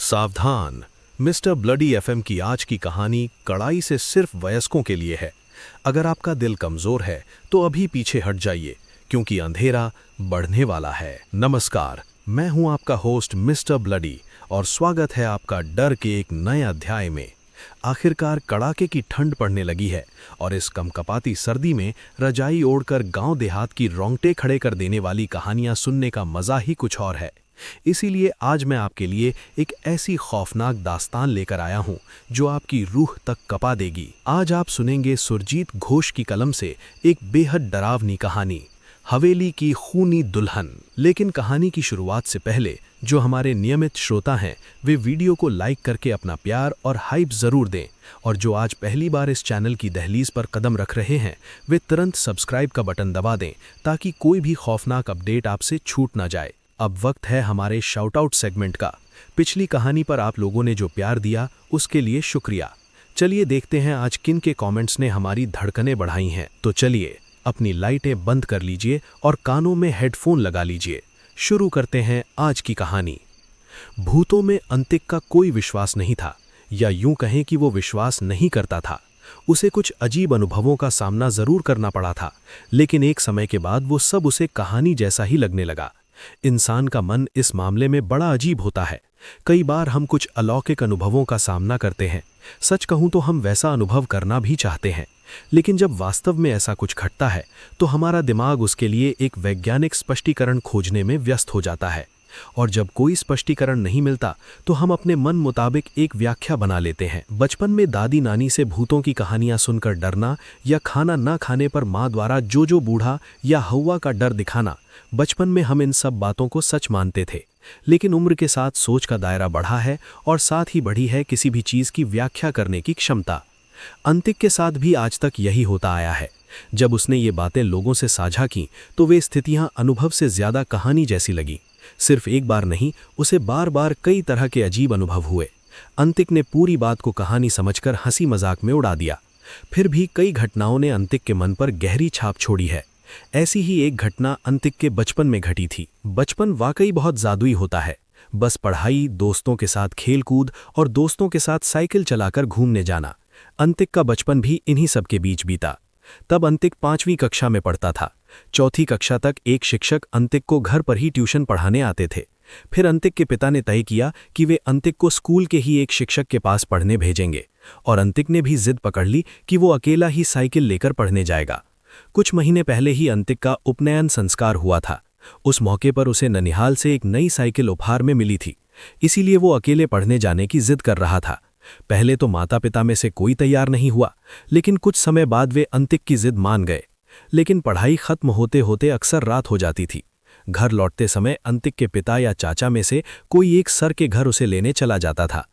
सावधान, mister bloody FM की आज की कहानी कड़ाई से सिर्फ वयस्कों के लिए है। अगर आपका दिल कमजोर है तो अभी पीछे हट जाइए, क्योंकि अंधेरा बढ़ने वाला है। नमस्कार, मैं हूं आपका होस्ट मिस्टर ब्लडी और स्वागत है आपका डर के एक नए अध्याय में। आखिरकार कड़ाके की ठंड पड़ने लगी है और इस कमकपाती सर्दी में रजाई ओढ़कर गांव देहात की रोंगटे खड़े कर देने वाली कहानियां सुनने का मजा ही कुछ और है। इसीलिए आज मैं आपके लिए एक ऐसी खौफनाक दास्तान लेकर आया हूं जो आपकी रूह तक कपा देगी। आज आप सुनेंगे सुरजीत घोष की कलम से एक बेहद डरावनी कहानी, हवेली की खूनी दुल्हन। लेकिन कहानी की शुरुआत से पहले जो हमारे नियमित श्रोता हैं वे वीडियो को लाइक करके अपना प्यार और हाइप जरूर दें, और जो आज पहली बार इस चैनल की दहलीज पर कदम रख रहे हैं वे तुरंत सब्सक्राइब का बटन दबा दें ताकि कोई भी खौफनाक अपडेट आपसे छूट ना जाए। अब वक्त है हमारे शाउट आउट सेगमेंट का। पिछली कहानी पर आप लोगों ने जो प्यार दिया उसके लिए शुक्रिया। चलिए देखते हैं आज किन के कमेंट्स ने हमारी धड़कनें बढ़ाई हैं। तो चलिए अपनी लाइटें बंद कर लीजिए और कानों में हेडफोन लगा लीजिए। शुरू करते हैं आज की कहानी। भूतों में अंतिक का कोई विश्वास नहीं था, या यूं कहें कि वो विश्वास नहीं करता था। उसे कुछ अजीब अनुभवों का सामना जरूर करना पड़ा था, लेकिन एक समय के बाद वो सब उसे कहानी जैसा ही लगने लगा। इंसान का मन इस मामले में बड़ा अजीब होता है। कई बार हम कुछ अलौकिक अनुभवों का सामना करते हैं। सच कहूं तो हम वैसा अनुभव करना भी चाहते हैं, लेकिन जब वास्तव में ऐसा कुछ घटता है तो हमारा दिमाग उसके लिए एक वैज्ञानिक स्पष्टीकरण खोजने में व्यस्त हो जाता है। और जब कोई स्पष्टीकरण नहीं मिलता तो हम अपने मन मुताबिक एक व्याख्या बना लेते हैं। बचपन में दादी नानी से भूतों की कहानियां सुनकर डरना, या खाना न खाने पर माँ द्वारा जो बूढ़ा या हौवा का डर दिखाना, बचपन में हम इन सब बातों को सच मानते थे। लेकिन उम्र के साथ सोच का दायरा बढ़ा है और साथ ही बढ़ी है किसी भी चीज की व्याख्या करने की क्षमता। अंतिक के साथ भी आज तक यही होता आया है। जब उसने ये बातें लोगों से साझा की तो वे स्थितियां अनुभव से ज्यादा कहानी जैसी लगी। सिर्फ एक बार नहीं, उसे बार बार कई तरह के अजीब अनुभव हुए। अंतिक ने पूरी बात को कहानी समझकर हंसी मजाक में उड़ा दिया। फिर भी कई घटनाओं ने अंतिक के मन पर गहरी छाप छोड़ी है। ऐसी ही एक घटना अंतिक के बचपन में घटी थी। बचपन वाकई बहुत जादुई होता है। बस पढ़ाई, दोस्तों के साथ खेलकूद और दोस्तों के साथ साइकिल चलाकर घूमने जाना। अंतिक का बचपन भी इन्हीं सब के बीच बीता। तब अंतिक 5वीं कक्षा में पढ़ता था। 4थी कक्षा तक एक शिक्षक अंतिक को घर पर ही ट्यूशन पढ़ाने आते थे। फिर अंतिक के पिता ने तय किया कि वे अंतिक को स्कूल के ही एक शिक्षक के पास पढ़ने भेजेंगे, और अंतिक ने भी जिद पकड़ ली कि वो अकेला ही साइकिल लेकर पढ़ने जाएगा। कुछ महीने पहले ही अंतिक का उपनयन संस्कार हुआ था। उस मौके पर उसे ननिहाल से एक नई साइकिल उपहार में मिली थी, इसीलिए वो अकेले पढ़ने जाने की जिद कर रहा था। पहले तो माता पिता में से कोई तैयार नहीं हुआ, लेकिन कुछ समय बाद वे अंतिक की जिद मान गए। लेकिन पढ़ाई खत्म होते होते अक्सर रात हो जाती थी। घर लौटते समय अंतिक के पिता या चाचा में से कोई एक सर के घर उसे लेने चला जाता था।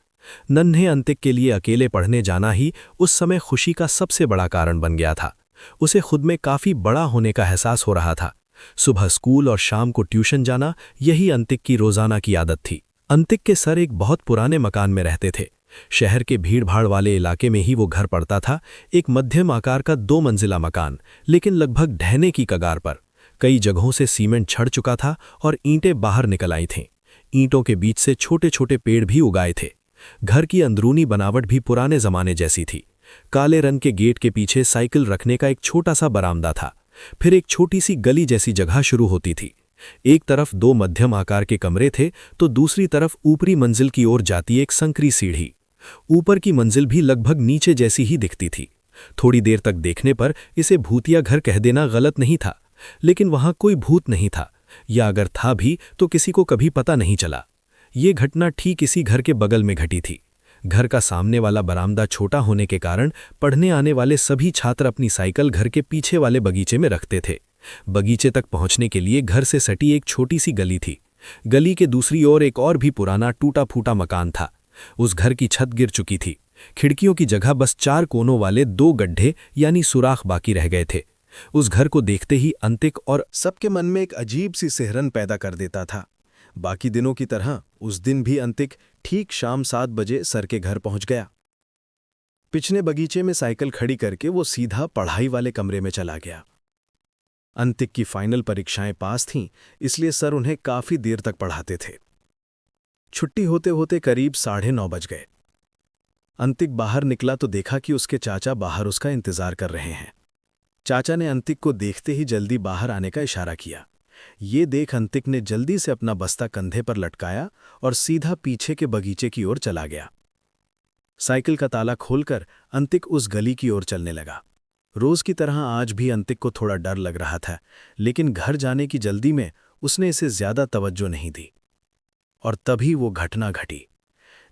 नन्हे अंतिक के लिए अकेले पढ़ने जाना ही उस समय खुशी का सबसे बड़ा कारण बन गया था। उसे खुद में काफी बड़ा होने का एहसास हो रहा था। सुबह स्कूल और शाम को ट्यूशन जाना, यही अंतिक की रोजाना की आदत थी। अंतिक के सर एक बहुत पुराने मकान में रहते थे। शहर के भीड़भाड़ वाले इलाके में ही वो घर पड़ता था। एक मध्यम आकार का 2 मंजिला मकान, लेकिन लगभग ढहने की कगार पर। कई जगहों से सीमेंट छड़ चुका था और ईंटें बाहर निकल आई थीं। ईंटों के बीच से छोटे छोटे पेड़ भी उगाए थे। घर की अंदरूनी बनावट भी पुराने जमाने जैसी थी। काले रंग के गेट के पीछे साइकिल रखने का एक छोटा सा बरामदा था। फिर एक छोटी सी गली जैसी जगह शुरू होती थी। एक तरफ 2 मध्यम आकार के कमरे थे तो दूसरी तरफ ऊपरी मंजिल की ओर जाती एक संकरी सीढ़ी। ऊपर की मंजिल भी लगभग नीचे जैसी ही दिखती थी। थोड़ी देर तक देखने पर इसे भूतिया घर कह देना गलत नहीं था, लेकिन वहां कोई भूत नहीं था, या अगर था भी तो किसी को कभी पता नहीं चला। ये घटना ठीक इसी घर के बगल में घटी थी। घर का सामने वाला बरामदा छोटा होने के कारण पढ़ने आने वाले सभी छात्र अपनी साइकिल घर के पीछे वाले बगीचे में रखते थे। बगीचे तक पहुंचने के लिए घर से सटी एक छोटी सी गली थी। गली के दूसरी ओर एक और भी पुराना टूटा फूटा मकान था। उस घर की छत गिर चुकी थी। खिड़कियों की जगह बस 4 कोनों वाले 2 गड्ढे यानी सुराख बाकी रह गए थे। उस घर को देखते ही अंतिक और सबके मन में एक अजीब सी सिहरन पैदा कर देता था। बाकी दिनों की तरह उस दिन भी अंतिक ठीक शाम 7 बजे सर के घर पहुंच गया। पिछले बगीचे में साइकिल खड़ी करके वो सीधा पढ़ाई वाले कमरे में चला गया। अंतिक की फाइनल परीक्षाएं पास थीं, इसलिए सर उन्हें काफी देर तक पढ़ाते थे। छुट्टी होते होते करीब 9:30 बज गए। अंतिक बाहर निकला तो देखा कि उसके चाचा बाहर उसका इंतजार कर रहे हैं। चाचा ने अंतिक को देखते ही जल्दी बाहर आने का इशारा किया। ये देख अंतिक ने जल्दी से अपना बस्ता कंधे पर लटकाया और सीधा पीछे के बगीचे की ओर चला गया। साइकिल का ताला खोलकर अंतिक उस गली की ओर चलने लगा। रोज की तरह आज भी अंतिक को थोड़ा डर लग रहा था, लेकिन घर जाने की जल्दी में उसने इसे ज्यादा तवज्जो नहीं दी। और तभी वो घटना घटी।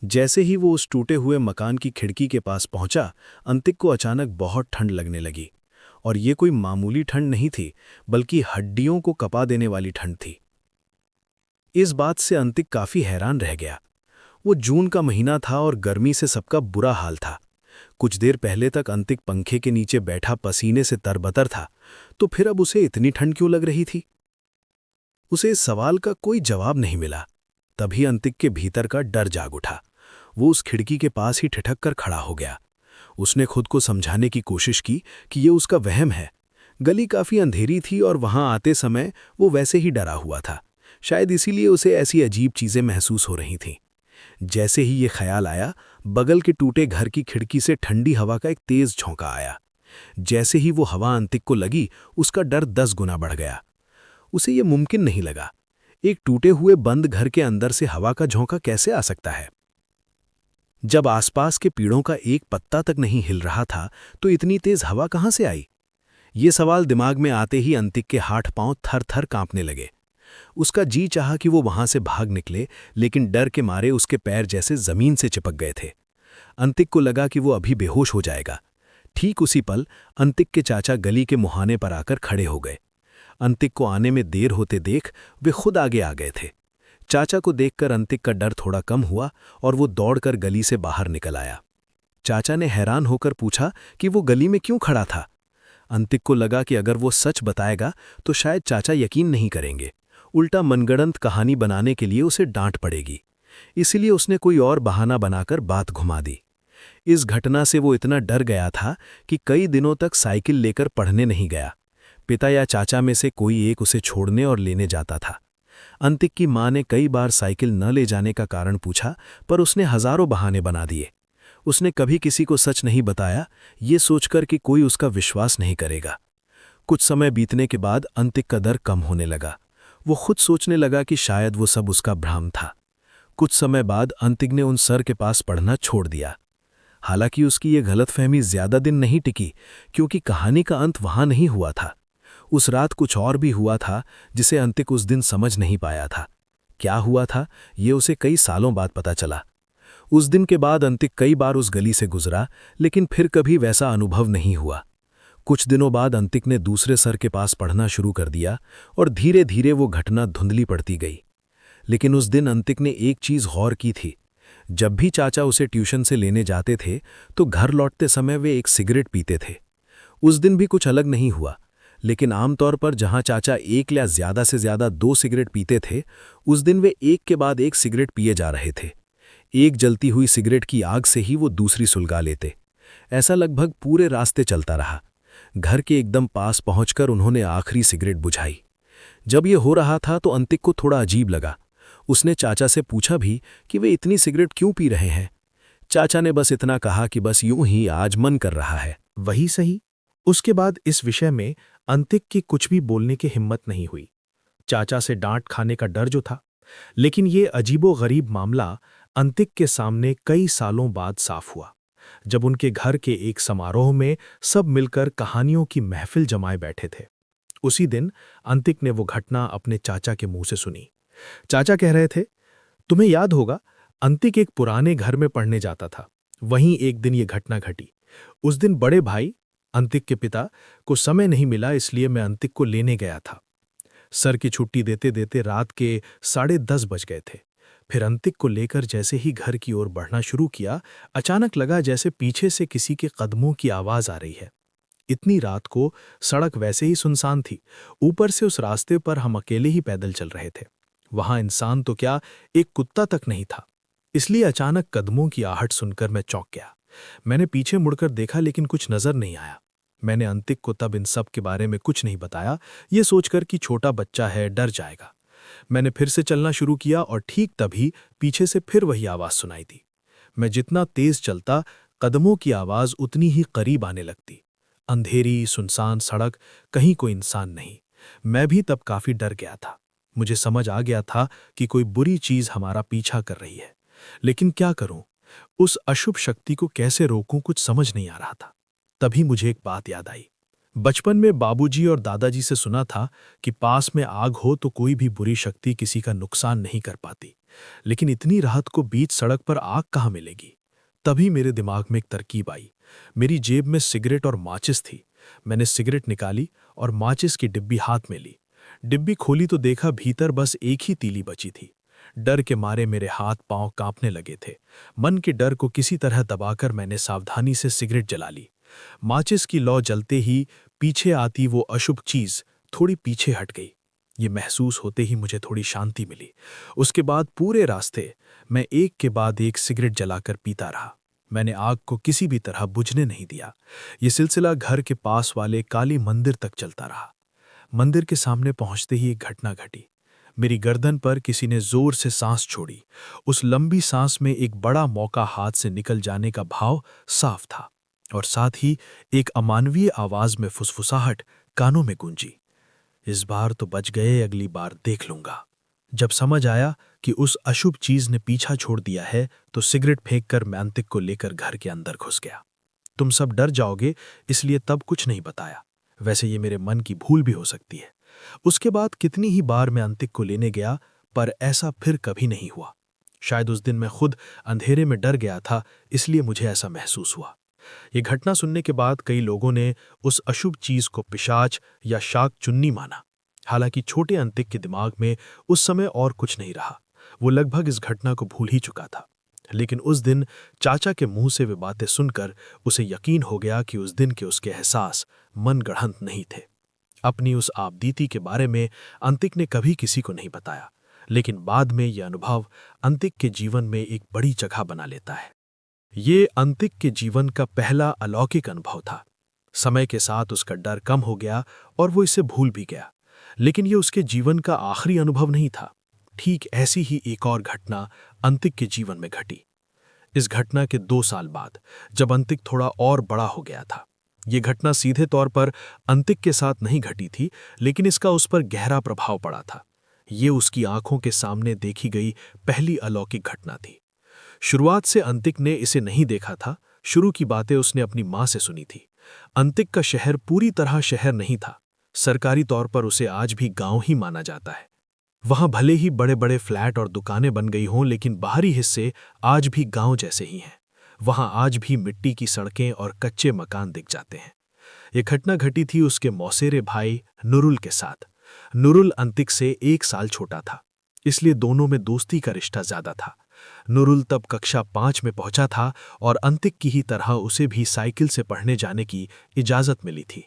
जैसे ही वो उस टूटे हुए मकान की खिड़की के पास पहुंचा, अंतिक को अचानक बहुत ठंड लगने लगी। और ये कोई मामूली ठंड नहीं थी, बल्कि हड्डियों को कपा देने वाली ठंड थी। इस बात से अंतिक काफी हैरान रह गया। वो जून का महीना था और गर्मी से सबका बुरा हाल था। कुछ देर पहले तक अंतिक पंखे के नीचे बैठा पसीने से तरबतर था, तो फिर अब उसे इतनी ठंड क्यों लग रही थी? उसे इस सवाल का कोई जवाब नहीं मिला। तभी अंतिक के भीतर का डर जाग उठा। वो उस खिड़की के पास ही ठिठक कर खड़ा हो गया। उसने खुद को समझाने की कोशिश की कि ये उसका वहम है। गली काफी अंधेरी थी और वहां आते समय वो वैसे ही डरा हुआ था। शायद इसीलिए उसे ऐसी अजीब चीजें महसूस हो रही थीं। जैसे ही ये ख्याल आया, बगल के टूटे घर की खिड़की से ठंडी हवा का एक तेज झोंका आया। जैसे ही वो हवा अंतिक को लगी, उसका डर 10 गुना बढ़ गया। उसे ये मुमकिन नहीं लगा। एक टूटे हुए बंद घर के अंदर से हवा का झोंका कैसे आ सकता है? जब आसपास के पेड़ों का एक पत्ता तक नहीं हिल रहा था, तो इतनी तेज हवा कहां से आई? ये सवाल दिमाग में आते ही अंतिक के हाथ पांव थर थर कांपने लगे। उसका जी चाहा कि वो वहां से भाग निकले, लेकिन डर के मारे उसके पैर जैसे जमीन से चिपक गए थे। अंतिक को लगा कि वो अभी बेहोश हो जाएगा। ठीक उसी पल अंतिक के चाचा गली के मुहाने पर आकर खड़े हो गए। अंतिक को आने में देर होते देख वे खुद आगे आ गए थे। चाचा को देखकर अंतिक का डर थोड़ा कम हुआ और वो दौड़कर गली से बाहर निकल आया। चाचा ने हैरान होकर पूछा कि वो गली में क्यों खड़ा था। अंतिक को लगा कि अगर वो सच बताएगा तो शायद चाचा यकीन नहीं करेंगे, उल्टा मनगढ़ंत कहानी बनाने के लिए उसे डांट पड़ेगी। इसलिए उसने कोई और बहाना बनाकर बात घुमा दी। इस घटना से वो इतना डर गया था कि कई दिनों तक साइकिल लेकर पढ़ने नहीं गया। पिता या चाचा में से कोई एक उसे छोड़ने और लेने जाता था। अंतिक की मां ने कई बार साइकिल न ले जाने का कारण पूछा, पर उसने हजारों बहाने बना दिए। उसने कभी किसी को सच नहीं बताया, ये सोचकर कि कोई उसका विश्वास नहीं करेगा। कुछ समय बीतने के बाद अंतिक का डर कम होने लगा। वो खुद सोचने लगा कि शायद वो सब उसका भ्रम था। कुछ समय बाद अंतिक ने उन सर के पास पढ़ना छोड़ दिया। हालांकि उसकी ये गलतफहमी ज्यादा दिन नहीं टिकी, क्योंकि कहानी का अंत वहां नहीं हुआ था। उस रात कुछ और भी हुआ था जिसे अंतिक उस दिन समझ नहीं पाया था। क्या हुआ था, ये उसे कई सालों बाद पता चला। उस दिन के बाद अंतिक कई बार उस गली से गुजरा, लेकिन फिर कभी वैसा अनुभव नहीं हुआ। कुछ दिनों बाद अंतिक ने दूसरे सर के पास पढ़ना शुरू कर दिया और धीरे धीरे वो घटना धुंधली पड़ती गई। लेकिन उस दिन अंतिक ने एक चीज गौर की थी। जब भी चाचा उसे ट्यूशन से लेने जाते थे, तो घर लौटते समय वे एक सिगरेट पीते थे। उस दिन भी कुछ अलग नहीं हुआ, लेकिन आमतौर पर जहां चाचा एक या ज्यादा से ज्यादा 2 सिगरेट पीते थे, उस दिन वे एक के बाद एक सिगरेट पिए जा रहे थे। एक जलती हुई सिगरेट की आग से ही वो दूसरी सुलगा लेते। ऐसा लगभग पूरे रास्ते चलता रहा। घर के एकदम पास पहुंचकर उन्होंने आखिरी सिगरेट बुझाई। जब ये हो रहा था तो अंतिक को थोड़ा अजीब लगा। उसने चाचा से पूछा भी कि वे इतनी सिगरेट क्यों पी रहे हैं। चाचा ने बस इतना कहा कि बस यूं ही आज मन कर रहा है। वही सही। उसके बाद इस विषय में अंतिक की कुछ भी बोलने की हिम्मत नहीं हुई। चाचा से डांट खाने का डर जो था। लेकिन ये अजीबोगरीब मामला अंतिक के सामने कई सालों बाद साफ हुआ, जब उनके घर के एक समारोह में सब मिलकर कहानियों की महफिल जमाए बैठे थे। उसी दिन अंतिक ने वो घटना अपने चाचा के मुंह से सुनी। चाचा कह रहे थे, तुम्हें याद होगा, अंतिक एक पुराने घर में पढ़ने जाता था। वहीं एक दिन ये घटना घटी। उस दिन बड़े भाई अंतिक के पिता को समय नहीं मिला, इसलिए मैं अंतिक को लेने गया था। सर की छुट्टी देते देते रात के 10:30 बज गए थे। फिर अंतिक को लेकर जैसे ही घर की ओर बढ़ना शुरू किया, अचानक लगा जैसे पीछे से किसी के कदमों की आवाज आ रही है। इतनी रात को सड़क वैसे ही सुनसान थी, ऊपर से उस रास्ते पर हम अकेले ही पैदल चल रहे थे। वहां इंसान तो क्या, एक कुत्ता तक नहीं था। इसलिए अचानक कदमों की आहट सुनकर मैं चौंक गया। मैंने पीछे मुड़कर देखा, लेकिन कुछ नजर नहीं आया। मैंने अंतिक को तब इन सब के बारे में कुछ नहीं बताया, ये सोचकर कि छोटा बच्चा है, डर जाएगा। मैंने फिर से चलना शुरू किया और ठीक तभी पीछे से फिर वही आवाज़ सुनाई दी। मैं जितना तेज चलता, कदमों की आवाज़ उतनी ही करीब आने लगती। अंधेरी, सुनसान सड़क, कहीं कोई इंसान नहीं। मैं भी तब काफ़ी डर गया था। मुझे समझ आ गया था कि कोई बुरी चीज़ हमारा पीछा कर रही है। लेकिन क्या करूं? उस अशुभ शक्ति को कैसे रोकूं, कुछ समझ नहीं आ रहा था। तभी मुझे एक बात याद आई। बचपन में बाबूजी और दादाजी से सुना था कि पास में आग हो तो कोई भी बुरी शक्ति किसी का नुकसान नहीं कर पाती। लेकिन इतनी रात को बीच सड़क पर आग कहाँ मिलेगी? तभी मेरे दिमाग में एक तरकीब आई। मेरी जेब में सिगरेट और माचिस थी। मैंने सिगरेट निकाली और माचिस की डिब्बी हाथ में ली। डिब्बी खोली तो देखा भीतर बस एक ही तीली बची थी। डर के मारे मेरे हाथ पांव कांपने लगे थे। मन के डर को किसी तरह दबाकर मैंने सावधानी से सिगरेट जला ली। माचिस की लौ जलते ही पीछे आती वो अशुभ चीज थोड़ी पीछे हट गई। ये महसूस होते ही मुझे थोड़ी शांति मिली। उसके बाद पूरे रास्ते मैं एक के बाद एक सिगरेट जलाकर पीता रहा। मैंने आग को किसी भी तरह बुझने नहीं दिया। ये सिलसिला घर के पास वाले काली मंदिर तक चलता रहा। मंदिर के सामने पहुंचते ही एक घटना घटी। मेरी गर्दन पर किसी ने जोर से सांस छोड़ी। उस लंबी सांस में एक बड़ा मौका हाथ से निकल जाने का भाव साफ था और साथ ही एक अमानवीय आवाज में फुसफुसाहट कानों में गूंजी। इस बार तो बच गए, अगली बार देख लूंगा। जब समझ आया कि उस अशुभ चीज ने पीछा छोड़ दिया है तो सिगरेट फेंककर मैं अंतिक को लेकर घर के अंदर घुस गया। तुम सब डर जाओगे इसलिए तब कुछ नहीं बताया। वैसे ये मेरे मन की भूल भी हो सकती है। उसके बाद कितनी ही बार मैं अंतिक को लेने गया पर ऐसा फिर कभी नहीं हुआ। शायद उस दिन मैं खुद अंधेरे में डर गया था, इसलिए मुझे ऐसा महसूस हुआ। ये घटना सुनने के बाद कई लोगों ने उस अशुभ चीज को पिशाच या शाक चुन्नी माना। हालांकि छोटे अंतिक के दिमाग में उस समय और कुछ नहीं रहा। वो लगभग इस घटना को भूल ही चुका था। लेकिन उस दिन चाचा के मुंह से वे बातें सुनकर उसे यकीन हो गया कि उस दिन के उसके एहसास मनगढ़ंत नहीं थे। अपनी उस आपबीती के बारे में अंतिक ने कभी किसी को नहीं बताया, लेकिन बाद में यह अनुभव अंतिक के जीवन में एक बड़ी जगह बना लेता है। ये अंतिक के जीवन का पहला अलौकिक अनुभव था। समय के साथ उसका डर कम हो गया और वो इसे भूल भी गया। लेकिन ये उसके जीवन का आखिरी अनुभव नहीं था। ठीक ऐसी ही एक और घटना अंतिक के जीवन में घटी। इस घटना के 2 साल बाद, जब अंतिक थोड़ा और बड़ा हो गया था। ये घटना सीधे तौर पर अंतिक के साथ नहीं घटी थी, लेकिन इसका उस पर गहरा प्रभाव पड़ा था। ये उसकी आंखों के सामने देखी गई पहली अलौकिक घटना थी। शुरुआत से अंतिक ने इसे नहीं देखा था। शुरू की बातें उसने अपनी मां से सुनी थी। अंतिक का शहर पूरी तरह शहर नहीं था। सरकारी तौर पर उसे आज भी गांव ही माना जाता है। वहां भले ही बड़े बड़े फ्लैट और दुकानें बन गई हों, लेकिन बाहरी हिस्से आज भी गांव जैसे ही हैं। वहां आज भी मिट्टी की सड़कें और कच्चे मकान दिख जाते हैं। ये घटना घटी थी उसके मौसेरे भाई नुरुल के साथ। नुरुल अंतिक से 1 साल छोटा था, इसलिए दोनों में दोस्ती का रिश्ता ज्यादा था। नुरुल तब कक्षा 5 में पहुंचा था और अंतिक की ही तरह उसे भी साइकिल से पढ़ने जाने की इजाजत मिली थी।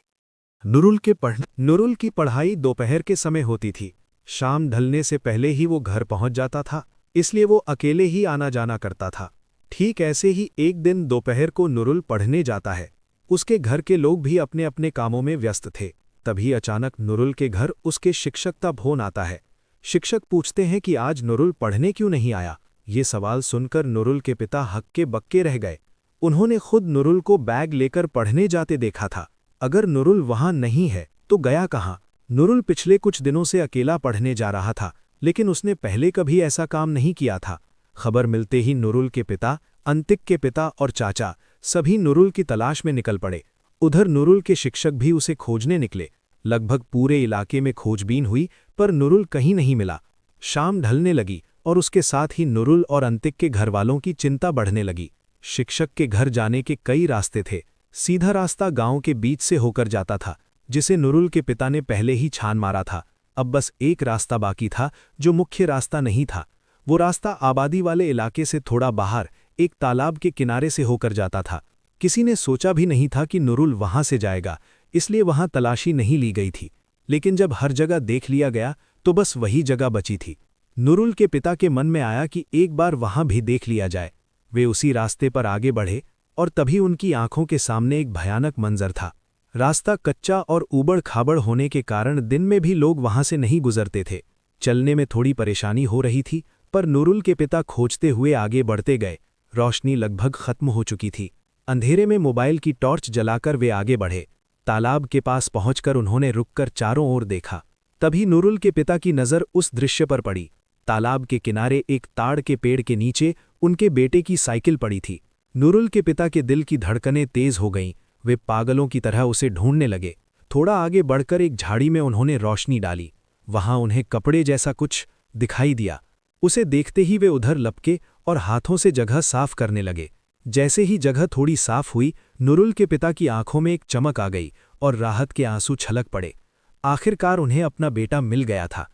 नुरुल की पढ़ाई दोपहर के समय होती थी। शाम ढलने से पहले ही वो घर पहुंच जाता था, इसलिए वो अकेले ही आना जाना करता था। ठीक ऐसे ही एक दिन दोपहर को नुरुल पढ़ने जाता है। उसके घर के लोग भी अपने अपने कामों में व्यस्त थे। तभी अचानक नुरुल के घर उसके शिक्षक का फोन आता है। शिक्षक पूछते हैं कि आज नुरुल पढ़ने क्यों नहीं आया। ये सवाल सुनकर नुरुल के पिता हक्के बक्के रह गए। उन्होंने खुद नुरुल को बैग लेकर पढ़ने जाते देखा था। अगर नुरुल वहां नहीं है तो गया कहाँ? नुरुल पिछले कुछ दिनों से अकेला पढ़ने जा रहा था, लेकिन उसने पहले कभी ऐसा काम नहीं किया था। खबर मिलते ही नुरुल के पिता, अंतिक के पिता और चाचा सभी नुरुल की तलाश में निकल पड़े। उधर नुरुल के शिक्षक भी उसे खोजने निकले। लगभग पूरे इलाके में खोजबीन हुई, पर नुरुल कहीं नहीं मिला। शाम ढलने लगी और उसके साथ ही नुरुल और अंतिक के घरवालों की चिंता बढ़ने लगी। शिक्षक के घर जाने के कई रास्ते थे। सीधा रास्ता गांव के बीच से होकर जाता था, जिसे नुरुल के पिता ने पहले ही छान मारा था। अब बस एक रास्ता बाकी था, जो मुख्य रास्ता नहीं था। वो रास्ता आबादी वाले इलाके से थोड़ा बाहर एक तालाब के किनारे से होकर जाता था। किसी ने सोचा भी नहीं था कि नुरुल वहां से जाएगा, इसलिए वहां तलाशी नहीं ली गई थी। लेकिन जब हर जगह देख लिया गया तो बस वही जगह बची थी। नुरुल के पिता के मन में आया कि एक बार वहां भी देख लिया जाए। वे उसी रास्ते पर आगे बढ़े और तभी उनकी आंखों के सामने एक भयानक मंजर था। रास्ता कच्चा और ऊबड़ खाबड़ होने के कारण दिन में भी लोग वहां से नहीं गुजरते थे। चलने में थोड़ी परेशानी हो रही थी, पर नूरुल के पिता खोजते हुए आगे बढ़ते गए। रोशनी लगभग खत्म हो चुकी थी। अंधेरे में मोबाइल की टॉर्च जलाकर वे आगे बढ़े। तालाब के पास पहुंचकर उन्होंने रुककर चारों ओर देखा। तभी नूरुल के पिता की नज़र उस दृश्य पर पड़ी। तालाब के किनारे एक ताड़ के पेड़ के नीचे उनके बेटे की साइकिल पड़ी थी। नूरुल के पिता के दिल की धड़कनें तेज हो गईं। वे पागलों की तरह उसे ढूंढने लगे। थोड़ा आगे बढ़कर एक झाड़ी में उन्होंने रोशनी डाली। वहां उन्हें कपड़े जैसा कुछ दिखाई दिया। उसे देखते ही वे उधर लपके और हाथों से जगह साफ करने लगे। जैसे ही जगह थोड़ी साफ हुई, नूरुल के पिता की आंखों में एक चमक आ गई और राहत के आंसू छलक पड़े। आखिरकार उन्हें अपना बेटा मिल गया था।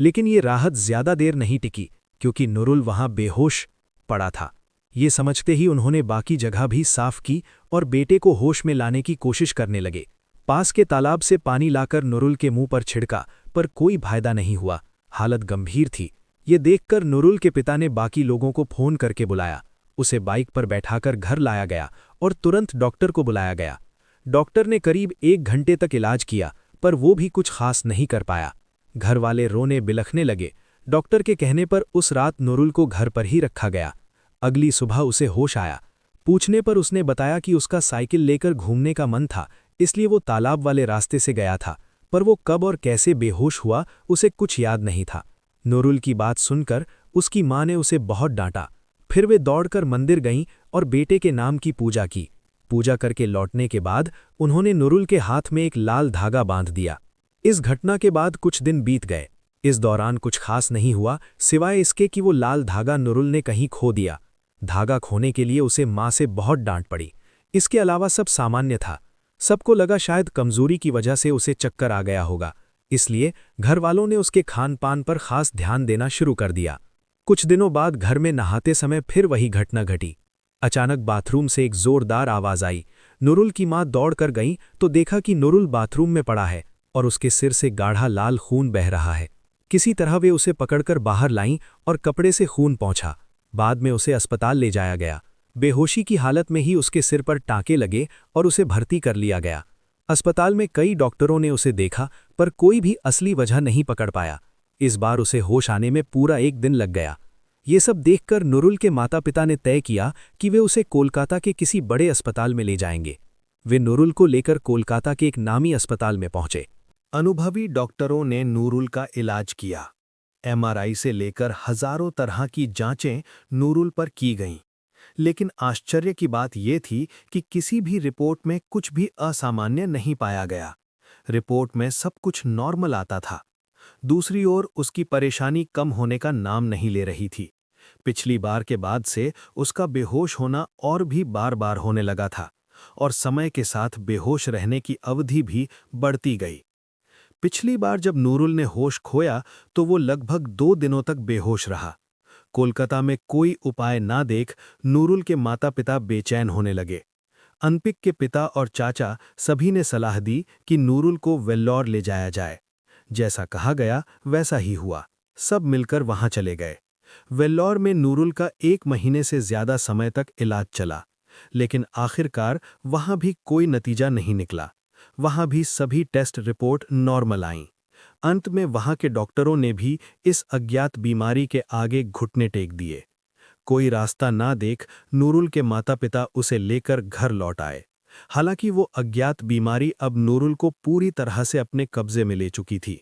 लेकिन ये राहत ज्यादा देर नहीं टिकी, क्योंकि नूरुल वहां बेहोश पड़ा था। ये समझते ही उन्होंने बाकी जगह भी साफ की और बेटे को होश में लाने की कोशिश करने लगे। पास के तालाब से पानी लाकर नूरुल के मुंह पर छिड़का, पर कोई फायदा नहीं हुआ। हालत गंभीर थी। ये देखकर नूरुल के पिता ने बाकी लोगों को फोन करके बुलाया। उसे बाइक पर बैठाकर घर लाया गया और तुरंत डॉक्टर को बुलाया गया। डॉक्टर ने करीब 1 घंटे तक इलाज किया, पर वो भी कुछ खास नहीं कर पाया। घर वाले रोने बिलखने लगे। डॉक्टर के कहने पर उस रात नूरुल को घर पर ही रखा गया। अगली सुबह उसे होश आया। पूछने पर उसने बताया कि उसका साइकिल लेकर घूमने का मन था, इसलिए वो तालाब वाले रास्ते से गया था, पर वो कब और कैसे बेहोश हुआ उसे कुछ याद नहीं था। नूरुल की बात सुनकर उसकी मां ने उसे बहुत डांटा। फिर वे दौड़कर मंदिर गईं और बेटे के नाम की पूजा की। पूजा करके लौटने के बाद उन्होंने नूरुल के हाथ में एक लाल धागा बांध दिया। इस घटना के बाद कुछ दिन बीत गए। इस दौरान कुछ खास नहीं हुआ, सिवाय इसके कि वो लाल धागा नूरुल ने कहीं खो दिया। धागा खोने के लिए उसे मां से बहुत डांट पड़ी। इसके अलावा सब सामान्य था। सबको लगा शायद कमजोरी की वजह से उसे चक्कर आ गया होगा, इसलिए घर वालों ने उसके खान पान पर खास ध्यान देना शुरू कर दिया। कुछ दिनों बाद घर में नहाते समय फिर वही घटना घटी। अचानक बाथरूम से एक जोरदार आवाज आई। नूरुल की मां दौड़कर गईं तो देखा कि नूरुल बाथरूम में पड़ा है और उसके सिर से गाढ़ा लाल खून बह रहा है। किसी तरह वे उसे पकड़कर बाहर लाईं और कपड़े से खून पोंछा। बाद में उसे अस्पताल ले जाया गया। बेहोशी की हालत में ही उसके सिर पर टाँके लगे और उसे भर्ती कर लिया गया। अस्पताल में कई डॉक्टरों ने उसे देखा, पर कोई भी असली वजह नहीं पकड़ पाया। इस बार उसे होश आने में पूरा 1 दिन लग गया। ये सब देखकर नूरुल के माता पिता ने तय किया कि वे उसे कोलकाता के किसी बड़े अस्पताल में ले जाएंगे। वे नूरुल को लेकर कोलकाता के एक नामी अस्पताल में पहुंचे। अनुभवी डॉक्टरों ने नूरुल का इलाज किया। एमआरआई से लेकर हजारों तरह की जांचें नूरुल पर की गईं। लेकिन आश्चर्य की बात यह थी कि किसी भी रिपोर्ट में कुछ भी असामान्य नहीं पाया गया। रिपोर्ट में सब कुछ नॉर्मल आता था। दूसरी ओर उसकी परेशानी कम होने का नाम नहीं ले रही थी। पिछली बार के बाद से उसका बेहोश होना और भी बार-बार होने लगा था और समय के साथ बेहोश रहने की अवधि भी बढ़ती गई। पिछली बार जब नूरुल ने होश खोया तो वो लगभग 2 दिनों तक बेहोश रहा। कोलकाता में कोई उपाय ना देख नूरुल के माता-पिता बेचैन होने लगे। अनपिक के पिता और चाचा सभी ने सलाह दी कि नूरुल को वेल्लोर ले जाया जाए। जैसा कहा गया वैसा ही हुआ। सब मिलकर वहां चले गए। वेल्लोर में नूरुल का 1 महीने से ज्यादा समय तक इलाज चला, लेकिन आखिरकार वहां भी कोई नतीजा नहीं निकला। वहां भी सभी टेस्ट रिपोर्ट नॉर्मल आईं। अंत में वहां के डॉक्टरों ने भी इस अज्ञात बीमारी के आगे घुटने टेक दिए। कोई रास्ता ना देख नूरुल के माता-पिता उसे लेकर घर लौट आए। हालांकि वो अज्ञात बीमारी अब नूरुल को पूरी तरह से अपने कब्जे में ले चुकी थी।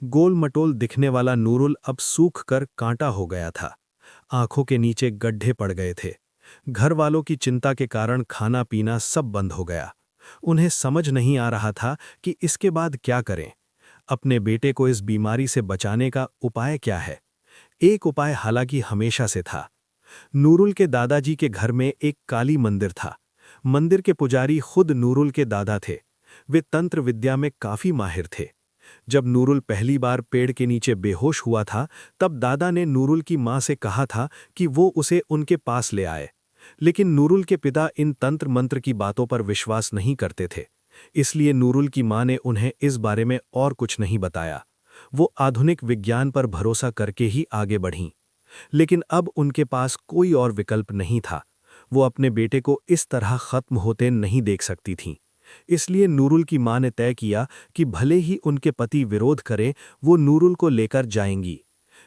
गोल-मटोल दिखने वाला नूरुल अब सूख कर कांटा हो गया था। आंखों के नीचे गड्ढे पड़ गए थे। घर वालों की चिंता के कारण खाना पीना सब बंद हो गया। उन्हें समझ नहीं आ रहा था कि इसके बाद क्या करें। अपने बेटे को इस बीमारी से बचाने का उपाय क्या है? एक उपाय हालांकि हमेशा से था। नूरुल के दादाजी के घर में एक काली मंदिर था। मंदिर के पुजारी खुद नूरुल के दादा थे। वे तंत्र विद्या में काफी माहिर थे। जब नूरुल पहली बार पेड़ के नीचे बेहोश हुआ था, तब दादा ने नूरुल की मां से कहा था कि वो उसे उनके पास ले आए। लेकिन नूरुल के पिता इन तंत्र मंत्र की बातों पर विश्वास नहीं करते थे, इसलिए नूरुल की मां ने उन्हें इस बारे में और कुछ नहीं बताया। वो आधुनिक विज्ञान पर भरोसा करके ही आगे बढ़ीं। लेकिन अब उनके पास कोई और विकल्प नहीं था। वो अपने बेटे को इस तरह खत्म होते नहीं देख सकती थीं। इसलिए नूरुल की मां ने तय किया कि भले ही उनके पति विरोध करें, वो नूरुल को लेकर जाएंगी।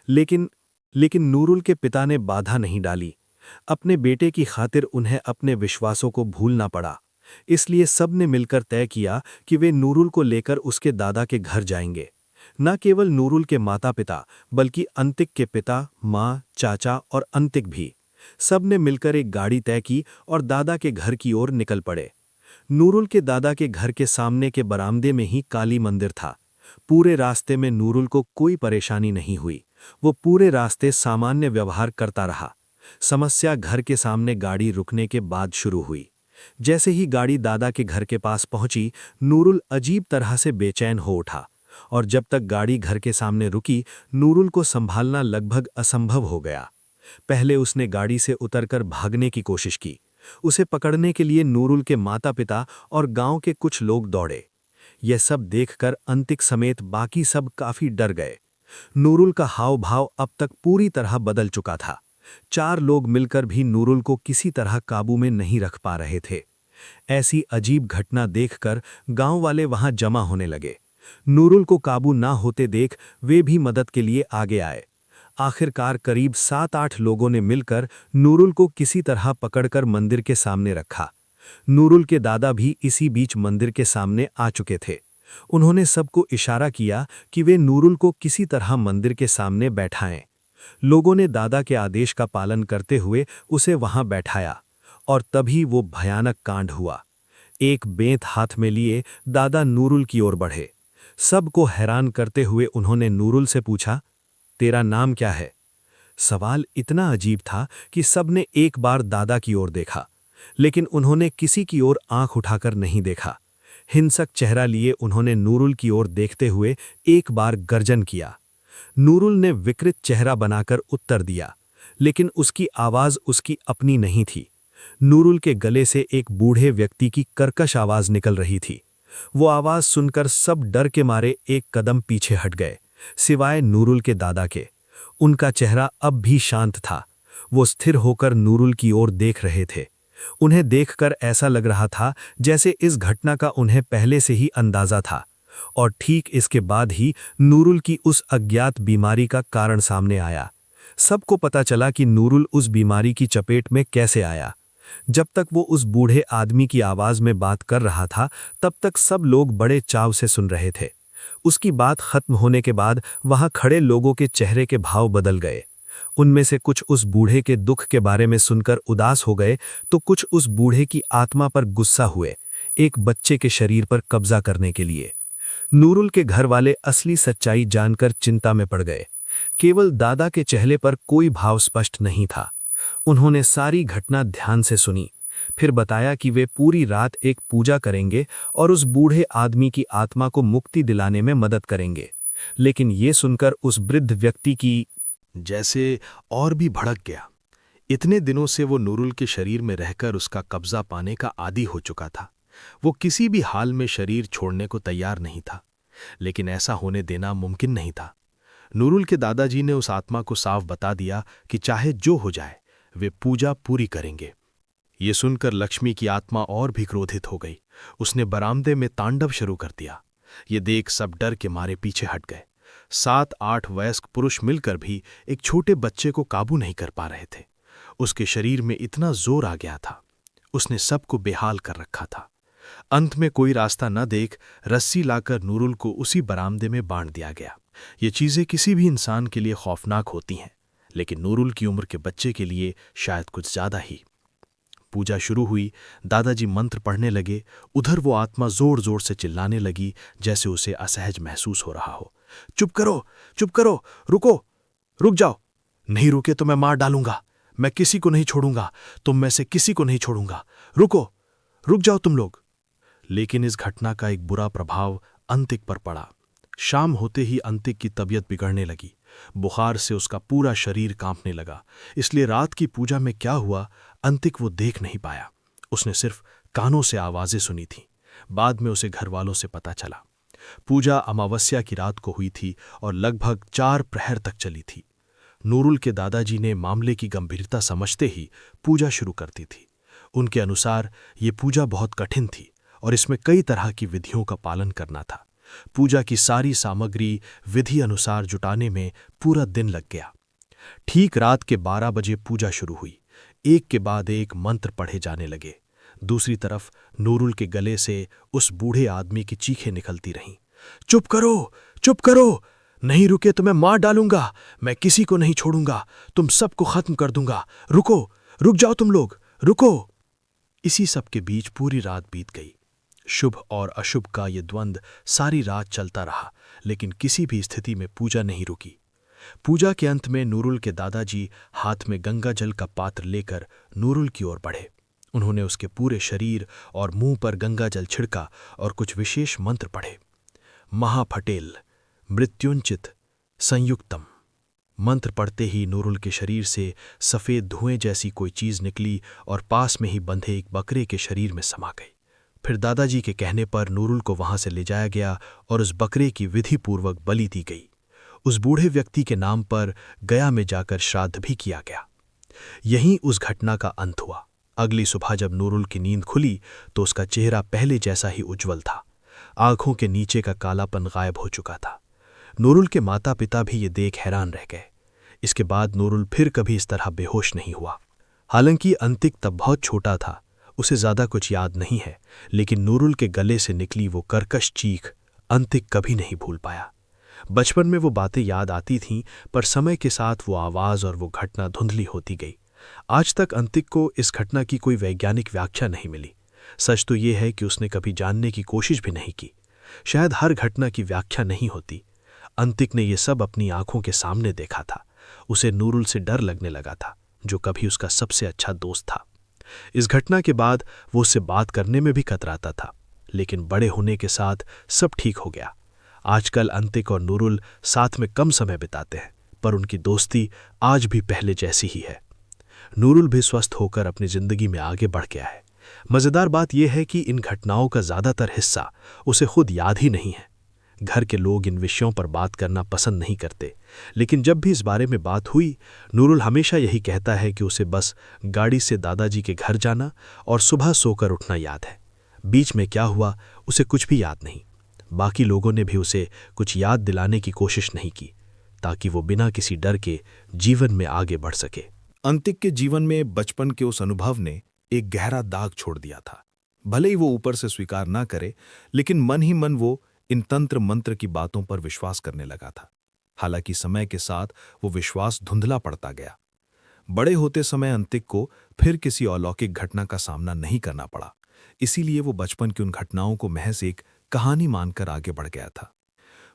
लेकिन लेकिन नूरुल के पिता ने बाधा नहीं डाली। अपने बेटे की खातिर उन्हें अपने विश्वासों को भूलना पड़ा। इसलिए सब ने मिलकर तय किया कि वे नूरुल को लेकर उसके दादा के घर जाएंगे। न केवल नूरुल के माता पिता बल्कि अंतिक के पिता, माँ, चाचा और अंतिक भी। सब ने मिलकर एक गाड़ी तय की और दादा के घर की ओर निकल पड़े। नूरुल के दादा के घर के सामने के बरामदे में ही काली मंदिर था। पूरे रास्ते में नूरुल को कोई परेशानी नहीं हुई। वो पूरे रास्ते सामान्य व्यवहार करता रहा। समस्या घर के सामने गाड़ी रुकने के बाद शुरू हुई। जैसे ही गाड़ी दादा के घर के पास पहुंची, नूरुल अजीब तरह से बेचैन हो उठा और जब तक गाड़ी घर के सामने रुकी, नूरुल को संभालना लगभग असंभव हो गया। पहले उसने गाड़ी से उतरकर भागने की कोशिश की। उसे पकड़ने के लिए नूरुल के माता-पिता और गांव के कुछ लोग दौड़े। यह सब देखकर अंतिक समेत बाकी सब काफी डर गए। नूरुल का हाव-भाव अब तक पूरी तरह बदल चुका था। 4 लोग मिलकर भी नूरुल को किसी तरह काबू में नहीं रख पा रहे थे। ऐसी अजीब घटना देखकर गांव वाले वहां जमा होने लगे। नूरुल को काबू ना होते देख वे भी मदद के लिए आगे आए। आखिरकार करीब 7-8 लोगों ने मिलकर नूरुल को किसी तरह पकड़कर मंदिर के सामने रखा। नूरुल के दादा भी इसी बीच मंदिर के सामने आ चुके थे। उन्होंने सबको इशारा किया कि वे नूरुल को किसी तरह मंदिर के सामने बैठाएं। लोगों ने दादा के आदेश का पालन करते हुए उसे वहां बैठाया और तभी वो भयानक कांड हुआ। एक बेंत हाथ में लिए दादा नूरुल की ओर बढ़े। सबको हैरान करते हुए उन्होंने नूरुल से पूछा, तेरा नाम क्या है? सवाल इतना अजीब था कि सबने एक बार दादा की ओर देखा, लेकिन उन्होंने किसी की ओर आंख उठाकर नहीं देखा। हिंसक चेहरा लिए उन्होंने नूरुल की ओर देखते हुए एक बार गर्जन किया। नूरुल ने विकृत चेहरा बनाकर उत्तर दिया, लेकिन उसकी आवाज उसकी अपनी नहीं थी। नूरुल के गले से एक बूढ़े व्यक्ति की कर्कश आवाज निकल रही थी। वो आवाज सुनकर सब डर के मारे एक कदम पीछे हट गए, सिवाय नूरुल के दादा के। उनका चेहरा अब भी शांत था। वो स्थिर होकर नूरुल की ओर देख रहे थे। उन्हें देखकर ऐसा लग रहा था जैसे इस घटना का उन्हें पहले से ही अंदाजा था। और ठीक इसके बाद ही नूरुल की उस अज्ञात बीमारी का कारण सामने आया। सबको पता चला कि नूरुल उस बीमारी की चपेट में कैसे आया। जब तक वो उस बूढ़े आदमी की आवाज में बात कर रहा था, तब तक सब लोग बड़े चाव से सुन रहे थे। उसकी बात खत्म होने के बाद वहां खड़े लोगों के चेहरे के भाव बदल गए। उनमें से कुछ उस बूढ़े के दुख के बारे में सुनकर उदास हो गए, तो कुछ उस बूढ़े की आत्मा पर गुस्सा हुए, एक बच्चे के शरीर पर कब्जा करने के लिए। नूरुल के घर वाले असली सच्चाई जानकर चिंता में पड़ गए। केवल दादा के चेहरे पर कोई भाव स्पष्ट नहीं था। उन्होंने सारी घटना ध्यान से सुनी, फिर बताया कि वे पूरी रात एक पूजा करेंगे और उस बूढ़े आदमी की आत्मा को मुक्ति दिलाने में मदद करेंगे। लेकिन ये सुनकर उस वृद्ध व्यक्ति की जैसे और भी भड़क गया। इतने दिनों से वो नूरुल के शरीर में रहकर उसका कब्जा पाने का आदी हो चुका था। वो किसी भी हाल में शरीर छोड़ने को तैयार नहीं था, लेकिन ऐसा होने देना मुमकिन नहीं था। नूरुल के दादाजी ने उस आत्मा को साफ बता दिया कि चाहे जो हो जाए, वे पूजा पूरी करेंगे। ये सुनकर लक्ष्मी की आत्मा और भी क्रोधित हो गई। उसने बरामदे में तांडव शुरू कर दिया। ये देख सब डर के मारे पीछे हट गए। 7-8 वयस्क पुरुष मिलकर भी एक छोटे बच्चे को काबू नहीं कर पा रहे थे। उसके शरीर में इतना जोर आ गया था, उसने सबको बेहाल कर रखा था। अंत में कोई रास्ता न देख रस्सी लाकर नूरुल को उसी बरामदे में बांध दिया गया। ये चीजें किसी भी इंसान के लिए खौफनाक होती हैं, लेकिन नूरुल की उम्र के बच्चे के लिए शायद कुछ ज्यादा ही। पूजा शुरू हुई। दादाजी मंत्र पढ़ने लगे। उधर वो आत्मा जोर जोर से चिल्लाने लगी, जैसे उसे असहज महसूस हो रहा हो। चुप करो, चुप करो, रुको, रुक जाओ। नहीं रुके तो मैं मार डालूंगा। मैं किसी को नहीं छोड़ूंगा, तुम में से किसी को नहीं छोड़ूंगा। रुको, रुक जाओ तुम लोग। लेकिन इस घटना का एक बुरा प्रभाव अंतिक पर पड़ा। शाम होते ही अंतिक की तबीयत बिगड़ने लगी। बुखार से उसका पूरा शरीर कांपने लगा। इसलिए रात की पूजा में क्या हुआ, अंतिक वो देख नहीं पाया। उसने सिर्फ कानों से आवाजें सुनी थीं। बाद में उसे घरवालों से पता चला। पूजा अमावस्या की रात को हुई थी और लगभग 4 प्रहर तक चली थी। नूरुल के दादाजी ने मामले की गंभीरता समझते ही पूजा शुरू कर दी थी। उनके अनुसार ये पूजा बहुत कठिन थी और इसमें कई तरह की विधियों का पालन करना था। पूजा की सारी सामग्री विधि अनुसार जुटाने में पूरा दिन लग गया। ठीक रात के 12 बजे पूजा शुरू हुई। एक के बाद एक मंत्र पढ़े जाने लगे। दूसरी तरफ नूरुल के गले से उस बूढ़े आदमी की चीखें निकलती रहीं। चुप करो, चुप करो, नहीं रुके तो मैं मार डालूंगा, मैं किसी को नहीं छोड़ूंगा, तुम सबको खत्म कर दूंगा, रुको, रुक जाओ तुम लोग, रुको। इसी सब के बीच पूरी रात बीत गई। शुभ और अशुभ का ये द्वंद्व सारी रात चलता रहा, लेकिन किसी भी स्थिति में पूजा नहीं रुकी। पूजा के अंत में नूरुल के दादाजी हाथ में गंगा जल का पात्र लेकर नूरुल की ओर बढ़े। उन्होंने उसके पूरे शरीर और मुंह पर गंगा जल छिड़का और कुछ विशेष मंत्र पढ़े। महाफटेल, मृत्युंचित, संयुक्तम। मंत्र पढ़ते ही नूरुल के शरीर से सफ़ेद धुएं जैसी कोई चीज़ निकली और पास में ही बंधे एक बकरे के शरीर में समा गई। फिर दादाजी के कहने पर नूरुल को वहां से ले जाया गया और उस बकरे की विधिपूर्वक बलि दी गई। उस बूढ़े व्यक्ति के नाम पर गया में जाकर श्राद्ध भी किया गया। यहीं उस घटना का अंत हुआ। अगली सुबह जब नूरुल की नींद खुली तो उसका चेहरा पहले जैसा ही उज्ज्वल था। आंखों के नीचे का कालापन गायब हो चुका था। नूरुल के माता पिता भी ये देख हैरान रह गए। इसके बाद नूरुल फिर कभी इस तरह बेहोश नहीं हुआ। हालांकि अंतिक तब बहुत छोटा था, उसे ज्यादा कुछ याद नहीं है, लेकिन नूरुल के गले से निकली वो कर्कश चीख अंतिक कभी नहीं भूल पाया। बचपन में वो बातें याद आती थीं, पर समय के साथ वो आवाज और वो घटना धुंधली होती गई। आज तक अंतिक को इस घटना की कोई वैज्ञानिक व्याख्या नहीं मिली। सच तो ये है कि उसने कभी जानने की कोशिश भी नहीं की। शायद हर घटना की व्याख्या नहीं होती। अंतिक ने ये सब अपनी आंखों के सामने देखा था। उसे नूरुल से डर लगने लगा था, जो कभी उसका सबसे अच्छा दोस्त था। इस घटना के बाद वो उससे बात करने में भी कतराता था, लेकिन बड़े होने के साथ सब ठीक हो गया। आजकल अंतिक और नूरुल साथ में कम समय बिताते हैं, पर उनकी दोस्ती आज भी पहले जैसी ही है। नूरुल भी स्वस्थ होकर अपनी जिंदगी में आगे बढ़ गया है। मजेदार बात यह है कि इन घटनाओं का ज्यादातर हिस्सा उसे खुद याद ही नहीं है। घर के लोग इन विषयों पर बात करना पसंद नहीं करते, लेकिन जब भी इस बारे में बात हुई, नूरुल हमेशा यही कहता है कि उसे बस गाड़ी से दादाजी के घर जाना और सुबह सोकर उठना याद है। बीच में क्या हुआ उसे कुछ भी याद नहीं। बाकी लोगों ने भी उसे कुछ याद दिलाने की कोशिश नहीं की, ताकि वो बिना किसी डर के जीवन में आगे बढ़ सके। अंतिक के जीवन में बचपन के उस अनुभव ने एक गहरा दाग छोड़ दिया था। भले ही वो ऊपर से स्वीकार ना करे, लेकिन मन ही मन वो इन तंत्र मंत्र की बातों पर विश्वास करने लगा था। हालांकि समय के साथ वो विश्वास धुंधला पड़ता गया। बड़े होते समय अंतिक को फिर किसी अलौकिक घटना का सामना नहीं करना पड़ा, इसीलिए वो बचपन की उन घटनाओं को महज एक कहानी मानकर आगे बढ़ गया था।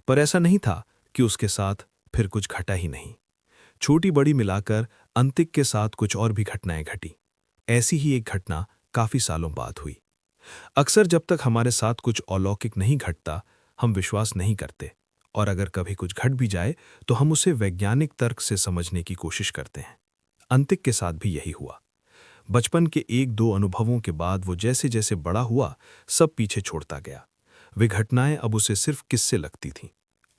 पर ऐसा नहीं था कि उसके साथ फिर कुछ घटा ही नहीं। छोटी बड़ी मिलाकर अंतिक के साथ कुछ और भी घटनाएं घटी। ऐसी ही एक घटना काफी सालों बाद हुई। अक्सर जब तक हमारे साथ कुछ अलौकिक नहीं घटता, हम विश्वास नहीं करते, और अगर कभी कुछ घट भी जाए तो हम उसे वैज्ञानिक तर्क से समझने की कोशिश करते हैं। अंतिक के साथ भी यही हुआ। बचपन के एक दो अनुभवों के बाद वो जैसे जैसे बड़ा हुआ, सब पीछे छोड़ता गया। वे घटनाएं अब उसे सिर्फ किस्से लगती थीं।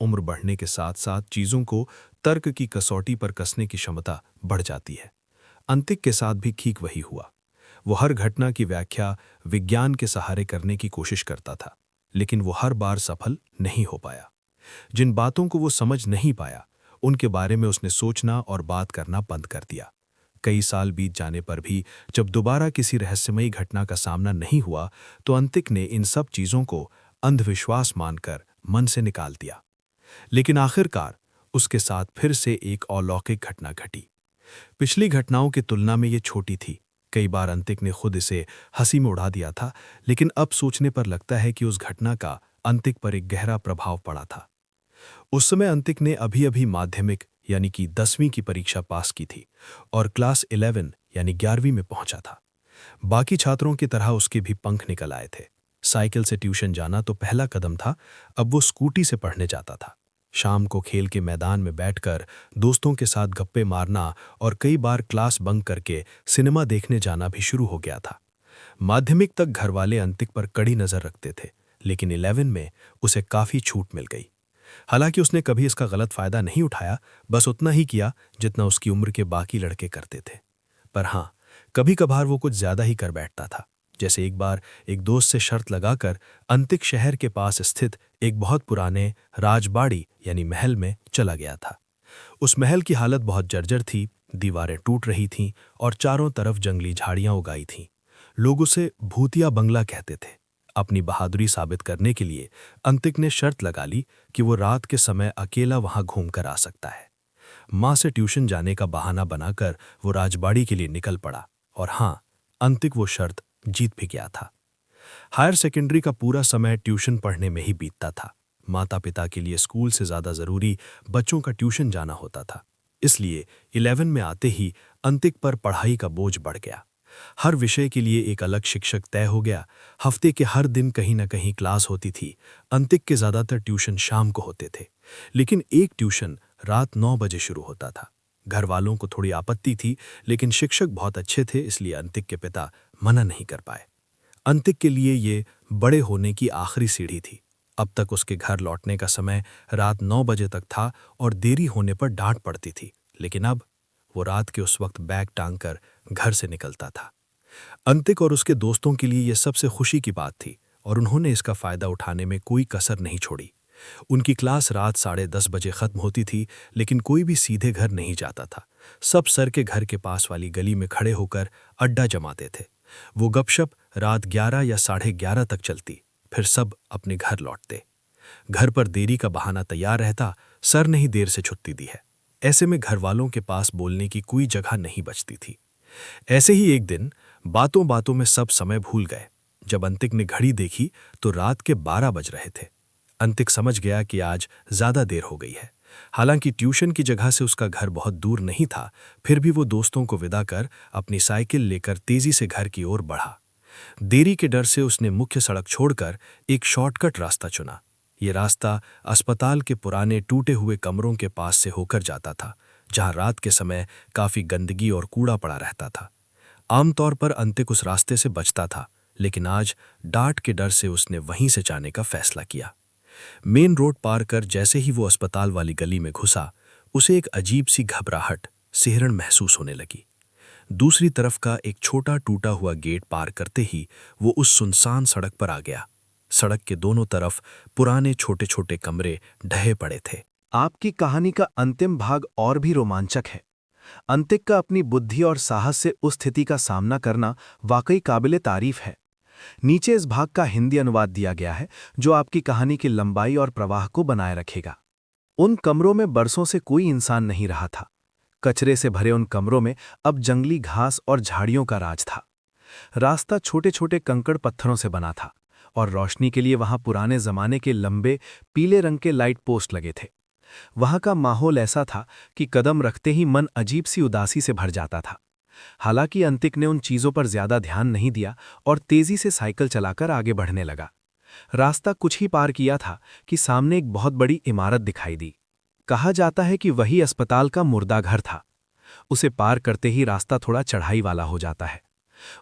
उम्र बढ़ने के साथ साथ चीजों को तर्क की कसौटी पर कसने की क्षमता बढ़ जाती है। अंतिक के साथ भी ठीक वही हुआ। वो हर घटना की व्याख्या विज्ञान के सहारे करने की कोशिश करता था, लेकिन वो हर बार सफल नहीं हो पाया। जिन बातों को वो समझ नहीं पाया, उनके बारे में उसने सोचना और बात करना बंद कर दिया। कई साल बीत जाने पर भी जब दोबारा किसी रहस्यमयी घटना का सामना नहीं हुआ, तो अंतिक ने इन सब चीजों को अंधविश्वास मानकर मन से निकाल दिया। लेकिन आखिरकार उसके साथ फिर से एक अलौकिक घटना घटी। पिछली घटनाओं की तुलना में ये छोटी थी। कई बार अंतिक ने खुद इसे हंसी में उड़ा दिया था, लेकिन अब सोचने पर लगता है कि उस घटना का अंतिक पर एक गहरा प्रभाव पड़ा था। उस समय अंतिक ने अभी अभी माध्यमिक यानी कि 10वीं की परीक्षा पास की थी और क्लास 11 यानी 11वीं में पहुंचा था। बाकी छात्रों की तरह उसके भी पंख निकल आए थे। साइकिल से ट्यूशन जाना तो पहला कदम था, अब वो स्कूटी से पढ़ने जाता था। शाम को खेल के मैदान में बैठकर दोस्तों के साथ गप्पे मारना और कई बार क्लास बंक करके सिनेमा देखने जाना भी शुरू हो गया था। माध्यमिक तक घरवाले अंतिक पर कड़ी नजर रखते थे, लेकिन 11 में उसे काफी छूट मिल गई। हालांकि उसने कभी इसका गलत फायदा नहीं उठाया, बस उतना ही किया जितना उसकी उम्र के बाकी लड़के करते थे। पर हाँ, कभी कभार वो कुछ ज्यादा ही कर बैठता था। जैसे एक बार एक दोस्त से शर्त लगाकर अंतिक शहर के पास स्थित एक बहुत पुराने राजबाड़ी यानी महल में चला गया था। उस महल की हालत बहुत जर्जर थी, दीवारें टूट रही थीं और चारों तरफ जंगली झाड़ियां उगाई थीं। लोग उसे भूतिया बंगला कहते थे। अपनी बहादुरी साबित करने के लिए अंतिक ने शर्त लगा ली कि वो रात के समय अकेला वहां घूमकर आ सकता है। माँ से ट्यूशन जाने का बहाना बनाकर वो राजबाड़ी के लिए निकल पड़ा और हाँ, अंतिक वो शर्त जीत भी गया था। हायर सेकेंडरी का पूरा समय ट्यूशन पढ़ने में ही बीतता था। माता पिता के लिए स्कूल से ज़्यादा ज़रूरी बच्चों का ट्यूशन जाना होता था। इसलिए 11 में आते ही अंतिक पर पढ़ाई का बोझ बढ़ गया। हर विषय के लिए एक अलग शिक्षक तय हो गया। हफ्ते के हर दिन कहीं न कहीं क्लास होती थी। अंतिक के ज़्यादातर ट्यूशन शाम को होते थे, लेकिन एक ट्यूशन रात 9 बजे शुरू होता था। घर वालों को थोड़ी आपत्ति थी, लेकिन शिक्षक बहुत अच्छे थे, इसलिए अंतिक के पिता मना नहीं कर पाए। अंतिक के लिए ये बड़े होने की आखिरी सीढ़ी थी। अब तक उसके घर लौटने का समय रात 9 बजे तक था और देरी होने पर डांट पड़ती थी, लेकिन अब वो रात के उस वक्त बैग टांग कर घर से निकलता था। अंतिक और उसके दोस्तों के लिए यह सबसे खुशी की बात थी और उन्होंने इसका फायदा उठाने में कोई कसर नहीं छोड़ी। उनकी क्लास रात 10:30 बजे खत्म होती थी, लेकिन कोई भी सीधे घर नहीं जाता था। सब सर के घर के पास वाली गली में खड़े होकर अड्डा जमाते थे। वो गपशप रात 11 या 11:30 तक चलती, फिर सब अपने घर लौटते। घर पर देरी का बहाना तैयार रहता, सर ने ही देर से छुट्टी दी है। ऐसे में घर वालों के पास बोलने की कोई जगह नहीं बचती थी। ऐसे ही एक दिन बातों बातों में सब समय भूल गए। जब अंतिक ने घड़ी देखी तो रात के 12 बज रहे थे। अंतिक समझ गया कि आज ज्यादा देर हो गई है। हालांकि ट्यूशन की जगह से उसका घर बहुत दूर नहीं था, फिर भी वो दोस्तों को विदा कर अपनी साइकिल लेकर तेजी से घर की ओर बढ़ा। देरी के डर से उसने मुख्य सड़क छोड़कर एक शॉर्टकट रास्ता चुना। ये रास्ता अस्पताल के पुराने टूटे हुए कमरों के पास से होकर जाता था, जहां रात के समय काफी गंदगी और कूड़ा पड़ा रहता था। आमतौर पर अंतिक उस रास्ते से बचता था, लेकिन आज डांट के डर से उसने वहीं से जाने का फैसला किया। मेन रोड पार कर जैसे ही वो अस्पताल वाली गली में घुसा, उसे एक अजीब सी घबराहट, सिहरन महसूस होने लगी। दूसरी तरफ का एक छोटा टूटा हुआ गेट पार करते ही वो उस सुनसान सड़क पर आ गया। सड़क के दोनों तरफ पुराने छोटे छोटे कमरे ढहे पड़े थे। आपकी कहानी का अंतिम भाग और भी रोमांचक है। अंतिक का अपनी बुद्धि और साहस से उस स्थिति का सामना करना वाकई काबिले तारीफ है। नीचे इस भाग का हिंदी अनुवाद दिया गया है, जो आपकी कहानी की लंबाई और प्रवाह को बनाए रखेगा। उन कमरों में बरसों से कोई इंसान नहीं रहा था। कचरे से भरे उन कमरों में अब जंगली घास और झाड़ियों का राज था। रास्ता छोटे छोटे कंकड़ पत्थरों से बना था और रोशनी के लिए वहां पुराने जमाने के लंबे पीले रंग के लाइट पोस्ट लगे थे। वहां का माहौल ऐसा था कि कदम रखते ही मन अजीब सी उदासी से भर जाता था। हालांकि अंतिक ने उन चीजों पर ज्यादा ध्यान नहीं दिया और तेजी से साइकिल चलाकर आगे बढ़ने लगा। रास्ता कुछ ही पार किया था कि सामने एक बहुत बड़ी इमारत दिखाई दी। कहा जाता है कि वही अस्पताल का मुर्दा घर था। उसे पार करते ही रास्ता थोड़ा चढ़ाई वाला हो जाता है।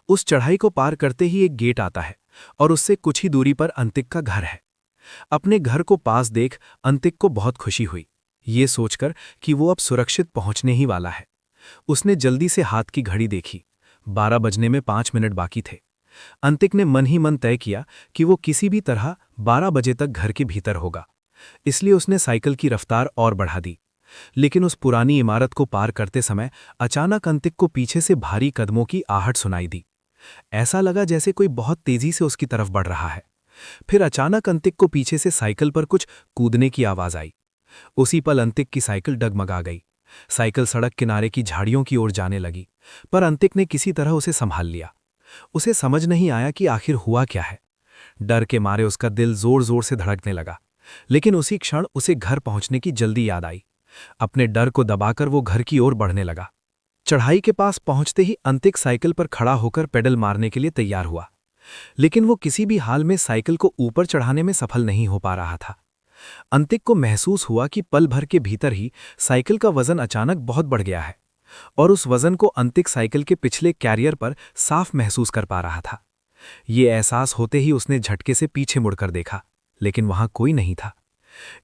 उस चढ़ाई को पार करते ही एक गेट आता है और उससे कुछ ही दूरी पर अंतिक का घर है। अपने घर को पास देख अंतिक को बहुत खुशी हुई, ये सोचकर कि वो अब सुरक्षित पहुंचने ही वाला है। उसने जल्दी से हाथ की घड़ी देखी। 12 बजने में 5 मिनट बाकी थे। अंतिक ने मन ही मन तय किया कि वो किसी भी तरह 12 बजे तक घर के भीतर होगा, इसलिए उसने साइकिल की रफ्तार और बढ़ा दी। लेकिन उस पुरानी इमारत को पार करते समय अचानक अंतिक को पीछे से भारी कदमों की आहट सुनाई दी। ऐसा लगा जैसे कोई बहुत तेजी से उसकी तरफ बढ़ रहा है। फिर अचानक अंतिक को पीछे से साइकिल पर कुछ कूदने की आवाज आई। उसी पल अंतिक की साइकिल डगमगा गई। साइकिल सड़क किनारे की झाड़ियों की ओर जाने लगी, पर अंतिक ने किसी तरह उसे संभाल लिया। उसे समझ नहीं आया कि आखिर हुआ क्या है। डर के मारे उसका दिल जोर जोर से धड़कने लगा, लेकिन उसी क्षण उसे घर पहुंचने की जल्दी याद आई। अपने डर को दबाकर वो घर की ओर बढ़ने लगा। चढ़ाई के पास पहुंचते ही अंतिक साइकिल पर खड़ा होकर पेडल मारने के लिए तैयार हुआ, लेकिन वो किसी भी हाल में साइकिल को ऊपर चढ़ाने में सफल नहीं हो पा रहा था। अंतिक को महसूस हुआ कि पल भर के भीतर ही साइकिल का वजन अचानक बहुत बढ़ गया है और उस वजन को अंतिक साइकिल के पिछले कैरियर पर साफ महसूस कर पा रहा था। ये एहसास होते ही उसने झटके से पीछे मुड़कर देखा, लेकिन वहां कोई नहीं था।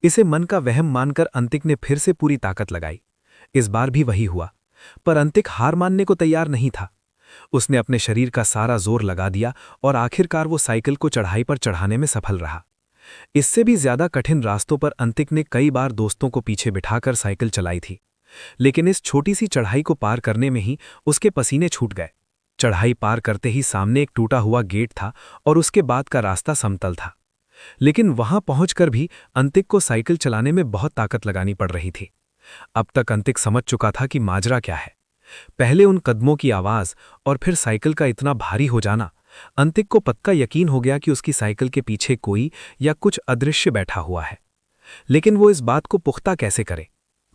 इसे मन का वहम मानकर अंतिक ने फिर से पूरी ताकत लगाई। इस बार भी वही हुआ, पर अंतिक हार मानने को तैयार नहीं था। उसने अपने शरीर का सारा जोर लगा दिया और आखिरकार वो साइकिल को चढ़ाई पर चढ़ाने में सफल रहा। इससे भी ज्यादा कठिन रास्तों पर अंतिक ने कई बार दोस्तों को पीछे बिठाकर साइकिल चलाई थी, लेकिन इस छोटी सी चढ़ाई को पार करने में ही उसके पसीने छूट गए। चढ़ाई पार करते ही सामने एक टूटा हुआ गेट था और उसके बाद का रास्ता समतल था, लेकिन वहां पहुंचकर भी अंतिक को साइकिल चलाने में बहुत ताकत लगानी पड़ रही थी। अब तक अंतिक समझ चुका था कि माजरा क्या है। पहले उन कदमों की आवाज और फिर साइकिल का इतना भारी हो जाना। अंतिक को पक्का यकीन हो गया कि उसकी साइकिल के पीछे कोई या कुछ अदृश्य बैठा हुआ है, लेकिन वो इस बात को पुख्ता कैसे करे।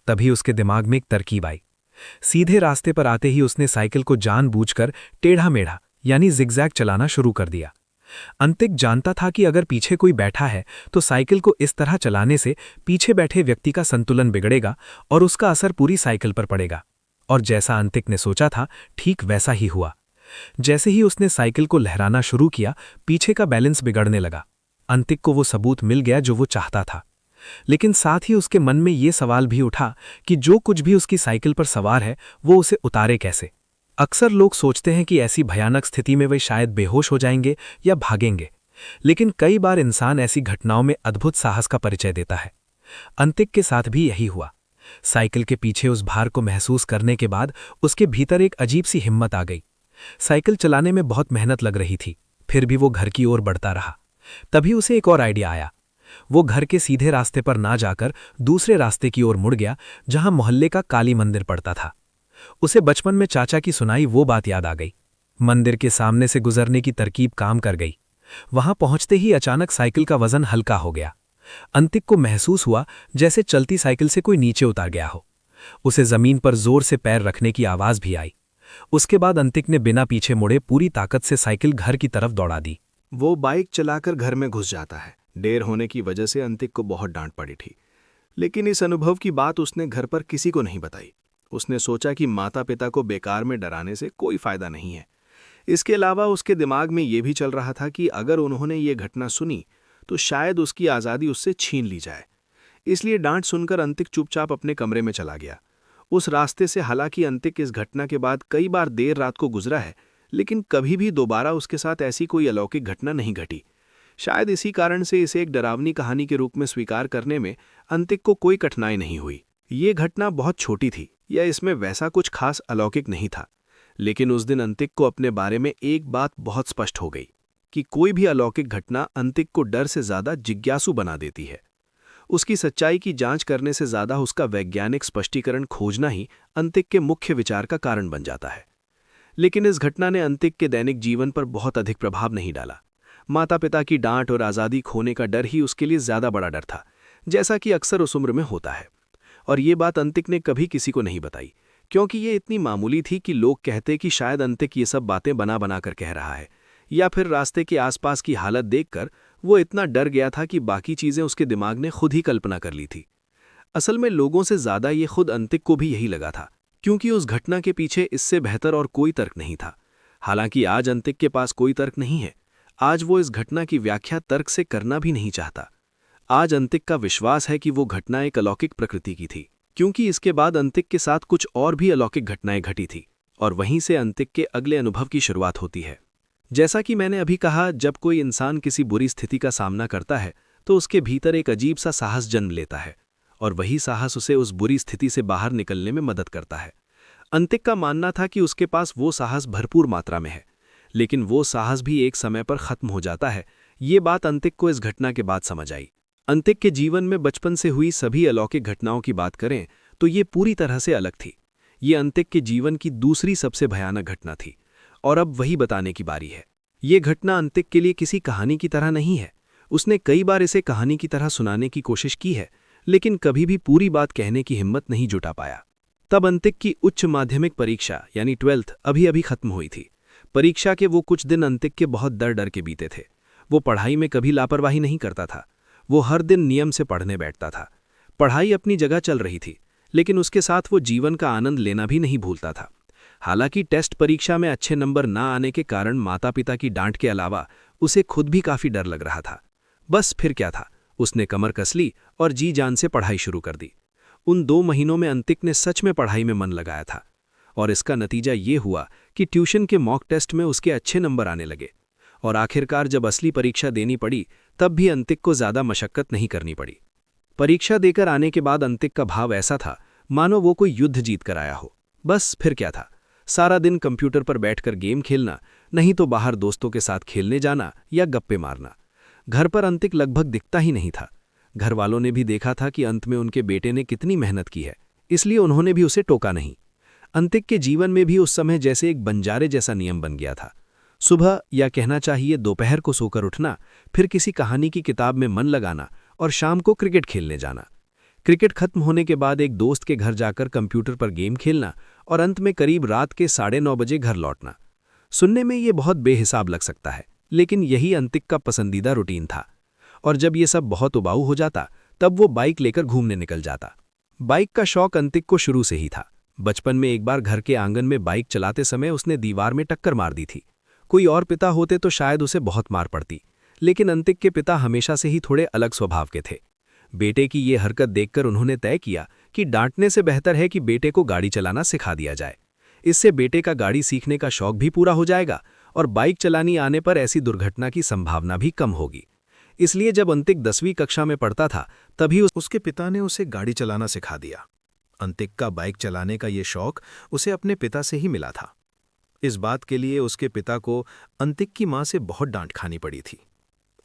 तभी उसके दिमाग में एक तरकीब आई। सीधे रास्ते पर आते ही उसने साइकिल को जानबूझकर टेढ़ा मेढ़ा यानी जिगजैग चलाना शुरू कर दिया। अंतिक जानता था कि अगर पीछे कोई बैठा है तो साइकिल को इस तरह चलाने से पीछे बैठे व्यक्ति का संतुलन बिगड़ेगा और उसका असर पूरी साइकिल पर पड़ेगा। और जैसा अंतिक ने सोचा था ठीक वैसा ही हुआ। जैसे ही उसने साइकिल को लहराना शुरू किया, पीछे का बैलेंस बिगड़ने लगा। अंतिक को वो सबूत मिल गया जो वो चाहता था, लेकिन साथ ही उसके मन में ये सवाल भी उठा कि जो कुछ भी उसकी साइकिल पर सवार है वो उसे उतारे कैसे। अक्सर लोग सोचते हैं कि ऐसी भयानक स्थिति में वे शायद बेहोश हो जाएंगे या भागेंगे, लेकिन कई बार इंसान ऐसी घटनाओं में अद्भुत साहस का परिचय देता है। अंतिक के साथ भी यही हुआ। साइकिल के पीछे उस भार को महसूस करने के बाद उसके भीतर एक अजीब सी हिम्मत आ गई। साइकिल चलाने में बहुत मेहनत लग रही थी, फिर भी वो घर की ओर बढ़ता रहा। तभी उसे एक और आइडिया आया। वो घर के सीधे रास्ते पर ना जाकर दूसरे रास्ते की ओर मुड़ गया, जहां मोहल्ले का काली मंदिर पड़ता था। उसे बचपन में चाचा की सुनाई वो बात याद आ गई। मंदिर के सामने से गुजरने की तरकीब काम कर गई। वहां पहुंचते ही अचानक साइकिल का वजन हल्का हो गया। अंतिक को महसूस हुआ जैसे चलती साइकिल से कोई नीचे उतार गया हो। उसे जमीन पर जोर से पैर रखने की आवाज भी आई। उसके बाद अंतिक ने बिना पीछे मुड़े पूरी ताकत से साइकिल घर की तरफ दौड़ा दी। वो बाइक चलाकर घर में घुस जाता है। देर होने की वजह से अंतिक को बहुत डांट पड़ी थी, लेकिन इस अनुभव की बात उसने घर पर किसी को नहीं बताई। उसने सोचा कि माता पिता को बेकार में डराने से कोई फायदा नहीं है। इसके अलावा उसके दिमाग में ये भी चल रहा था कि अगर उन्होंने ये घटना सुनी तो शायद उसकी आज़ादी उससे छीन ली जाए। इसलिए डांट सुनकर अंतिक चुपचाप अपने कमरे में चला गया। उस रास्ते से हालांकि अंतिक इस घटना के बाद कई बार देर रात को गुजरा है, लेकिन कभी भी दोबारा उसके साथ ऐसी कोई अलौकिक घटना नहीं घटी। शायद इसी कारण से इसे एक डरावनी कहानी के रूप में स्वीकार करने में अंतिक को कोई कठिनाई नहीं हुई। ये घटना बहुत छोटी थी या इसमें वैसा कुछ खास अलौकिक नहीं था, लेकिन उस दिन अंतिक को अपने बारे में एक बात बहुत स्पष्ट हो गई कि कोई भी अलौकिक घटना अंतिक को डर से ज्यादा जिज्ञासु बना देती है। उसकी सच्चाई की जांच करने से ज्यादा उसका वैज्ञानिक स्पष्टीकरण खोजना ही अंतिक के मुख्य विचार का कारण बन जाता है। लेकिन इस घटना ने अंतिक के दैनिक जीवन पर बहुत अधिक प्रभाव नहीं डाला। माता पिता की डांट और आज़ादी खोने का डर ही उसके लिए ज्यादा बड़ा डर था, जैसा कि अक्सर उस उम्र में होता है। और ये बात अंतिक ने कभी किसी को नहीं बताई, क्योंकि ये इतनी मामूली थी कि लोग कहते कि शायद अंतिक ये सब बातें बना बना कर कह रहा है, या फिर रास्ते के आसपास की हालत देखकर वो इतना डर गया था कि बाकी चीजें उसके दिमाग ने खुद ही कल्पना कर ली थी। असल में लोगों से ज्यादा ये खुद अंतिक को भी यही लगा था, क्योंकि उस घटना के पीछे इससे बेहतर और कोई तर्क नहीं था। हालांकि आज अंतिक के पास कोई तर्क नहीं है। आज वो इस घटना की व्याख्या तर्क से करना भी नहीं चाहता। आज अंतिक का विश्वास है कि वो घटना एक अलौकिक प्रकृति की थी, क्योंकि इसके बाद अंतिक के साथ कुछ और भी अलौकिक घटनाएं घटी थी, और वहीं से अंतिक के अगले अनुभव की शुरुआत होती है। जैसा कि मैंने अभी कहा, जब कोई इंसान किसी बुरी स्थिति का सामना करता है तो उसके भीतर एक अजीब सा साहस जन्म लेता है, और वही साहस उसे उस बुरी स्थिति से बाहर निकलने में मदद करता है। अंतिक का मानना था कि उसके पास वो साहस भरपूर मात्रा में है, लेकिन वो साहस भी एक समय पर खत्म हो जाता है। ये बात अंतिक को इस घटना के बाद समझ आई। अंतिक के जीवन में बचपन से हुई सभी अलौकिक घटनाओं की बात करें तो ये पूरी तरह से अलग थी। ये अंतिक के जीवन की दूसरी सबसे भयानक घटना थी, और अब वही बताने की बारी है। ये घटना अंतिक के लिए किसी कहानी की तरह नहीं है। उसने कई बार इसे कहानी की तरह सुनाने की कोशिश की है, लेकिन कभी भी पूरी बात कहने की हिम्मत नहीं जुटा पाया। तब अंतिक की उच्च माध्यमिक परीक्षा यानी 12th अभी खत्म हुई थी। परीक्षा के वो कुछ दिन अंतिक के बहुत डर के बीते थे। वो पढ़ाई में कभी लापरवाही नहीं करता था। वो हर दिन नियम से पढ़ने बैठता था। पढ़ाई अपनी जगह चल रही थी, लेकिन उसके साथ वो जीवन का आनंद लेना भी नहीं भूलता था। हालांकि टेस्ट परीक्षा में अच्छे नंबर ना आने के कारण माता पिता की डांट के अलावा उसे खुद भी काफी डर लग रहा था। बस फिर क्या था, उसने कमर कस ली और जी जान से पढ़ाई शुरू कर दी। उन 2 महीनों में अंतिक ने सच में पढ़ाई में मन लगाया था, और इसका नतीजा ये हुआ कि ट्यूशन के मॉक टेस्ट में उसके अच्छे नंबर आने लगे। और आखिरकार जब असली परीक्षा देनी पड़ी तब भी अंतिक को ज़्यादा मशक्कत नहीं करनी पड़ी। परीक्षा देकर आने के बाद अंतिक का भाव ऐसा था मानो वो कोई युद्ध जीत कर आया हो। बस फिर क्या था, सारा दिन कंप्यूटर पर बैठकर गेम खेलना, नहीं तो बाहर दोस्तों के साथ खेलने जाना या गप्पे मारना। घर पर अंतिक लगभग दिखता ही नहीं था। घर वालों ने भी देखा था कि अंत में उनके बेटे ने कितनी मेहनत की है, इसलिए उन्होंने भी उसे टोका नहीं। अंतिक के जीवन में भी उस समय जैसे एक बंजारे जैसा नियम बन गया था। सुबह या कहना चाहिए दोपहर को सोकर उठना, फिर किसी कहानी की किताब में मन लगाना और शाम को क्रिकेट खेलने जाना। क्रिकेट खत्म होने के बाद एक दोस्त के घर जाकर कंप्यूटर पर गेम खेलना और अंत में करीब रात के 9:30 बजे घर लौटना। सुनने में ये बहुत बेहिसाब लग सकता है, लेकिन यही अंतिक का पसंदीदा रूटीन था। और जब ये सब बहुत उबाऊ हो जाता तब वो बाइक लेकर घूमने निकल जाता। बाइक का शौक अंतिक को शुरू से ही था। बचपन में एक बार घर के आंगन में बाइक चलाते समय उसने दीवार में टक्कर मार दी थी। कोई और पिता होते तो शायद उसे बहुत मार पड़ती, लेकिन अंतिक के पिता हमेशा से ही थोड़े अलग स्वभाव के थे। बेटे की ये हरकत देखकर उन्होंने तय किया कि डांटने से बेहतर है कि बेटे को गाड़ी चलाना सिखा दिया जाए। इससे बेटे का गाड़ी सीखने का शौक भी पूरा हो जाएगा और बाइक चलानी आने पर ऐसी दुर्घटना की संभावना भी कम होगी। इसलिए जब अंतिक 10वीं कक्षा में पढ़ता था तभी उसके पिता ने उसे गाड़ी चलाना सिखा दिया। अंतिक का बाइक चलाने का ये शौक उसे अपने पिता से ही मिला था। इस बात के लिए उसके पिता को अंतिक की मां से बहुत डांट खानी पड़ी थी।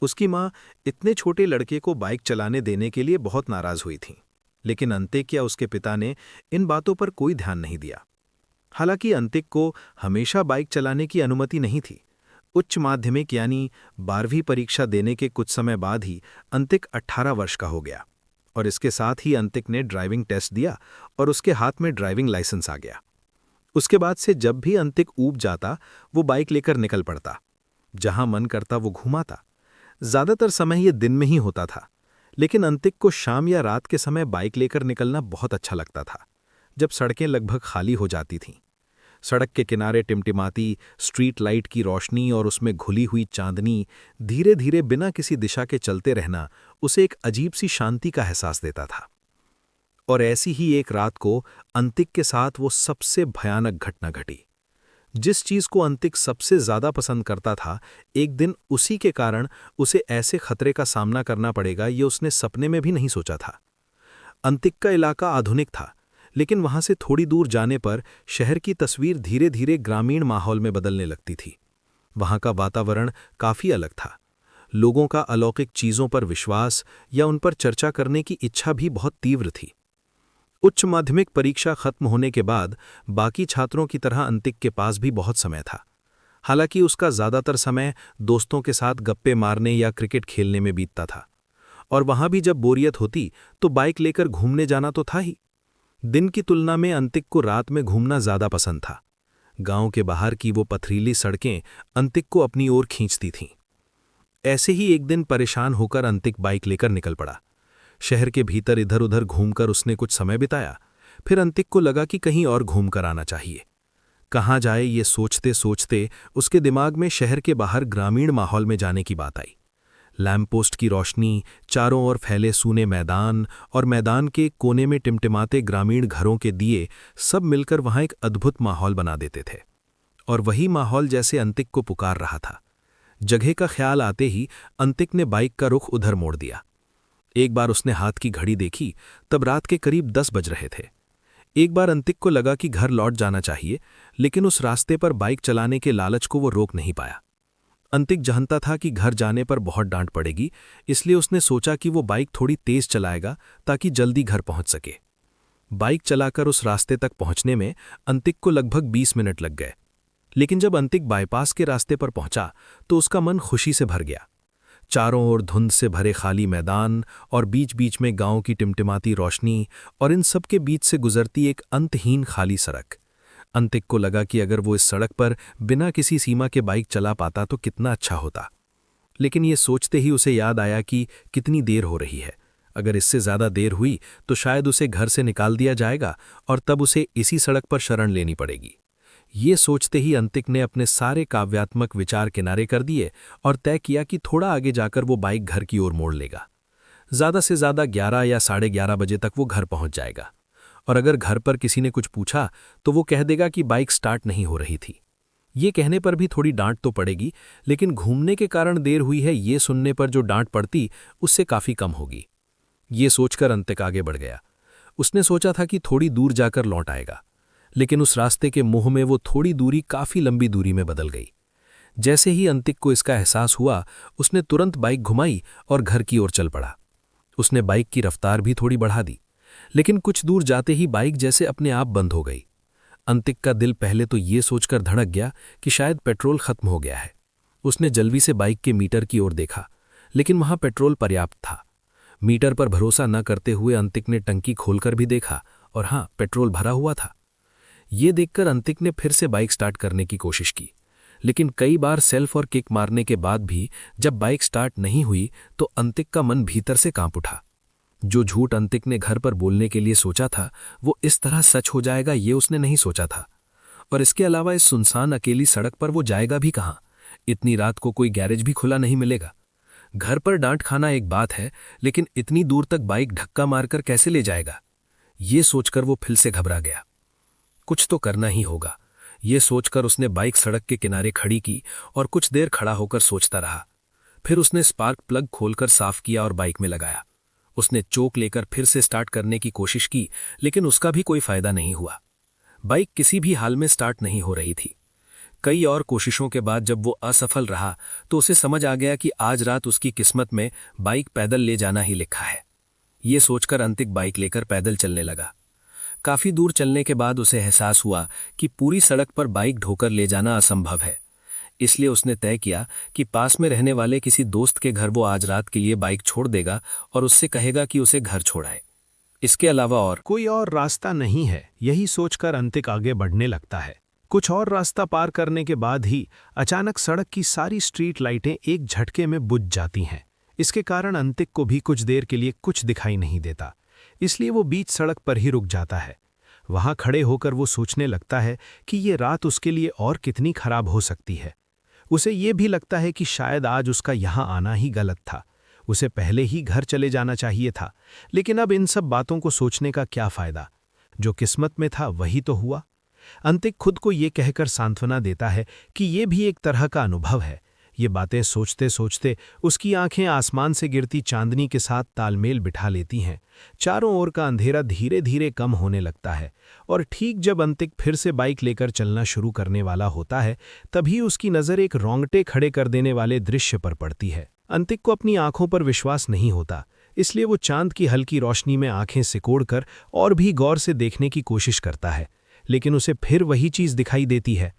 उसकी मां इतने छोटे लड़के को बाइक चलाने देने के लिए बहुत नाराज हुई थी, लेकिन अंतिक या उसके पिता ने इन बातों पर कोई ध्यान नहीं दिया। हालांकि अंतिक को हमेशा बाइक चलाने की अनुमति नहीं थी। उच्च माध्यमिक यानी 12वीं परीक्षा देने के कुछ समय बाद ही अंतिक 18 वर्ष का हो गया और इसके साथ ही अंतिक ने ड्राइविंग टेस्ट दिया और उसके हाथ में ड्राइविंग लाइसेंस आ गया। उसके बाद से जब भी अंतिक ऊब जाता वो बाइक लेकर निकल पड़ता। जहां मन करता वो घुमाता। ज्यादातर समय ये दिन में ही होता था, लेकिन अंतिक को शाम या रात के समय बाइक लेकर निकलना बहुत अच्छा लगता था, जब सड़कें लगभग खाली हो जाती थीं। सड़क के किनारे टिमटिमाती स्ट्रीट लाइट की रोशनी और उसमें घुली हुई चांदनी धीरे धीरे बिना किसी दिशा के चलते रहना उसे एक अजीब सी शांति का एहसास देता था। और ऐसी ही एक रात को अंतिक के साथ वो सबसे भयानक घटना घटी। जिस चीज को अंतिक सबसे ज्यादा पसंद करता था, एक दिन उसी के कारण उसे ऐसे खतरे का सामना करना पड़ेगा ये उसने सपने में भी नहीं सोचा था। अंतिक का इलाका आधुनिक था, लेकिन वहां से थोड़ी दूर जाने पर शहर की तस्वीर धीरे धीरे ग्रामीण माहौल में बदलने लगती थी। वहां का वातावरण काफी अलग था। लोगों का अलौकिक चीजों पर विश्वास या उन पर चर्चा करने की इच्छा भी बहुत तीव्र थी। उच्च माध्यमिक परीक्षा खत्म होने के बाद बाकी छात्रों की तरह अंतिक के पास भी बहुत समय था। हालांकि उसका ज्यादातर समय दोस्तों के साथ गप्पे मारने या क्रिकेट खेलने में बीतता था, और वहां भी जब बोरियत होती तो बाइक लेकर घूमने जाना तो था ही। दिन की तुलना में अंतिक को रात में घूमना ज्यादा पसंद था। गांव के बाहर की वो पथरीली सड़कें अंतिक को अपनी ओर खींचती थीं। ऐसे ही एक दिन परेशान होकर अंतिक बाइक लेकर निकल पड़ा। शहर के भीतर इधर उधर घूमकर उसने कुछ समय बिताया। फिर अंतिक को लगा कि कहीं और घूम कर आना चाहिए। कहाँ जाए ये सोचते सोचते उसके दिमाग में शहर के बाहर ग्रामीण माहौल में जाने की बात आई। लैंप पोस्ट की रोशनी, चारों ओर फैले सूने मैदान और मैदान के कोने में टिमटिमाते ग्रामीण घरों के दिए सब मिलकर वहां एक अद्भुत माहौल बना देते थे। और वही माहौल जैसे अंतिक को पुकार रहा था। जगह का ख्याल आते ही अंतिक ने बाइक का रुख उधर मोड़ दिया। एक बार उसने हाथ की घड़ी देखी, तब रात के करीब 10 बज रहे थे। एक बार अंतिक को लगा कि घर लौट जाना चाहिए, लेकिन उस रास्ते पर बाइक चलाने के लालच को वो रोक नहीं पाया। अंतिक जानता था कि घर जाने पर बहुत डांट पड़ेगी, इसलिए उसने सोचा कि वो बाइक थोड़ी तेज चलाएगा ताकि जल्दी घर पहुंच सके। बाइक चलाकर उस रास्ते तक पहुंचने में अंतिक को लगभग 20 मिनट लग गए, लेकिन जब अंतिक बाईपास के रास्ते पर पहुंचा तो उसका मन खुशी से भर गया। चारों ओर धुंध से भरे खाली मैदान और बीच बीच में गांव की टिमटिमाती रोशनी और इन सब के बीच से गुजरती एक अंतहीन खाली सड़क। अंतिक को लगा कि अगर वो इस सड़क पर बिना किसी सीमा के बाइक चला पाता तो कितना अच्छा होता। लेकिन ये सोचते ही उसे याद आया कि कितनी देर हो रही है। अगर इससे ज्यादा देर हुई तो शायद उसे घर से निकाल दिया जाएगा और तब उसे इसी सड़क पर शरण लेनी पड़ेगी। ये सोचते ही अंतिक ने अपने सारे काव्यात्मक विचार किनारे कर दिए और तय किया कि थोड़ा आगे जाकर वो बाइक घर की ओर मोड़ लेगा। ज्यादा से ज्यादा 11 या 11:30 बजे तक वो घर पहुंच जाएगा। और अगर घर पर किसी ने कुछ पूछा तो वो कह देगा कि बाइक स्टार्ट नहीं हो रही थी। ये कहने पर भी थोड़ी डांट तो पड़ेगी, लेकिन घूमने के कारण देर हुई है ये सुनने पर जो डांट पड़ती उससे काफ़ी कम होगी। ये सोचकर अंतिक आगे बढ़ गया। उसने सोचा था कि थोड़ी दूर जाकर लौट आएगा, लेकिन उस रास्ते के मुंह में वो थोड़ी दूरी काफ़ी लंबी दूरी में बदल गई। जैसे ही अंतिक को इसका एहसास हुआ, उसने तुरंत बाइक घुमाई और घर की ओर चल पड़ा। उसने बाइक की रफ्तार भी थोड़ी बढ़ा दी, लेकिन कुछ दूर जाते ही बाइक जैसे अपने आप बंद हो गई। अंतिक का दिल पहले तो ये सोचकर धड़क गया कि शायद पेट्रोल खत्म हो गया है। उसने जल्दी से बाइक के मीटर की ओर देखा, लेकिन वहां पेट्रोल पर्याप्त था। मीटर पर भरोसा न करते हुए अंतिक ने टंकी खोलकर भी देखा और हाँ, पेट्रोल भरा हुआ था। ये देखकर अंतिक ने फिर से बाइक स्टार्ट करने की कोशिश की, लेकिन कई बार सेल्फ और किक मारने के बाद भी जब बाइक स्टार्ट नहीं हुई तो अंतिक का मन भीतर से कांप उठा। जो झूठ अंतिक ने घर पर बोलने के लिए सोचा था वो इस तरह सच हो जाएगा ये उसने नहीं सोचा था। और इसके अलावा इस सुनसान अकेली सड़क पर वो जाएगा भी कहाँ? इतनी रात को कोई गैरेज भी खुला नहीं मिलेगा। घर पर डांट खाना एक बात है, लेकिन इतनी दूर तक बाइक धक्का मारकर कैसे ले जाएगा? ये सोचकर वो फिर से घबरा गया। कुछ तो करना ही होगा। ये सोचकर उसने बाइक सड़क के किनारे खड़ी की और कुछ देर खड़ा होकर सोचता रहा। फिर उसने स्पार्क प्लग खोलकर साफ किया और बाइक में लगाया। उसने चोक लेकर फिर से स्टार्ट करने की कोशिश की, लेकिन उसका भी कोई फायदा नहीं हुआ। बाइक किसी भी हाल में स्टार्ट नहीं हो रही थी। कई और कोशिशों के बाद जब वो असफल रहा तो उसे समझ आ गया कि आज रात उसकी किस्मत में बाइक पैदल ले जाना ही लिखा है। ये सोचकर अंतिक बाइक लेकर पैदल चलने लगा। काफी दूर चलने के बाद उसे एहसास हुआ कि पूरी सड़क पर बाइक ढोकर ले जाना असंभव है। इसलिए उसने तय किया कि पास में रहने वाले किसी दोस्त के घर वो आज रात के लिए बाइक छोड़ देगा और उससे कहेगा कि उसे घर छोड़ाए। इसके अलावा और कोई और रास्ता नहीं है, यही सोचकर अंतिक आगे बढ़ने लगता है। कुछ और रास्ता पार करने के बाद ही अचानक सड़क की सारी स्ट्रीट लाइटें एक झटके में बुझ जाती हैं। इसके कारण अंतिक को भी कुछ देर के लिए कुछ दिखाई नहीं देता, इसलिए वो बीच सड़क पर ही रुक जाता है। वहां खड़े होकर वो सोचने लगता है कि ये रात उसके लिए और कितनी खराब हो सकती है। उसे ये भी लगता है कि शायद आज उसका यहाँ आना ही गलत था। उसे पहले ही घर चले जाना चाहिए था, लेकिन अब इन सब बातों को सोचने का क्या फायदा? जो किस्मत में था वही तो हुआ। अंतिक खुद को ये कहकर सांत्वना देता है कि ये भी एक तरह का अनुभव है। ये बातें सोचते सोचते उसकी आंखें आसमान से गिरती चांदनी के साथ तालमेल बिठा लेती हैं। चारों ओर का अंधेरा धीरे धीरे कम होने लगता है और ठीक जब अंतिक फिर से बाइक लेकर चलना शुरू करने वाला होता है, तभी उसकी नज़र एक रोंगटे खड़े कर देने वाले दृश्य पर पड़ती है। अंतिक को अपनी आंखों पर विश्वास नहीं होता, इसलिए वो चांद की हल्की रोशनी में आंखें सिकोड़कर और भी गौर से देखने की कोशिश करता है, लेकिन उसे फिर वही चीज़ दिखाई देती है।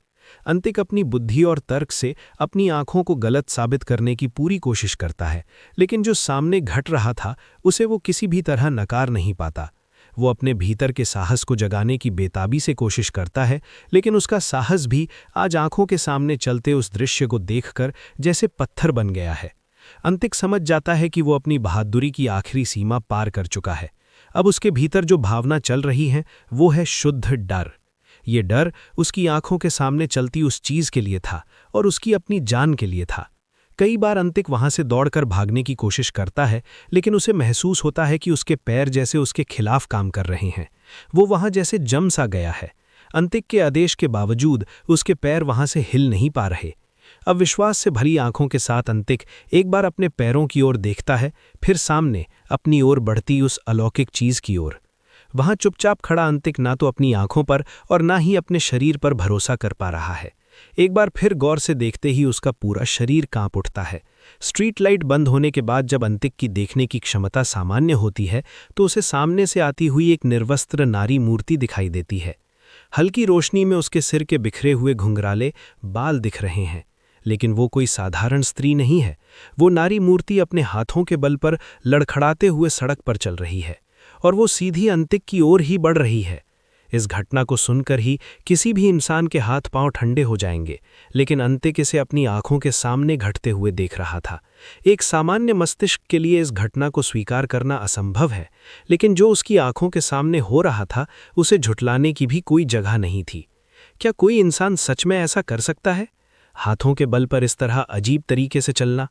अंतिक अपनी बुद्धि और तर्क से अपनी आंखों को गलत साबित करने की पूरी कोशिश करता है, लेकिन जो सामने घट रहा था उसे वो किसी भी तरह नकार नहीं पाता। वो अपने भीतर के साहस को जगाने की बेताबी से कोशिश करता है, लेकिन उसका साहस भी आज आंखों के सामने चलते उस दृश्य को देखकर जैसे पत्थर बन गया है। अंतिक समझ जाता है कि वो अपनी बहादुरी की आखिरी सीमा पार कर चुका है। अब उसके भीतर जो भावना चल रही है वो है शुद्ध डर। ये डर उसकी आंखों के सामने चलती उस चीज के लिए था और उसकी अपनी जान के लिए था। कई बार अंतिक वहां से दौड़कर भागने की कोशिश करता है, लेकिन उसे महसूस होता है कि उसके पैर जैसे उसके खिलाफ काम कर रहे हैं। वो वहां जैसे जम सा गया है। अंतिक के आदेश के बावजूद उसके पैर वहां से हिल नहीं पा रहे। अब विश्वास से भरी आंखों के साथ अंतिक एक बार अपने पैरों की ओर देखता है, फिर सामने अपनी ओर बढ़ती उस अलौकिक चीज की ओर। वहां चुपचाप खड़ा अंतिक ना तो अपनी आंखों पर और ना ही अपने शरीर पर भरोसा कर पा रहा है। एक बार फिर गौर से देखते ही उसका पूरा शरीर कांप उठता है। स्ट्रीट लाइट बंद होने के बाद जब अंतिक की देखने की क्षमता सामान्य होती है तो उसे सामने से आती हुई एक निर्वस्त्र नारी मूर्ति दिखाई देती है। हल्की रोशनी में उसके सिर के बिखरे हुए घुंघराले बाल दिख रहे हैं, लेकिन वो कोई साधारण स्त्री नहीं है। वो नारी मूर्ति अपने हाथों के बल पर लड़खड़ाते हुए सड़क पर चल रही है और वो सीधी अंतिक की ओर ही बढ़ रही है। इस घटना को सुनकर ही किसी भी इंसान के हाथ पांव ठंडे हो जाएंगे, लेकिन अंतिक इसे अपनी आंखों के सामने घटते हुए देख रहा था। एक सामान्य मस्तिष्क के लिए इस घटना को स्वीकार करना असंभव है, लेकिन जो उसकी आंखों के सामने हो रहा था उसे झुठलाने की भी कोई जगह नहीं थी। क्या कोई इंसान सच में ऐसा कर सकता है? हाथों के बल पर इस तरह अजीब तरीके से चलना?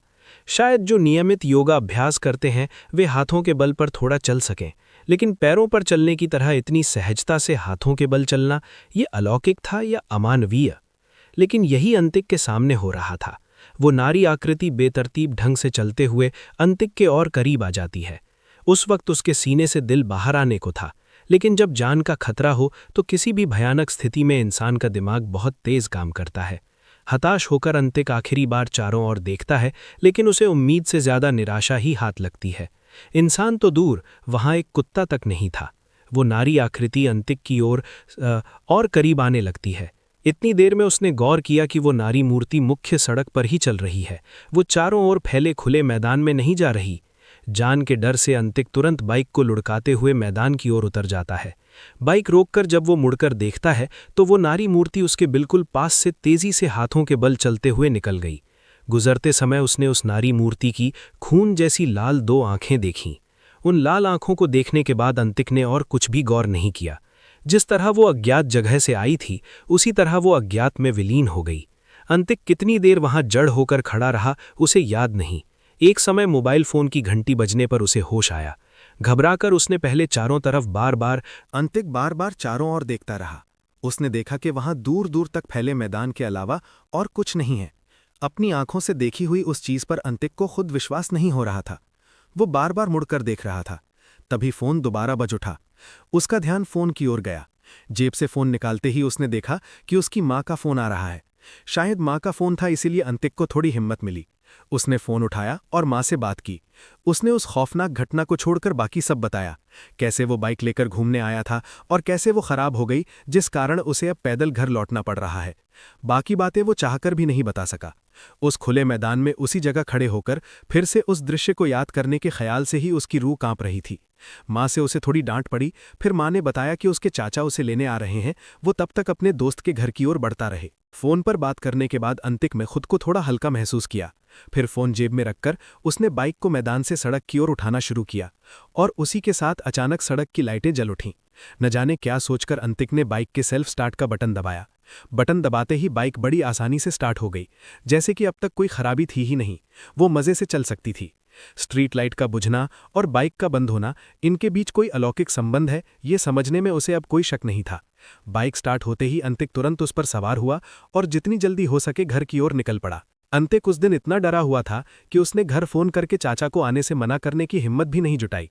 शायद जो नियमित योगा अभ्यास करते हैं वे हाथों के बल पर थोड़ा चल सकें, लेकिन पैरों पर चलने की तरह इतनी सहजता से हाथों के बल चलना ये अलौकिक था या अमानवीय? लेकिन यही अंतिक के सामने हो रहा था। वो नारी आकृति बेतरतीब ढंग से चलते हुए अंतिक के और करीब आ जाती है। उस वक्त उसके सीने से दिल बाहर आने को था, लेकिन जब जान का खतरा हो तो किसी भी भयानक स्थिति में इंसान का दिमाग बहुत तेज काम करता है। हताश होकर अंतिक आखिरी बार चारों ओर देखता है, लेकिन उसे उम्मीद से ज्यादा निराशा ही हाथ लगती है। इंसान तो दूर, वहां एक कुत्ता तक नहीं था। वो नारी आकृति अंतिक की ओर और करीब आने लगती है। इतनी देर में उसने गौर किया कि वो नारी मूर्ति मुख्य सड़क पर ही चल रही है। वो चारों ओर फैले खुले मैदान में नहीं जा रही। जान के डर से अंतिक तुरंत बाइक को लुढ़काते हुए मैदान की ओर उतर जाता है। बाइक रोककर जब वो मुड़कर देखता है तो वो नारी मूर्ति उसके बिल्कुल पास से तेजी से हाथों के बल चलते हुए निकल गई। गुजरते समय उसने उस नारी मूर्ति की खून जैसी लाल 2 आंखें देखीं। उन लाल आंखों को देखने के बाद अंतिक ने और कुछ भी गौर नहीं किया। जिस तरह वो अज्ञात जगह से आई थी, उसी तरह वो अज्ञात में विलीन हो गई। अंतिक कितनी देर वहां जड़ होकर खड़ा रहा, उसे याद नहीं। एक समय मोबाइल फोन की घंटी बजने पर उसे होश आया। घबराकर उसने पहले चारों तरफ अंतिक बार बार चारों ओर देखता रहा। उसने देखा कि वहां दूर दूर तक फैले मैदान के अलावा और कुछ नहीं है। अपनी आंखों से देखी हुई उस चीज पर अंतिक को खुद विश्वास नहीं हो रहा था। वो बार बार मुड़कर देख रहा था। तभी फोन दोबारा बज उठा। उसका ध्यान फोन की ओर गया। जेब से फोन निकालते ही उसने देखा कि उसकी मां का फोन आ रहा है। शायद मां का फोन था, इसीलिए अंतिक को थोड़ी हिम्मत मिली। उसने फोन उठाया और मां से बात की। उसने उस खौफनाक घटना को छोड़कर बाकी सब बताया, कैसे वो बाइक लेकर घूमने आया था और कैसे वो खराब हो गई, जिस कारण उसे अब पैदल घर लौटना पड़ रहा है। बाकी बातें वो चाहकर भी नहीं बता सका। उस खुले मैदान में उसी जगह खड़े होकर फिर से उस दृश्य को याद करने के ख्याल से ही उसकी रूह कांप रही थी। मां से उसे थोड़ी डांट पड़ी। फिर मां ने बताया कि उसके चाचा उसे लेने आ रहे हैं, वो तब तक अपने दोस्त के घर की ओर बढ़ता रहे। फोन पर बात करने के बाद अंतिक में खुद को थोड़ा हल्का महसूस किया। फिर फोन जेब में रखकर उसने बाइक को मैदान से सड़क की ओर उठाना शुरू किया और उसी के साथ अचानक सड़क की लाइटें जल उठीं। न जाने क्या सोचकर अंतिक ने बाइक के सेल्फ स्टार्ट का बटन दबाया। बटन दबाते ही बाइक बड़ी आसानी से स्टार्ट हो गई, जैसे कि अब तक कोई खराबी थी ही नहीं। वो मजे से चल सकती थी। स्ट्रीट लाइट का बुझना और बाइक का बंद होना, इनके बीच कोई अलौकिक संबंध है, ये समझने में उसे अब कोई शक नहीं था। बाइक स्टार्ट होते ही अंतिक तुरंत उस पर सवार हुआ और जितनी जल्दी हो सके घर की ओर निकल पड़ा। अंतिक उस दिन इतना डरा हुआ था कि उसने घर फोन करके चाचा को आने से मना करने की हिम्मत भी नहीं जुटाई।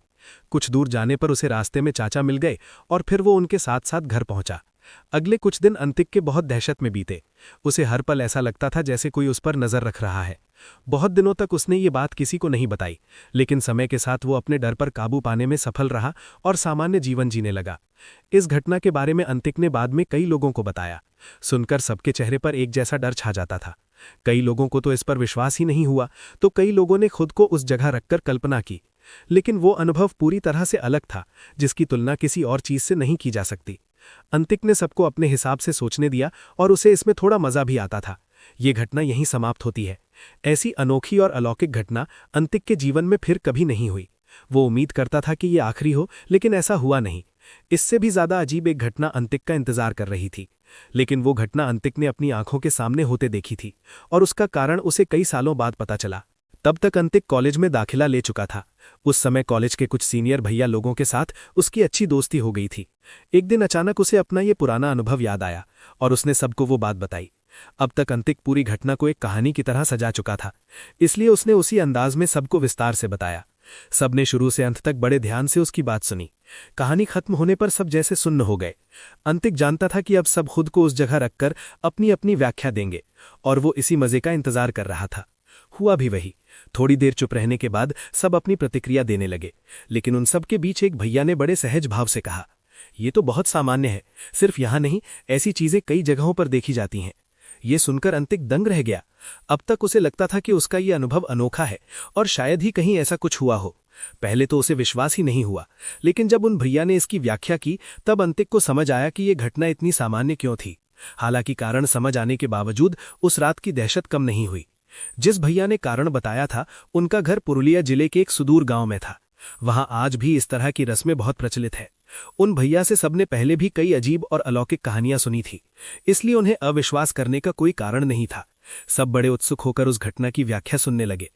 कुछ दूर जाने पर उसे रास्ते में चाचा मिल गए और फिर वो उनके साथ साथ घर पहुंचा। अगले कुछ दिन अंतिक के बहुत दहशत में बीते। उसे हर पल ऐसा लगता था जैसे कोई उस पर नजर रख रहा है। बहुत दिनों तक उसने ये बात किसी को नहीं बताई, लेकिन समय के साथ वो अपने डर पर काबू पाने में सफल रहा और सामान्य जीवन जीने लगा। इस घटना के बारे में अंतिक ने बाद में कई लोगों को बताया। सुनकर सबके चेहरे पर एक जैसा डर छा जाता था। कई लोगों को तो इस पर विश्वास ही नहीं हुआ, तो कई लोगों ने खुद को उस जगह रखकर कल्पना की। लेकिन वो अनुभव पूरी तरह से अलग था, जिसकी तुलना किसी और चीज से नहीं की जा सकती। अंतिक ने सबको अपने हिसाब से सोचने दिया और उसे इसमें थोड़ा मजा भी आता था। ये घटना यहीं समाप्त होती है। ऐसी अनोखी और अलौकिक घटना अंतिक के जीवन में फिर कभी नहीं हुई। वो उम्मीद करता था कि ये आखिरी हो, लेकिन ऐसा हुआ नहीं। इससे भी ज्यादा अजीब एक घटना अंतिक का इंतजार कर रही थी। लेकिन वो घटना अंतिक ने अपनी आंखों के सामने होते देखी थी और उसका कारण उसे कई सालों बाद पता चला। तब तक अंतिक कॉलेज में दाखिला ले चुका था। उस समय कॉलेज के कुछ सीनियर भैया लोगों के साथ उसकी अच्छी दोस्ती हो गई थी। एक दिन अचानक उसे अपना ये पुराना अनुभव याद आया और उसने सबको वो बात बताई। अब तक अंतिक पूरी घटना को एक कहानी की तरह सजा चुका था, इसलिए उसने उसी अंदाज में सबको विस्तार से बताया। सबने शुरू से अंत तक बड़े ध्यान से उसकी बात सुनी। कहानी खत्म होने पर सब जैसे सुन्न हो गए। अंतिक जानता था कि अब सब खुद को उस जगह रखकर अपनी अपनी व्याख्या देंगे और वो इसी मजे का इंतजार कर रहा था। हुआ भी वही। थोड़ी देर चुप रहने के बाद सब अपनी प्रतिक्रिया देने लगे, लेकिन उन सब के बीच एक भैया ने बड़े सहज भाव से कहा, ये तो बहुत सामान्य है, सिर्फ यहां नहीं, ऐसी चीजें कई जगहों पर देखी जाती हैं। ये सुनकर अंतिक दंग रह गया। अब तक उसे लगता था कि उसका ये अनुभव अनोखा है और शायद ही कहीं ऐसा कुछ हुआ हो। पहले तो उसे विश्वास ही नहीं हुआ, लेकिन जब उन भैया ने इसकी व्याख्या की तब अंतिक को समझ आया कि ये घटना इतनी सामान्य क्यों थी। हालांकि कारण समझ आने के बावजूद उस रात की दहशत कम नहीं हुई। जिस भैया ने कारण बताया था, उनका घर पुरुलिया जिले के एक सुदूर गांव में था। वहां आज भी इस तरह की रस्में बहुत प्रचलित है। उन भैया से सबने पहले भी कई अजीब और अलौकिक कहानियां सुनी थी, इसलिए उन्हें अविश्वास करने का कोई कारण नहीं था। सब बड़े उत्सुक होकर उस घटना की व्याख्या सुनने लगे।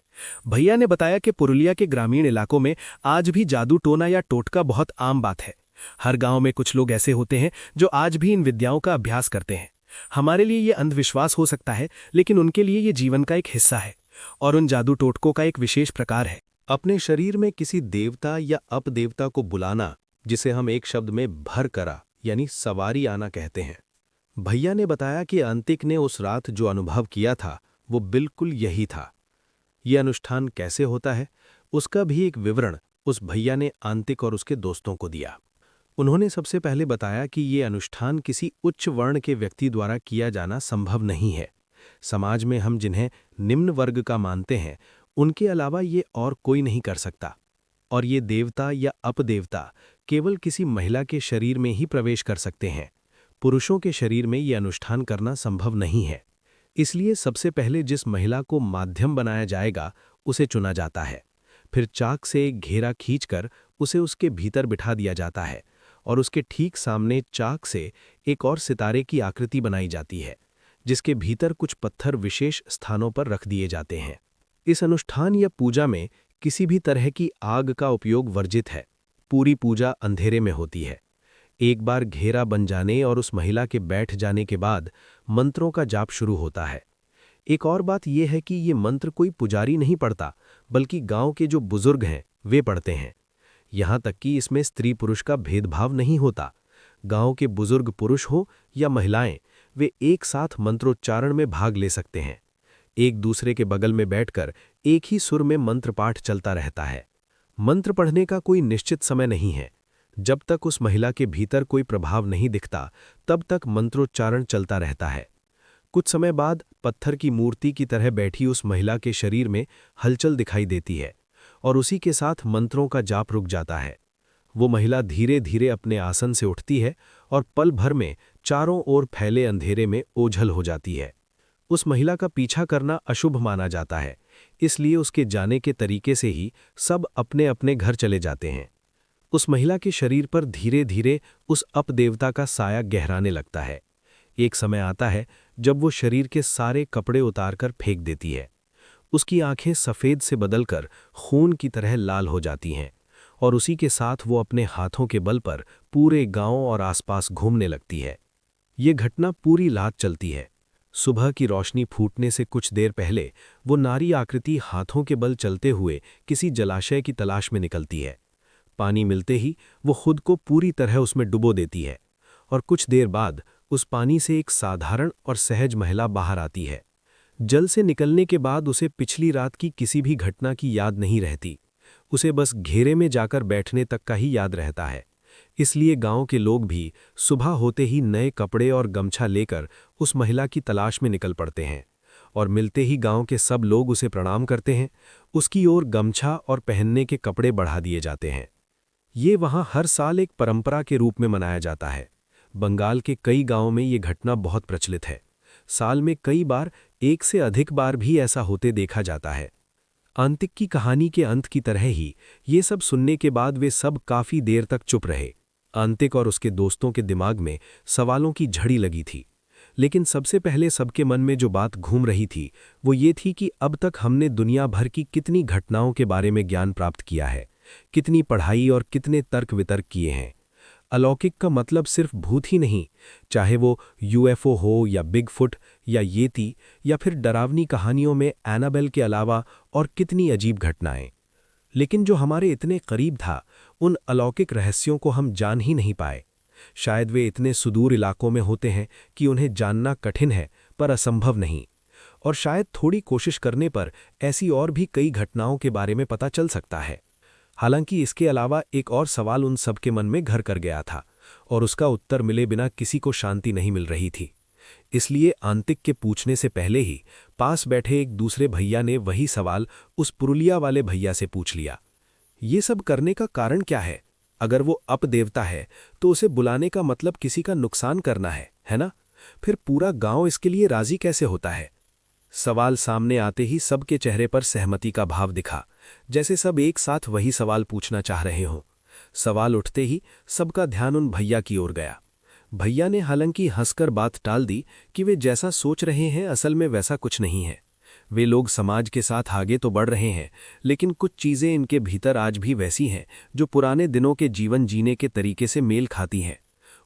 भैया ने बताया कि पुरुलिया के ग्रामीण इलाकों में आज भी जादू टोना या टोटका बहुत आम बात है। हर गांव में कुछ लोग ऐसे होते हैं जो आज भी इन विद्याओं का अभ्यास करते हैं। हमारे लिए ये अंधविश्वास हो सकता है, लेकिन उनके लिए ये जीवन का एक हिस्सा है और उन जादू टोटकों का एक विशेष प्रकार है। अपने शरीर में किसी देवता या अपदेवता को बुलाना, जिसे हम एक शब्द में भर करा यानी सवारी आना कहते हैं। भैया ने बताया कि अंतिक ने उस रात जो अनुभव किया था वो बिल्कुल यही था। ये अनुष्ठान कैसे होता है, उसका भी एक विवरण उस भैया ने अंतिक और उसके दोस्तों को दिया। उन्होंने सबसे पहले बताया कि ये अनुष्ठान किसी उच्च वर्ण के व्यक्ति द्वारा किया जाना संभव नहीं है। समाज में हम जिन्हें निम्न वर्ग का मानते हैं, उनके अलावा ये और कोई नहीं कर सकता। और ये देवता या अपदेवता केवल किसी महिला के शरीर में ही प्रवेश कर सकते हैं। पुरुषों के शरीर में ये अनुष्ठान करना संभव नहीं है। इसलिए सबसे पहले जिस महिला को माध्यम बनाया जाएगा उसे चुना जाता है। फिर चाक से एक घेरा खींचकर उसे उसके भीतर बिठा दिया जाता है और उसके ठीक सामने चाक से एक और सितारे की आकृति बनाई जाती है, जिसके भीतर कुछ पत्थर विशेष स्थानों पर रख दिए जाते हैं। इस अनुष्ठान या पूजा में किसी भी तरह की आग का उपयोग वर्जित है। पूरी पूजा अंधेरे में होती है। एक बार घेरा बन जाने और उस महिला के बैठ जाने के बाद मंत्रों का जाप शुरू होता है। एक और बात यह है कि ये मंत्र कोई पुजारी नहीं पढ़ता, बल्कि गांव के जो बुजुर्ग हैं वे पढ़ते हैं। यहाँ तक कि इसमें स्त्री पुरुष का भेदभाव नहीं होता। गांव के बुजुर्ग पुरुष हो या महिलाएं, वे एक साथ मंत्रोच्चारण में भाग ले सकते हैं। एक दूसरे के बगल में बैठकर एक ही सुर में मंत्र पाठ चलता रहता है। मंत्र पढ़ने का कोई निश्चित समय नहीं है। जब तक उस महिला के भीतर कोई प्रभाव नहीं दिखता, तब तक मंत्रोच्चारण चलता रहता है। कुछ समय बाद पत्थर की मूर्ति की तरह बैठी उस महिला के शरीर में हलचल दिखाई देती है और उसी के साथ मंत्रों का जाप रुक जाता है। वो महिला धीरे धीरे अपने आसन से उठती है और पल भर में चारों ओर फैले अंधेरे में ओझल हो जाती है। उस महिला का पीछा करना अशुभ माना जाता है, इसलिए उसके जाने के तरीके से ही सब अपने अपने घर चले जाते हैं। उस महिला के शरीर पर धीरे धीरे उस अपदेवता का साया गहराने लगता है। एक समय आता है जब वो शरीर के सारे कपड़े उतारकर फेंक देती है। उसकी आंखें सफ़ेद से बदलकर खून की तरह लाल हो जाती हैं और उसी के साथ वो अपने हाथों के बल पर पूरे गांव और आसपास घूमने लगती है। ये घटना पूरी रात चलती है। सुबह की रोशनी फूटने से कुछ देर पहले वो नारी आकृति हाथों के बल चलते हुए किसी जलाशय की तलाश में निकलती है। पानी मिलते ही वो खुद को पूरी तरह उसमें डुबो देती है और कुछ देर बाद उस पानी से एक साधारण और सहज महिला बाहर आती है। जल से निकलने के बाद उसे पिछली रात की किसी भी घटना की याद नहीं रहती। उसे बस घेरे में जाकर बैठने तक का ही याद रहता है। इसलिए गांव के लोग भी सुबह होते ही नए कपड़े और गमछा लेकर उस महिला की तलाश में निकल पड़ते हैं और मिलते ही गांव के सब लोग उसे प्रणाम करते हैं। उसकी ओर गमछा और पहनने के कपड़े बढ़ा दिए जाते हैं। ये वहां हर साल एक परंपरा के रूप में मनाया जाता है। बंगाल के कई गांवों में ये घटना बहुत प्रचलित है। साल में कई बार, एक से अधिक बार भी ऐसा होते देखा जाता है। अंतिक की कहानी के अंत की तरह ही ये सब सुनने के बाद वे सब काफी देर तक चुप रहे। अंतिक और उसके दोस्तों के दिमाग में सवालों की झड़ी लगी थी, लेकिन सबसे पहले सबके मन में जो बात घूम रही थी वो ये थी कि अब तक हमने दुनिया भर की कितनी घटनाओं के बारे में ज्ञान प्राप्त किया है, कितनी पढ़ाई और कितने तर्क वितर्क किए हैं। अलौकिक का मतलब सिर्फ भूत ही नहीं, चाहे वो यूएफओ हो या बिगफुट या येती या फिर डरावनी कहानियों में एनाबेल के अलावा और कितनी अजीब घटनाएं। लेकिन जो हमारे इतने करीब था, उन अलौकिक रहस्यों को हम जान ही नहीं पाए। शायद वे इतने सुदूर इलाकों में होते हैं कि उन्हें जानना कठिन है पर असंभव नहीं। और शायद थोड़ी कोशिश करने पर ऐसी और भी कई घटनाओं के बारे में पता चल सकता है। हालांकि इसके अलावा एक और सवाल उन सबके मन में घर कर गया था और उसका उत्तर मिले बिना किसी को शांति नहीं मिल रही थी। इसलिए आंतिक के पूछने से पहले ही पास बैठे एक दूसरे भैया ने वही सवाल उस पुरुलिया वाले भैया से पूछ लिया। ये सब करने का कारण क्या है? अगर वो अपदेवता है तो उसे बुलाने का मतलब किसी का नुकसान करना है ना? फिर पूरा गांव इसके लिए राजी कैसे होता है? सवाल सामने आते ही सबके चेहरे पर सहमति का भाव दिखा, जैसे सब एक साथ वही सवाल पूछना चाह रहे हों। सवाल उठते ही सबका ध्यान उन भैया की ओर गया। भैया ने हालांकि हंसकर बात टाल दी कि वे जैसा सोच रहे हैं असल में वैसा कुछ नहीं है। वे लोग समाज के साथ आगे तो बढ़ रहे हैं, लेकिन कुछ चीज़ें इनके भीतर आज भी वैसी हैं जो पुराने दिनों के जीवन जीने के तरीके से मेल खाती हैं।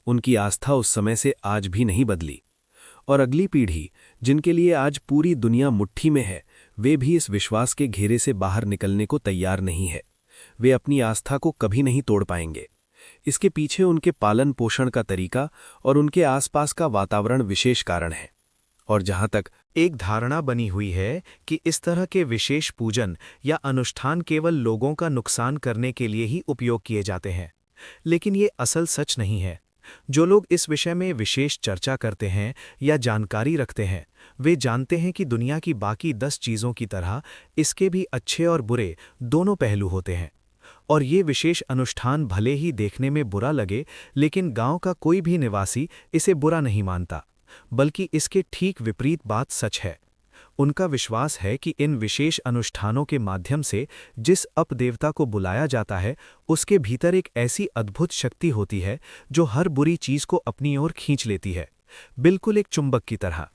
उनकी आस्था उस समय से आज भी नहीं बदली। और अगली पीढ़ी, जिनके लिए आज पूरी दुनिया मुट्ठी में है, वे भी इस विश्वास के घेरे से बाहर निकलने को तैयार नहीं है। वे अपनी आस्था को कभी नहीं तोड़ पाएंगे। इसके पीछे उनके पालन पोषण का तरीका और उनके आसपास का वातावरण विशेष कारण है। और जहां तक एक धारणा बनी हुई है कि इस तरह के विशेष पूजन या अनुष्ठान केवल लोगों का नुकसान करने के लिए ही उपयोग किए जाते हैं, लेकिन ये असल सच नहीं है। जो लोग इस विषय में विशेष चर्चा करते हैं या जानकारी रखते हैं, वे जानते हैं कि दुनिया की बाकी 10 चीज़ों की तरह इसके भी अच्छे और बुरे दोनों पहलू होते हैं। और ये विशेष अनुष्ठान भले ही देखने में बुरा लगे, लेकिन गांव का कोई भी निवासी इसे बुरा नहीं मानता, बल्कि इसके ठीक विपरीत बात सच है। उनका विश्वास है कि इन विशेष अनुष्ठानों के माध्यम से जिस अपदेवता को बुलाया जाता है, उसके भीतर एक ऐसी अद्भुत शक्ति होती है जो हर बुरी चीज को अपनी ओर खींच लेती है, बिल्कुल एक चुंबक की तरह।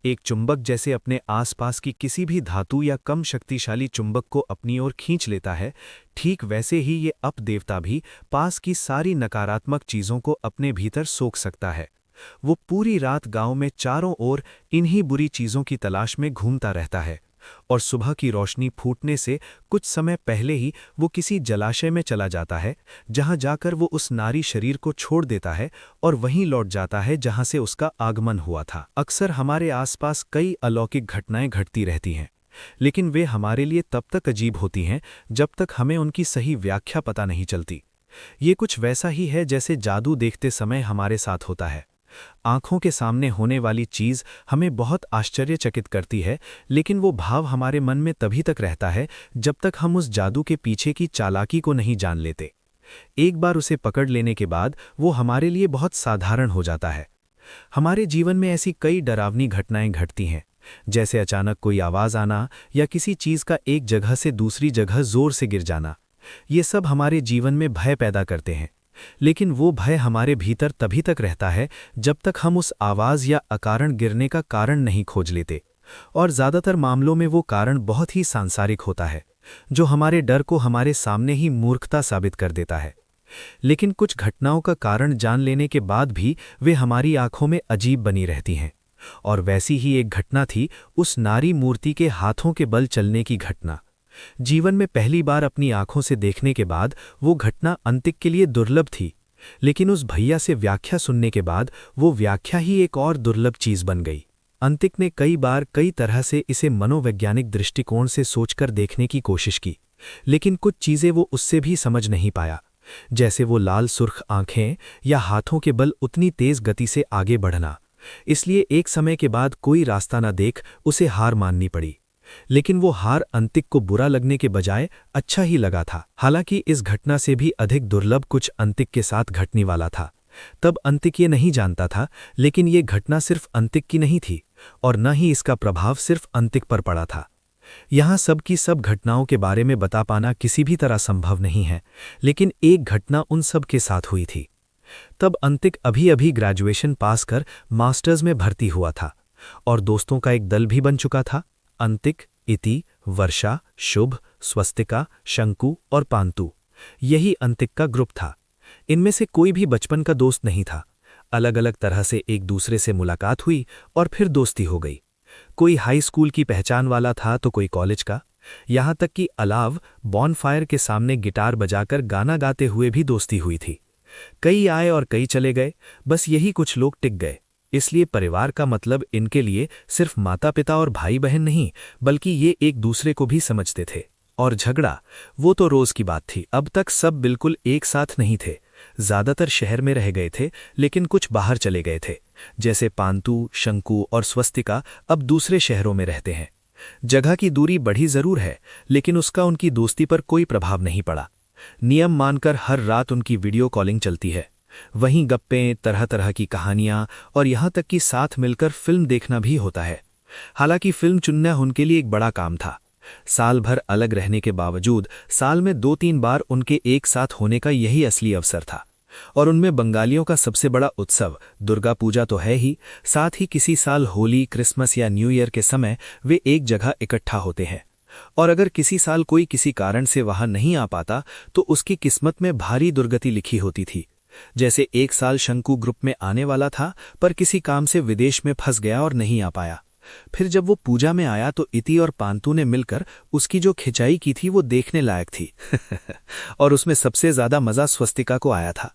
एक चुंबक जैसे अपने आसपास की किसी भी धातु या कम शक्तिशाली चुंबक को अपनी ओर खींच लेता है, ठीक वैसे ही ये अपदेवता भी पास की सारी नकारात्मक चीजों को अपने भीतर सोख सकता है। वो पूरी रात गांव में चारों ओर इन्हीं बुरी चीजों की तलाश में घूमता रहता है, और सुबह की रोशनी फूटने से कुछ समय पहले ही वो किसी जलाशय में चला जाता है, जहां जाकर वो उस नारी शरीर को छोड़ देता है और वहीं लौट जाता है जहां से उसका आगमन हुआ था। अक्सर हमारे आसपास कई अलौकिक घटनाएं घटती रहती हैं, लेकिन वे हमारे लिए तब तक अजीब होती हैं जब तक हमें उनकी सही व्याख्या पता नहीं चलती। ये कुछ वैसा ही है जैसे जादू देखते समय हमारे साथ होता है। आंखों के सामने होने वाली चीज हमें बहुत आश्चर्यचकित करती है, लेकिन वो भाव हमारे मन में तभी तक रहता है जब तक हम उस जादू के पीछे की चालाकी को नहीं जान लेते। एक बार उसे पकड़ लेने के बाद वो हमारे लिए बहुत साधारण हो जाता है। हमारे जीवन में ऐसी कई डरावनी घटनाएं घटती हैं, जैसे अचानक कोई आवाज आना या किसी चीज का एक जगह से दूसरी जगह जोर से गिर जाना। ये सब हमारे जीवन में भय पैदा करते हैं, लेकिन वो भय हमारे भीतर तभी तक रहता है जब तक हम उस आवाज या अकारण गिरने का कारण नहीं खोज लेते। और ज्यादातर मामलों में वो कारण बहुत ही सांसारिक होता है, जो हमारे डर को हमारे सामने ही मूर्खता साबित कर देता है। लेकिन कुछ घटनाओं का कारण जान लेने के बाद भी वे हमारी आंखों में अजीब बनी रहती हैं। और वैसी ही एक घटना थी उस नारी मूर्ति के हाथों के बल चलने की घटना। जीवन में पहली बार अपनी आंखों से देखने के बाद वो घटना अंतिक के लिए दुर्लभ थी, लेकिन उस भैया से व्याख्या सुनने के बाद वो व्याख्या ही एक और दुर्लभ चीज बन गई। अंतिक ने कई बार कई तरह से इसे मनोवैज्ञानिक दृष्टिकोण से सोचकर देखने की कोशिश की, लेकिन कुछ चीजें वो उससे भी समझ नहीं पाया, जैसे वो लाल सुर्ख आंखें या हाथों के बल उतनी तेज गति से आगे बढ़ना। इसलिए एक समय के बाद कोई रास्ता न देख उसे हार माननी पड़ी। लेकिन वो हार अंतिक को बुरा लगने के बजाय अच्छा ही लगा था। हालांकि इस घटना से भी अधिक दुर्लभ कुछ अंतिक के साथ घटने वाला था। तब अंतिक ये नहीं जानता था, लेकिन ये घटना सिर्फ अंतिक की नहीं थी और न ही इसका प्रभाव सिर्फ अंतिक पर पड़ा था। यहाँ सब की सब घटनाओं के बारे में बता पाना किसी भी तरह संभव नहीं है, लेकिन एक घटना उन सब के साथ हुई थी। तब अंतिक अभी अभी ग्रेजुएशन पास कर मास्टर्स में भर्ती हुआ था और दोस्तों का एक दल भी बन चुका था। अंतिक, इति, वर्षा, शुभ, स्वस्तिका, शंकु और पांतु, यही अंतिक का ग्रुप था। इनमें से कोई भी बचपन का दोस्त नहीं था। अलग अलग तरह से एक दूसरे से मुलाकात हुई और फिर दोस्ती हो गई। कोई हाई स्कूल की पहचान वाला था तो कोई कॉलेज का। यहाँ तक कि अलाव बॉनफायर के सामने गिटार बजाकर गाना गाते हुए भी दोस्ती हुई थी। कई आए और कई चले गए, बस यही कुछ लोग टिक गए। इसलिए परिवार का मतलब इनके लिए सिर्फ माता पिता और भाई बहन नहीं, बल्कि ये एक दूसरे को भी समझते थे। और झगड़ा, वो तो रोज की बात थी। अब तक सब बिल्कुल एक साथ नहीं थे। ज्यादातर शहर में रह गए थे, लेकिन कुछ बाहर चले गए थे। जैसे पांतु, शंकु और स्वस्तिका अब दूसरे शहरों में रहते हैं। जगह की दूरी बढ़ी जरूर है, लेकिन उसका उनकी दोस्ती पर कोई प्रभाव नहीं पड़ा। नियम मानकर हर रात उनकी वीडियो कॉलिंग चलती है। वहीं गप्पें, तरह तरह की कहानियां और यहां तक कि साथ मिलकर फिल्म देखना भी होता है। हालांकि फिल्म चुनना उनके लिए एक बड़ा काम था। साल भर अलग रहने के बावजूद साल में 2-3 बार उनके एक साथ होने का यही असली अवसर था। और उनमें बंगालियों का सबसे बड़ा उत्सव दुर्गा पूजा तो है ही, साथ ही किसी साल होली, क्रिसमस या न्यू ईयर के समय वे एक जगह इकट्ठा होते हैं। और अगर किसी साल कोई किसी कारण से वहां नहीं आ पाता तो उसकी किस्मत में भारी दुर्गति लिखी होती थी। जैसे एक साल शंकु ग्रुप में आने वाला था पर किसी काम से विदेश में फंस गया और नहीं आ पाया। फिर जब वो पूजा में आया तो इति और पांतु ने मिलकर उसकी जो खिंचाई की थी वो देखने लायक थी। और उसमें सबसे ज्यादा मजा स्वस्तिका को आया था।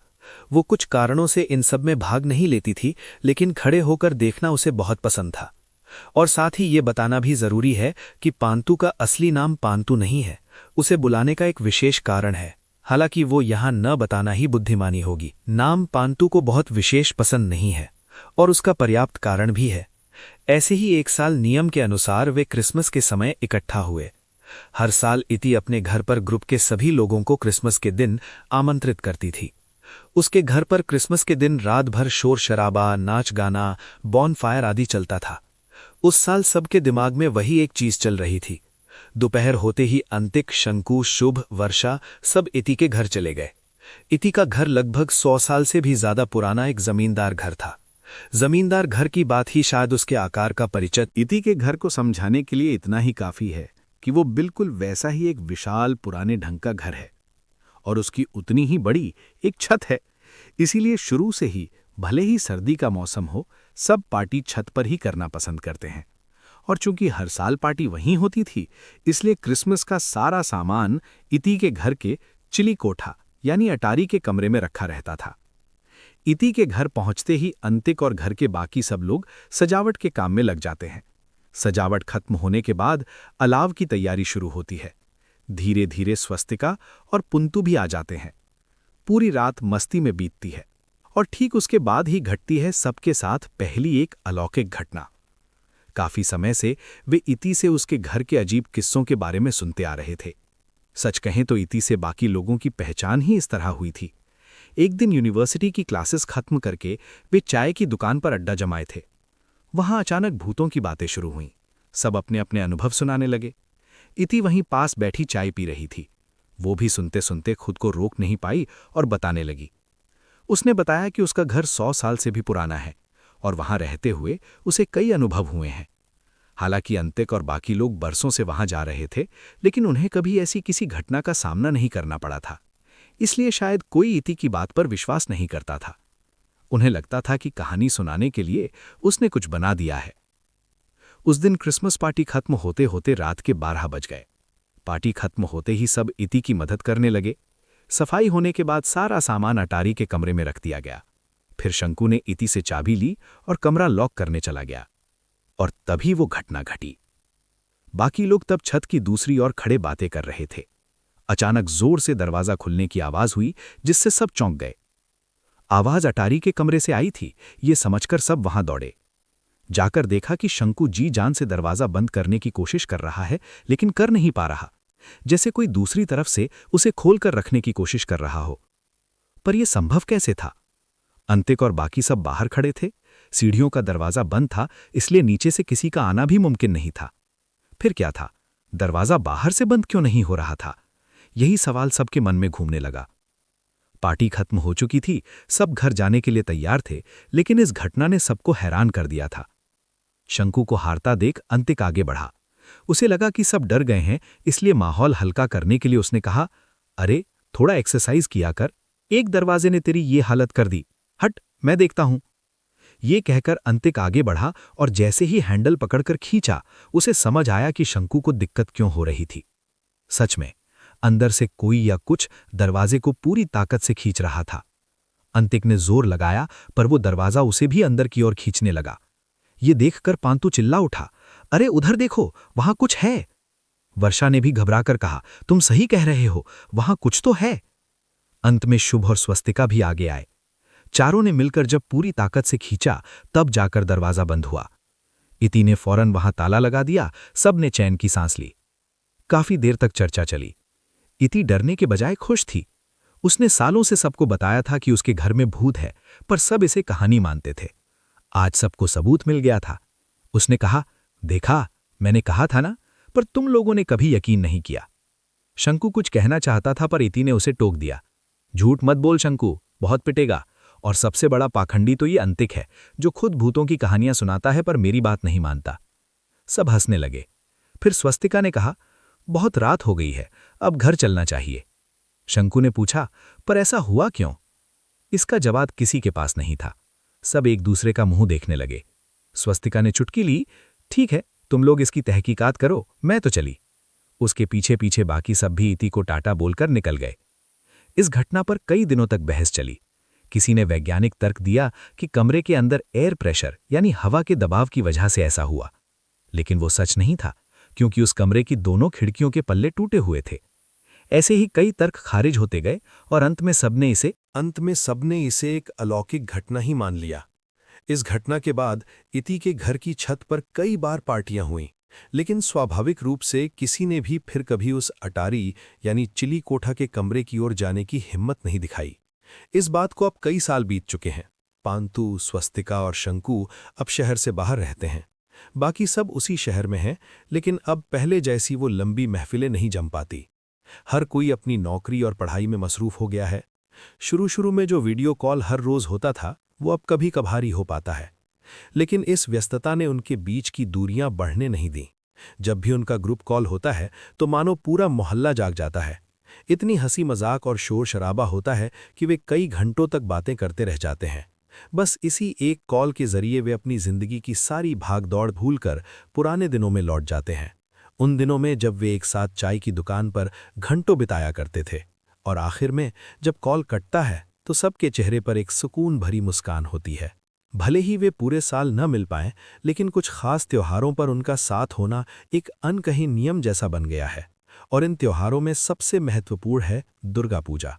वो कुछ कारणों से इन सब में भाग नहीं लेती थी, लेकिन खड़े होकर देखना उसे बहुत पसंद था। और साथ ही ये बताना भी जरूरी है कि पांतु का असली नाम पांतु नहीं है, उसे बुलाने का एक विशेष कारण है। हालांकि वो यहां न बताना ही बुद्धिमानी होगी। नाम पांतु को बहुत विशेष पसंद नहीं है और उसका पर्याप्त कारण भी है। ऐसे ही एक साल नियम के अनुसार वे क्रिसमस के समय इकट्ठा हुए। हर साल इति अपने घर पर ग्रुप के सभी लोगों को क्रिसमस के दिन आमंत्रित करती थी। उसके घर पर क्रिसमस के दिन रात भर शोर शराबा, नाच गाना, बॉनफायर आदि चलता था। उस साल सबके दिमाग में वही एक चीज चल रही थी। दोपहर होते ही अंतिक, शंकु, शुभ, वर्षा सब इति के घर चले गए। इति का घर लगभग 100 साल से भी ज्यादा पुराना एक जमींदार घर था। जमींदार घर की बात ही शायद उसके आकार का परिचय इति के घर को समझाने के लिए इतना ही काफी है कि वो बिल्कुल वैसा ही एक विशाल पुराने ढंग का घर है और उसकी उतनी ही बड़ी एक छत है। इसीलिए शुरू से ही भले ही सर्दी का मौसम हो, सब पार्टी छत पर ही करना पसंद करते हैं। और चूंकि हर साल पार्टी वहीं होती थी, इसलिए क्रिसमस का सारा सामान इति के घर के चिली कोठा यानी अटारी के कमरे में रखा रहता था। इति के घर पहुंचते ही अंतिक और घर के बाकी सब लोग सजावट के काम में लग जाते हैं। सजावट खत्म होने के बाद अलाव की तैयारी शुरू होती है। धीरे धीरे स्वस्तिका और पुंतु भी आ जाते हैं। पूरी रात मस्ती में बीतती है और ठीक उसके बाद ही घटती है सबके साथ पहली एक अलौकिक घटना। काफी समय से वे इति से उसके घर के अजीब किस्सों के बारे में सुनते आ रहे थे। सच कहें तो इति से बाकी लोगों की पहचान ही इस तरह हुई थी। एक दिन यूनिवर्सिटी की क्लासेस खत्म करके वे चाय की दुकान पर अड्डा जमाए थे। वहां अचानक भूतों की बातें शुरू हुईं। सब अपने अपने अनुभव सुनाने लगे। इति वहीं पास बैठी चाय पी रही थी। वो भी सुनते सुनते खुद को रोक नहीं पाई और बताने लगी। उसने बताया कि उसका घर 100 साल से भी पुराना है और वहां रहते हुए उसे कई अनुभव हुए हैं। हालांकि अंतिक और बाकी लोग बरसों से वहां जा रहे थे, लेकिन उन्हें कभी ऐसी किसी घटना का सामना नहीं करना पड़ा था। इसलिए शायद कोई इति की बात पर विश्वास नहीं करता था। उन्हें लगता था कि कहानी सुनाने के लिए उसने कुछ बना दिया है। उस दिन क्रिसमस पार्टी खत्म होते होते रात के 12 बज गए। पार्टी खत्म होते ही सब इति की मदद करने लगे। सफाई होने के बाद सारा सामान अटारी के कमरे में रख दिया गया। फिर शंकु ने इति से चाबी ली और कमरा लॉक करने चला गया। और तभी वो घटना घटी। बाकी लोग तब छत की दूसरी ओर खड़े बातें कर रहे थे। अचानक जोर से दरवाजा खुलने की आवाज हुई, जिससे सब चौंक गए। आवाज अटारी के कमरे से आई थी, ये समझकर सब वहां दौड़े। जाकर देखा कि शंकु जी जान से दरवाजा बंद करने की कोशिश कर रहा है, लेकिन कर नहीं पा रहा, जैसे कोई दूसरी तरफ से उसे खोलकर रखने की कोशिश कर रहा हो। पर यह संभव कैसे था? अंतिक और बाकी सब बाहर खड़े थे। सीढ़ियों का दरवाजा बंद था, इसलिए नीचे से किसी का आना भी मुमकिन नहीं था। फिर क्या था? दरवाजा बाहर से बंद क्यों नहीं हो रहा था? यही सवाल सबके मन में घूमने लगा। पार्टी खत्म हो चुकी थी, सब घर जाने के लिए तैयार थे, लेकिन इस घटना ने सबको हैरान कर दिया था। शंकु को हारता देख अंतिक आगे बढ़ा। उसे लगा कि सब डर गए हैं, इसलिए माहौल हल्का करने के लिए उसने कहा, अरे थोड़ा एक्सरसाइज किया कर, एक दरवाजे ने तेरी ये हालत कर दी, हट मैं देखता हूं। ये कहकर अंतिक आगे बढ़ा और जैसे ही हैंडल पकड़कर खींचा, उसे समझ आया कि शंकु को दिक्कत क्यों हो रही थी। सच में अंदर से कोई या कुछ दरवाजे को पूरी ताकत से खींच रहा था। अंतिक ने जोर लगाया, पर वो दरवाजा उसे भी अंदर की ओर खींचने लगा। ये देखकर पांतु चिल्ला उठा, अरे उधर देखो, वहां कुछ है। वर्षा ने भी घबराकर कहा, तुम सही कह रहे हो, वहां कुछ तो है। अंत में शुभ और स्वस्तिका भी आगे आए। चारों ने मिलकर जब पूरी ताकत से खींचा, तब जाकर दरवाजा बंद हुआ। इति ने फौरन वहां ताला लगा दिया। सब ने चैन की सांस ली। काफी देर तक चर्चा चली। इति डरने के बजाय खुश थी। उसने सालों से सबको बताया था कि उसके घर में भूत है, पर सब इसे कहानी मानते थे। आज सबको सबूत मिल गया था। उसने कहा, देखा, मैंने कहा था ना, पर तुम लोगों ने कभी यकीन नहीं किया। शंकु कुछ कहना चाहता था, पर इति ने उसे टोक दिया। झूठ मत बोल शंकु, बहुत पिटेगा। और सबसे बड़ा पाखंडी तो ये अंतिक है, जो खुद भूतों की कहानियां सुनाता है पर मेरी बात नहीं मानता। सब हंसने लगे। फिर स्वस्तिका ने कहा, बहुत रात हो गई है, अब घर चलना चाहिए। शंकु ने पूछा, पर ऐसा हुआ क्यों? इसका जवाब किसी के पास नहीं था। सब एक दूसरे का मुंह देखने लगे। स्वस्तिका ने चुटकी ली, ठीक है, तुम लोग इसकी तहकीकात करो, मैं तो चली। उसके पीछे पीछे बाकी सब भी इति को टाटा बोलकर निकल गए। इस घटना पर कई दिनों तक बहस चली। किसी ने वैज्ञानिक तर्क दिया कि कमरे के अंदर एयर प्रेशर यानी हवा के दबाव की वजह से ऐसा हुआ, लेकिन वो सच नहीं था, क्योंकि उस कमरे की दोनों खिड़कियों के पल्ले टूटे हुए थे। ऐसे ही कई तर्क खारिज होते गए और अंत में सबने इसे एक अलौकिक घटना ही मान लिया। इस घटना के बाद इति के घर की छत पर कई बार पार्टियां हुईं, लेकिन स्वाभाविक रूप से किसी ने भी फिर कभी उस अटारी यानी चिली कोठा के कमरे की ओर जाने की हिम्मत नहीं दिखाई। इस बात को अब कई साल बीत चुके हैं। पांतु, स्वस्तिका और शंकु अब शहर से बाहर रहते हैं। बाकी सब उसी शहर में हैं, लेकिन अब पहले जैसी वो लंबी महफिलें नहीं जम पाती। हर कोई अपनी नौकरी और पढ़ाई में मसरूफ हो गया है। शुरू में जो वीडियो कॉल हर रोज होता था, वो अब कभी कभार ही हो पाता है। लेकिन इस व्यस्तता ने उनके बीच की दूरियां बढ़ने नहीं दी। जब भी उनका ग्रुप कॉल होता है तो मानो पूरा मोहल्ला जाग जाता है। इतनी हंसी मजाक और शोर शराबा होता है कि वे कई घंटों तक बातें करते रह जाते हैं। बस इसी एक कॉल के जरिए वे अपनी जिंदगी की सारी भागदौड़ भूलकर पुराने दिनों में लौट जाते हैं। उन दिनों में जब वे एक साथ चाय की दुकान पर घंटों बिताया करते थे, और आखिर में जब कॉल कटता है तो सबके चेहरे पर एक सुकून भरी मुस्कान होती है। भले ही वे पूरे साल न मिल पाएं, लेकिन कुछ खास त्योहारों पर उनका साथ होना एक अनकही नियम जैसा बन गया है। और इन त्योहारों में सबसे महत्वपूर्ण है दुर्गा पूजा।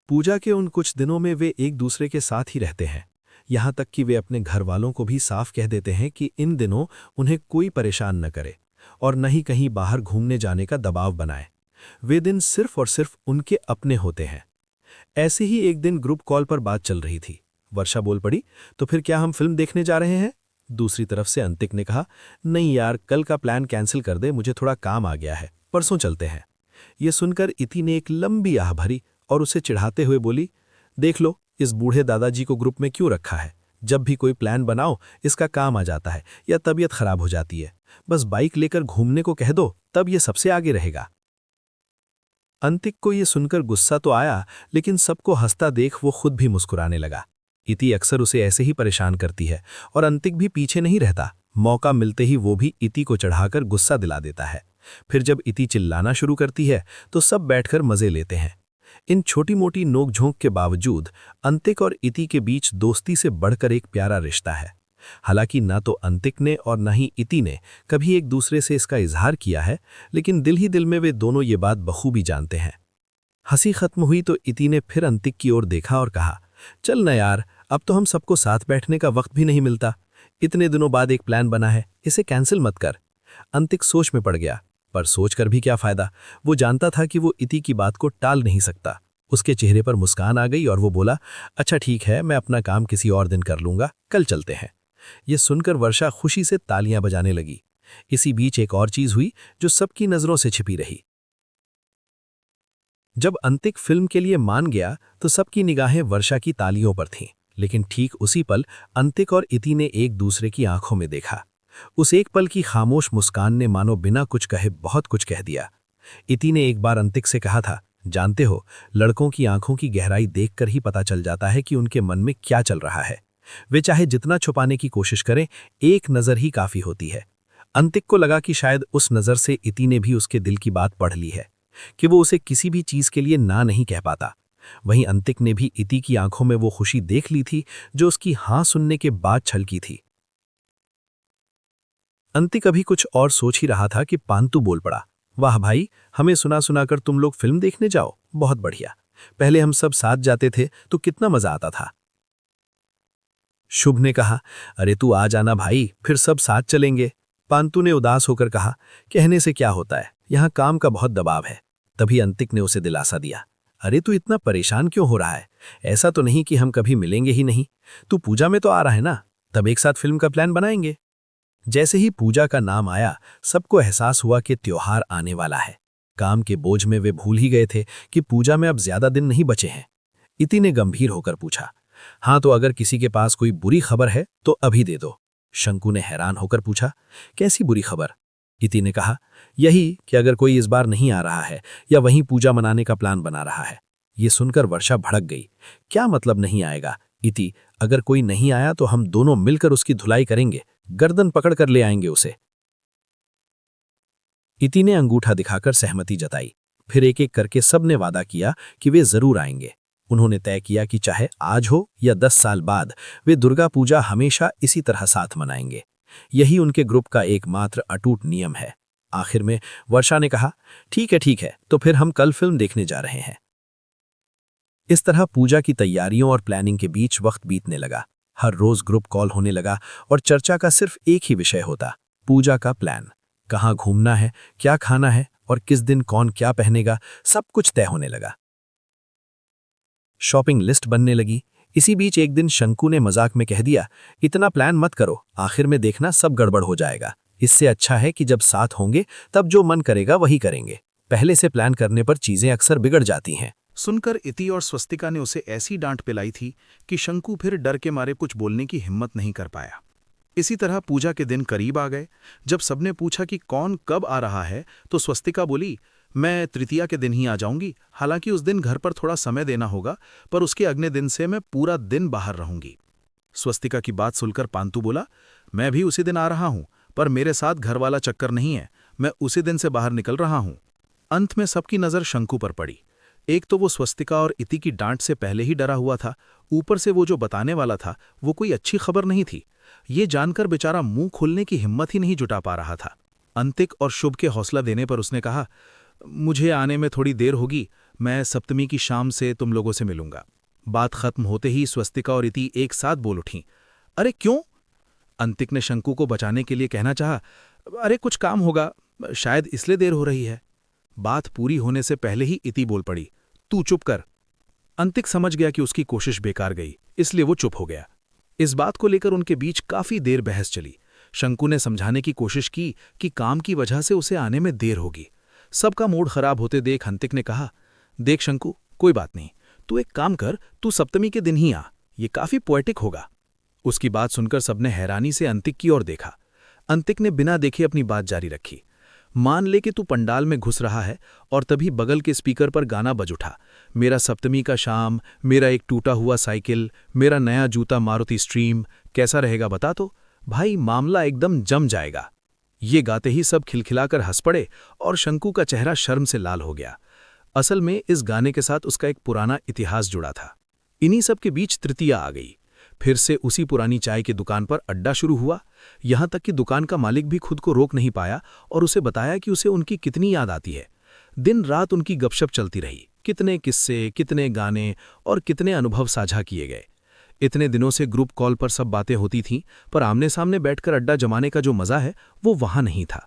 पूजा के उन कुछ दिनों में वे एक दूसरे के साथ ही रहते हैं, यहाँ तक कि वे अपने घर वालों को भी साफ कह देते हैं कि इन दिनों उन्हें कोई परेशान न करे और न ही कहीं बाहर घूमने जाने का दबाव बनाए। वे दिन सिर्फ और सिर्फ उनके अपने होते हैं। ऐसे ही एक दिन ग्रुप कॉल पर बात चल रही थी। वर्षा बोल पड़ी, तो फिर क्या हम फिल्म देखने जा रहे हैं? दूसरी तरफ से अंतिक ने कहा, नहीं यार, कल का प्लान कैंसिल कर दे, मुझे थोड़ा काम आ गया है, परसों चलते हैं। ये सुनकर इति ने एक लंबी आह भरी और उसे चिढ़ाते हुए बोली, देख लो, इस बूढ़े दादाजी को ग्रुप में क्यों रखा है? जब भी कोई प्लान बनाओ इसका काम आ जाता है या तबीयत खराब हो जाती है। बस बाइक लेकर घूमने को कह दो, तब ये सबसे आगे रहेगा। अंतिक को ये सुनकर गुस्सा तो आया, लेकिन सबको हंसता देख वो खुद भी मुस्कुराने लगा। इति अक्सर उसे ऐसे ही परेशान करती है और अंतिक भी पीछे नहीं रहता। मौका मिलते ही वो भी इति को चढ़ाकर गुस्सा दिला देता है। फिर जब इति चिल्लाना शुरू करती है तो सब बैठकर मजे लेते हैं। इन छोटी मोटी नोकझोंक के बावजूद अंतिक और इति के बीच दोस्ती से बढ़कर एक प्यारा रिश्ता है। हालांकि ना तो अंतिक ने और न ही इति ने कभी एक दूसरे से इसका इजहार किया है, लेकिन दिल ही दिल में वे दोनों ये बात बखूबी जानते हैं। हंसी खत्म हुई तो इति ने फिर अंतिक की ओर देखा और कहा, चल न यार, अब तो हम सबको साथ बैठने का वक्त भी नहीं मिलता। इतने दिनों बाद एक प्लान बना है, इसे कैंसिल मत कर। अंतिक सोच में पड़ गया, पर सोचकर भी क्या फायदा। वो जानता था कि वो इति की बात को टाल नहीं सकता। उसके चेहरे पर मुस्कान आ गई और वो बोला, अच्छा ठीक है, मैं अपना काम किसी और दिन कर लूंगा, कल चलते हैं। ये सुनकर वर्षा खुशी से तालियां बजाने लगी। इसी बीच एक और चीज हुई जो सबकी नजरों से छिपी रही। जब अंतिक फिल्म के लिए मान गया तो सबकी निगाहें वर्षा की तालियों पर थीं, लेकिन ठीक उसी पल अंतिक और इति ने एक दूसरे की आंखों में देखा। उस एक पल की खामोश मुस्कान ने मानो बिना कुछ कहे बहुत कुछ कह दिया। इति ने एक बार अंतिक से कहा था, जानते हो, लड़कों की आंखों की गहराई देखकर ही पता चल जाता है कि उनके मन में क्या चल रहा है। वे चाहे जितना छुपाने की कोशिश करें, एक नज़र ही काफ़ी होती है। अंतिक को लगा कि शायद उस नज़र से इति ने भी उसके दिल की बात पढ़ ली है, कि वो उसे किसी भी चीज़ के लिए ना नहीं कह पाता। वहीं अंतिक ने भी इति की आंखों में वो खुशी देख ली थी जो उसकी हाँ सुनने के बाद छलकी थी। अंतिक अभी कुछ और सोच ही रहा था कि पांतु बोल पड़ा, वाह भाई, हमें सुना सुनाकर तुम लोग फिल्म देखने जाओ, बहुत बढ़िया। पहले हम सब साथ जाते थे तो कितना मजा आता था। शुभ ने कहा, अरे तू आ जाना भाई, फिर सब साथ चलेंगे। पांतु ने उदास होकर कहा, कहने से क्या होता है, यहाँ काम का बहुत दबाव है। तभी अंतिक ने उसे दिलासा दिया, अरे तू इतना परेशान क्यों हो रहा है? ऐसा तो नहीं कि हम कभी मिलेंगे ही नहीं। तू पूजा में तो आ रहा है ना, तब एक साथ फिल्म का प्लान बनाएंगे। जैसे ही पूजा का नाम आया, सबको एहसास हुआ कि त्योहार आने वाला है। काम के बोझ में वे भूल ही गए थे कि पूजा में अब ज्यादा दिन नहीं बचे हैं। इति ने गंभीर होकर पूछा। हाँ, तो अगर किसी के पास कोई बुरी खबर है तो अभी दे दो। शंकु ने हैरान होकर पूछा, कैसी बुरी खबर? इति ने कहा, यही कि अगर कोई इस बार नहीं आ रहा है या वहीं पूजा मनाने का प्लान बना रहा है। ये सुनकर वर्षा भड़क गई। क्या मतलब नहीं आएगा? इति, अगर कोई नहीं आया तो हम दोनों मिलकर उसकी धुलाई करेंगे, गर्दन पकड़ कर ले आएंगे उसे। इति ने अंगूठा दिखाकर सहमति जताई। फिर एक एक करके सबने वादा किया कि वे जरूर आएंगे। उन्होंने तय किया कि चाहे आज हो या 10 साल बाद, वे दुर्गा पूजा हमेशा इसी तरह साथ मनाएंगे। यही उनके ग्रुप का एकमात्र अटूट नियम है। आखिर में वर्षा ने कहा, ठीक है, तो फिर हम कल फिल्म देखने जा रहे हैं। इस तरह पूजा की तैयारियों और प्लानिंग के बीच वक्त बीतने लगा। हर रोज ग्रुप कॉल होने लगा और चर्चा का सिर्फ एक ही विषय होता, पूजा का प्लान। कहाँ घूमना है, क्या खाना है और किस दिन कौन क्या पहनेगा, सब कुछ तय होने लगा। शॉपिंग लिस्ट बनने लगी। इसी बीच एक दिन शंकु ने मजाक में कह दिया, इतना प्लान मत करो, आखिर में देखना सब गड़बड़ हो जाएगा। इससे अच्छा है कि जब साथ होंगे तब जो मन करेगा वही करेंगे। पहले से प्लान करने पर चीजें अक्सर बिगड़ जाती हैं। सुनकर इति और स्वस्तिका ने उसे ऐसी डांट पिलाई थी कि शंकु फिर डर के मारे कुछ बोलने की हिम्मत नहीं कर पाया। इसी तरह पूजा के दिन करीब आ गए। जब सबने पूछा कि कौन कब आ रहा है तो स्वस्तिका बोली, मैं तृतीया के दिन ही आ जाऊंगी। हालांकि उस दिन घर पर थोड़ा समय देना होगा, पर उसके अगले दिन से मैं पूरा दिन बाहर रहूंगी। स्वस्तिका की बात सुनकर पांतु बोला, मैं भी उसी दिन आ रहा हूं, पर मेरे साथ घर वाला चक्कर नहीं है, मैं उसी दिन से बाहर निकल रहा हूं। अंत में सबकी नजर शंकु पर पड़ी। एक तो वो स्वस्तिका और इति की डांट से पहले ही डरा हुआ था, ऊपर से वो जो बताने वाला था वो कोई अच्छी खबर नहीं थी। ये जानकर बेचारा मुंह खोलने की हिम्मत ही नहीं जुटा पा रहा था। अंतिक और शुभ के हौसला देने पर उसने कहा, मुझे आने में थोड़ी देर होगी, मैं सप्तमी की शाम से तुम लोगों से मिलूंगा। बात खत्म होते ही स्वस्तिका और इति एक साथ बोल उठीं। अरे क्यों? अंतिक ने शंकु को बचाने के लिए कहना चाहा, अरे कुछ काम होगा, शायद इसलिए देर हो रही है। बात पूरी होने से पहले ही इति बोल पड़ी, तू चुप कर। अंतिक समझ गया कि उसकी कोशिश बेकार गई, इसलिए वो चुप हो गया। इस बात को लेकर उनके बीच काफी देर बहस चली। शंकु ने समझाने की कोशिश की कि काम की वजह से उसे आने में देर होगी। सबका मूड खराब होते देख अंतिक ने कहा, देख शंकु, कोई बात नहीं, तू एक काम कर, तू सप्तमी के दिन ही आ, ये काफी पोएटिक होगा। उसकी बात सुनकर सबने हैरानी से अंतिक की ओर देखा। अंतिक ने बिना देखे अपनी बात जारी रखी, मान ले कि तू पंडाल में घुस रहा है और तभी बगल के स्पीकर पर गाना बज उठा, मेरा सप्तमी का शाम, मेरा एक टूटा हुआ साइकिल, मेरा नया जूता मारुति स्ट्रीम, कैसा रहेगा बता तो? भाई मामला एकदम जम जाएगा। ये गाते ही सब खिलखिलाकर हंस पड़े और शंकु का चेहरा शर्म से लाल हो गया। असल में इस गाने के साथ उसका एक पुराना इतिहास जुड़ा था। इन्हीं सब के बीच तृतीया आ गई। फिर से उसी पुरानी चाय की दुकान पर अड्डा शुरू हुआ। यहां तक कि दुकान का मालिक भी खुद को रोक नहीं पाया और उसे बताया कि उसे उनकी कितनी याद आती है। दिन रात उनकी गपशप चलती रही, कितने किस्से, कितने गाने और कितने अनुभव साझा किए गए। इतने दिनों से ग्रुप कॉल पर सब बातें होती थीं, पर आमने सामने बैठकर अड्डा जमाने का जो मजा है वो वहां नहीं था।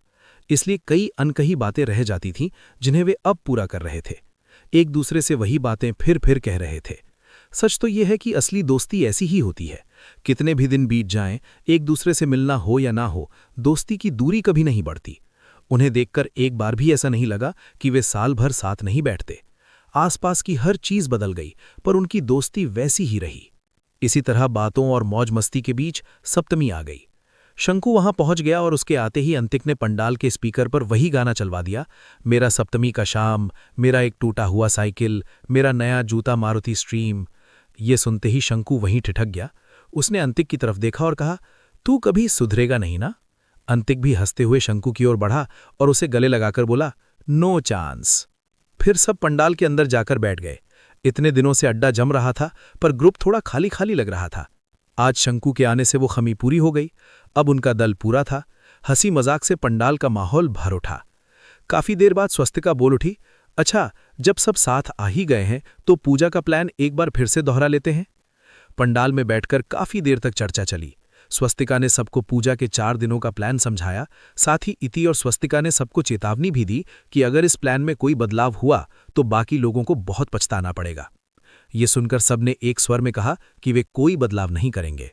इसलिए कई अनकही बातें रह जाती थीं जिन्हें वे अब पूरा कर रहे थे। एक दूसरे से वही बातें फिर कह रहे थे। सच तो यह है कि असली दोस्ती ऐसी ही होती है। कितने भी दिन बीत जाएं, एक दूसरे से मिलना हो या ना हो, दोस्ती की दूरी कभी नहीं बढ़ती। उन्हें देखकर एक बार भी ऐसा नहीं लगा कि वे साल भर साथ नहीं बैठते। आसपास की हर चीज बदल गई, पर उनकी दोस्ती वैसी ही रही। इसी तरह बातों और मौज मस्ती के बीच सप्तमी आ गई। शंकु वहां पहुंच गया और उसके आते ही अंतिक ने पंडाल के स्पीकर पर वही गाना चलवा दिया, मेरा सप्तमी का शाम, मेरा एक टूटा हुआ साइकिल, मेरा नया जूता मारुति स्ट्रीम। ये सुनते ही शंकु वहीं ठिठक गया। उसने अंतिक की तरफ देखा और कहा, तू कभी सुधरेगा नहीं ना? अंतिक भी हंसते हुए शंकु की ओर बढ़ा और उसे गले लगाकर बोला, नो चांस। फिर सब पंडाल के अंदर जाकर बैठ गए। इतने दिनों से अड्डा जम रहा था, पर ग्रुप थोड़ा खाली खाली लग रहा था। आज शंकु के आने से वो खमी पूरी हो गई। अब उनका दल पूरा था। हंसी मजाक से पंडाल का माहौल भर उठा। काफी देर बाद स्वस्तिका बोल उठी, अच्छा, जब सब साथ आ ही गए हैं तो पूजा का प्लान एक बार फिर से दोहरा लेते हैं। पंडाल में बैठकर काफी देर तक चर्चा चली। स्वस्तिका ने सबको पूजा के 4 दिनों का प्लान समझाया। साथ ही इति और स्वस्तिका ने सबको चेतावनी भी दी कि अगर इस प्लान में कोई बदलाव हुआ तो बाकी लोगों को बहुत पछताना पड़ेगा। ये सुनकर सबने एक स्वर में कहा कि वे कोई बदलाव नहीं करेंगे।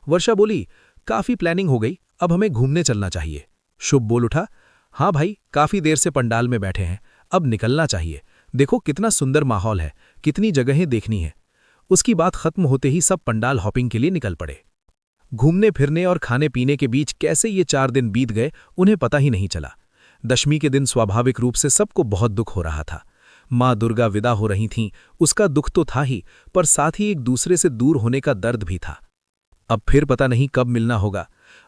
वर्षा बोली, काफी प्लानिंग हो गई, अब हमें घूमने चलना चाहिए। शुभ बोल उठा, हाँ भाई, काफी देर से पंडाल में बैठे हैं, अब निकलना चाहिए। देखो कितना सुंदर माहौल है, कितनी जगहें देखनी है। उसकी बात खत्म होते ही सब पंडाल हॉपिंग के लिए निकल पड़े। घूमने फिरने और खाने पीने के बीच कैसे ये 4 दिन बीत गए उन्हें पता ही नहीं चला। दशमी के दिन स्वाभाविक रूप से सबको बहुत दुख हो रहा था। माँ दुर्गा विदा हो रही थीं, उसका दुख तो था ही, पर साथ ही एक दूसरे से दूर होने का दर्द भी था। अब फिर पता नहीं कब मिलना होगा।